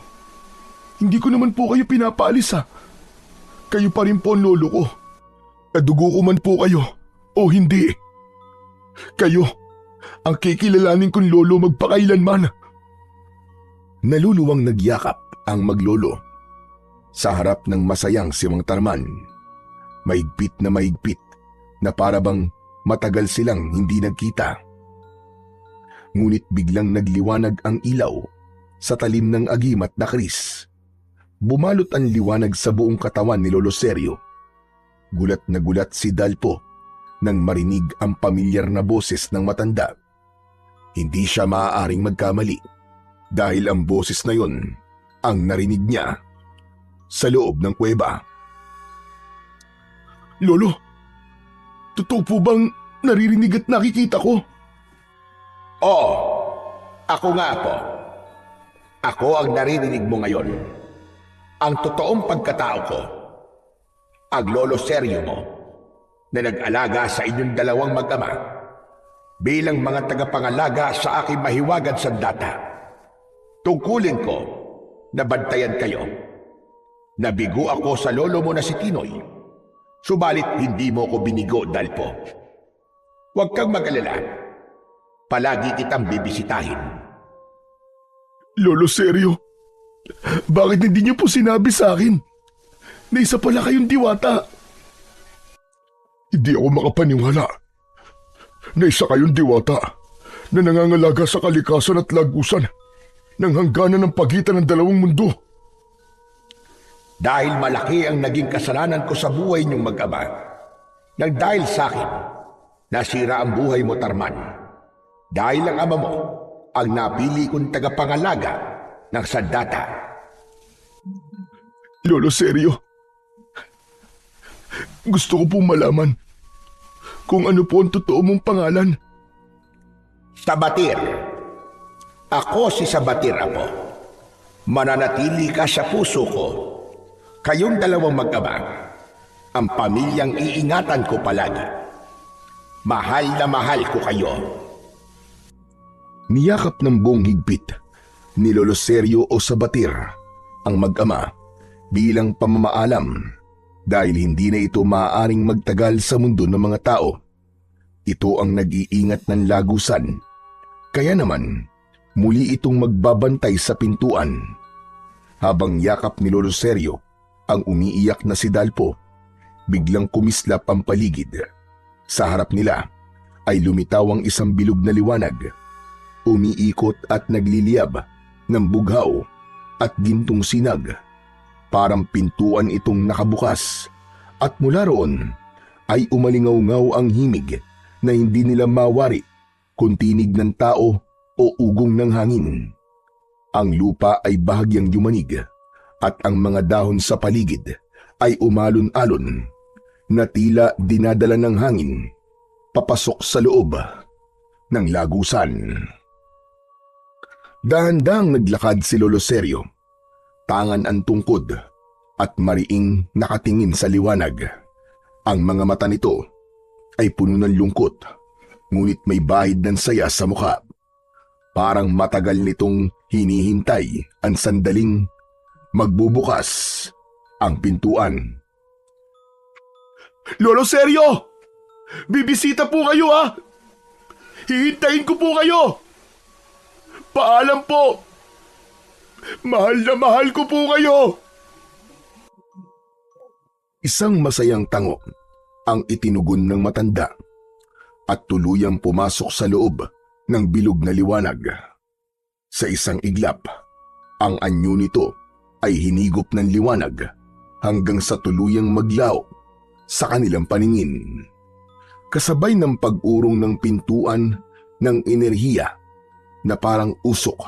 Hindi ko naman po kayo pinapaalis ha. Kayo pa rin po ang lolo ko. Kadugo ko man po kayo o hindi. Kayo ang kikilalanin kong lolo magpakailanman. Naluluwang nagyakap ang maglolo. Sa harap ng masayang si Mang Tarman, mahigpit na parabang matagal silang hindi nagkita. Ngunit biglang nagliwanag ang ilaw sa talim ng agimat na kris. Bumalot ang liwanag sa buong katawan ni Lolo Sergio. Gulat na gulat si Dalpo nang marinig ang pamilyar na boses ng matanda. Hindi siya maaaring magkamali dahil ang boses na yon ang narinig niya sa loob ng kuweba. Lolo, totoo po bang naririnig at nakikita ko? Oo, ako nga po. Ako ang naririnig mo ngayon. Ang totoong pagkatao ko, ang Lolo Sergio mo, na nag-alaga sa inyong dalawang mag-ama bilang mga tagapangalaga sa aking mahiwagang sandata. Tungkulin ko na bantayan kayo. Nabigo ako sa lolo mo na si Tinoy, subalit hindi mo ko binigo, Dalpo. Huwag kang mag-alala. Palagi kitang bibisitahin. Lolo Sergio, bakit hindi niyo po sinabi sa akin na isa pala kayong diwata? Hindi ako makapaniwala na isa kayong diwata na nangangalaga sa kalikasan at lagusan ng hangganan ng pagitan ng dalawang mundo. Dahil malaki ang naging kasalanan ko sa buhay niyong mag-ama, nang dahil sa akin, nasira ang buhay mo, Tarman. Dahil ang ama mo ang napili kong tagapangalaga ng sandata. Lolo Sergio, gusto ko pong malaman kung ano po ang totoo mong pangalan. Sabatir. Ako si Sabatir, Apo. Mananatili ka sa puso ko. Kayong dalawang mag-ama, ang pamilyang iingatan ko palagi. Mahal na mahal ko kayo. Niyakap ng buong higpit ni Lolo Sergio o Sabatir ang mag-ama bilang pamamaalam dahil hindi na ito maaaring magtagal sa mundo ng mga tao. Ito ang nag-iingat ng lagusan. Kaya naman, muli itong magbabantay sa pintuan. Habang yakap ni Lolo Sergio ang umiiyak na si Dalpo, biglang kumislap ang paligid. Sa harap nila ay lumitaw ang isang bilog na liwanag. Umiikot at nagliliyab ng bughaw at gintong sinag. Parang pintuan itong nakabukas at mula roon ay umalingaw-ngaw ang himig na hindi nila mawari kung tinig ng tao o ugong ng hangin. Ang lupa ay bahagyang yumanig at ang mga dahon sa paligid ay umalon-alon na tila dinadala ng hangin papasok sa loob ng lagusan. Dahan-dahang naglakad si Lolo Sergio, tangan ang tungkod at mariing nakatingin sa liwanag. Ang mga mata nito ay puno ng lungkot, ngunit may bahid ng saya sa mukha. Parang matagal nitong hinihintay ang sandaling magbubukas ang pintuan. Lolo Sergio! Bibisita po kayo, ha? Hihintayin ko po kayo! Paalam po! Mahal na mahal ko po kayo! Isang masayang tango ang itinugon ng matanda at tuluyang pumasok sa loob ng bilog na liwanag. Sa isang iglap, ang anyo nito ay hinigop ng liwanag hanggang sa tuluyang maglaw sa kanilang paningin. Kasabay ng pag-urong ng pintuan ng enerhiya na parang usok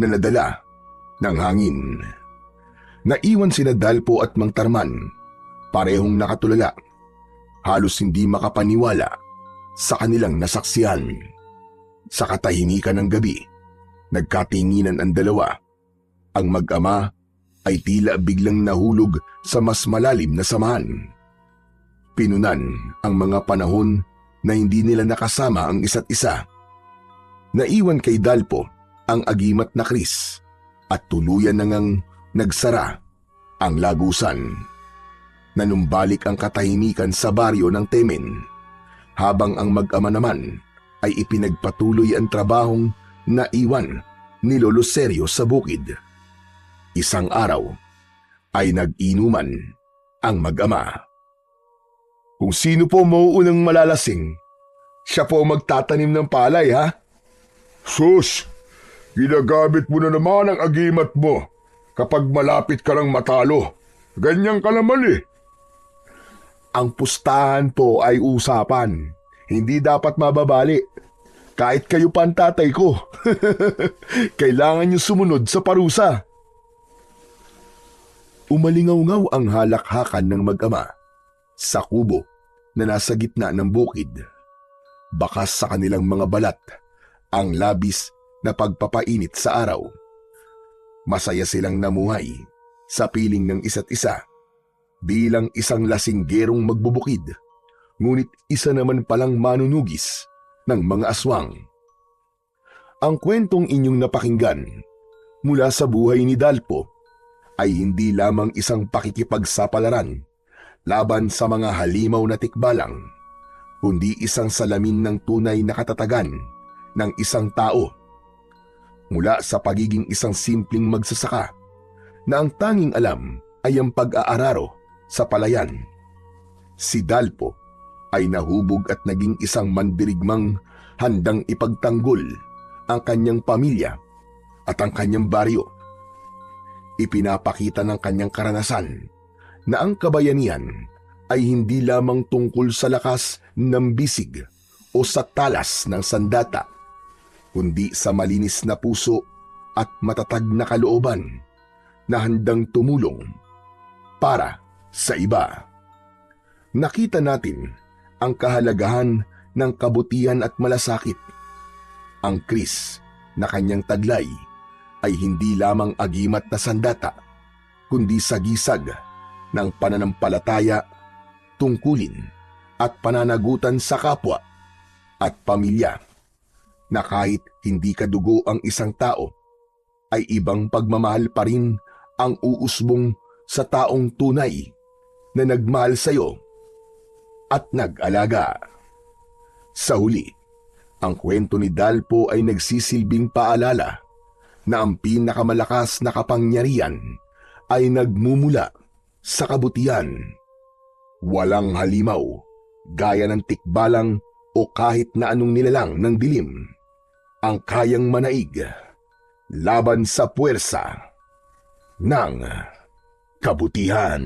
na nadala ng hangin. Naiwan sina Dalpo at Mang Tarman, parehong nakatulala, halos hindi makapaniwala sa kanilang nasaksihan. Sa katahimikan ng gabi, nagkatinginan ang dalawa. Ang mag-ama ay tila biglang nahulog sa mas malalim na samahan. Pinunan ang mga panahon na hindi nila nakasama ang isa't isa. Naiwan kay Dalpo ang agimat na Chris at tuluyan na ngang nagsara ang lagusan. Nanumbalik ang katahimikan sa baryo ng Temen, habang ang mag-ama naman ay ipinagpatuloy ang trabahong naiwan ni Lolo Sergio sa bukid. Isang araw ay nag-inuman ang mag-ama. Kung sino po mauunang malalasing, siya po magtatanim ng palay, ha? Sus, ginagamit mo na naman ang agimat mo kapag malapit ka ng matalo. Ganyan ka naman eh. Ang pustahan po ay usapan. Hindi dapat mababali. Kahit kayo pa ang tatay ko. Kailangan niyo sumunod sa parusa. Umalingaw-ngaw ang halakhakan ng mag-ama sa kubo na nasa gitna ng bukid. Bakas sa kanilang mga balat ang labis na pagpapainit sa araw. Masaya silang namuhay sa piling ng isa't isa bilang isang lasinggerong magbubukid, ngunit isa naman palang manunugis ng mga aswang. Ang kwentong inyong napakinggan mula sa buhay ni Dalpo ay hindi lamang isang pakikipagsapalaran laban sa mga halimaw na tikbalang, kundi isang salamin ng tunay na katatagan ng isang tao. Mula sa pagiging isang simpleng magsasaka na ang tanging alam ay ang pag-aararo sa palayan, si Dalpo ay nahubog at naging isang mandirigmang handang ipagtanggol ang kanyang pamilya at ang kanyang baryo. Ipinapakita ng kanyang karanasan na ang kabayanihan ay hindi lamang tungkol sa lakas ng bisig o sa talas ng sandata, kundi sa malinis na puso at matatag na kalooban na handang tumulong para sa iba. Nakita natin ang kahalagahan ng kabutihan at malasakit. Ang Chris na kanyang taglay ay hindi lamang agimat na sandata, kundi sagisag ng pananampalataya, tungkulin at pananagutan sa kapwa at pamilya, na kahit hindi kadugo ang isang tao, ay ibang pagmamahal pa rin ang uusbong sa taong tunay na nagmahal sa iyo at nag-alaga. Sa huli, ang kwento ni Dalpo ay nagsisilbing paalala na ang pinakamalakas na kapangyarihan ay nagmumula sa kabutihan. Walang halimaw, gaya ng tikbalang o kahit na anong nilalang ng dilim, ang kayang manaig laban sa puwersa ng kabutihan.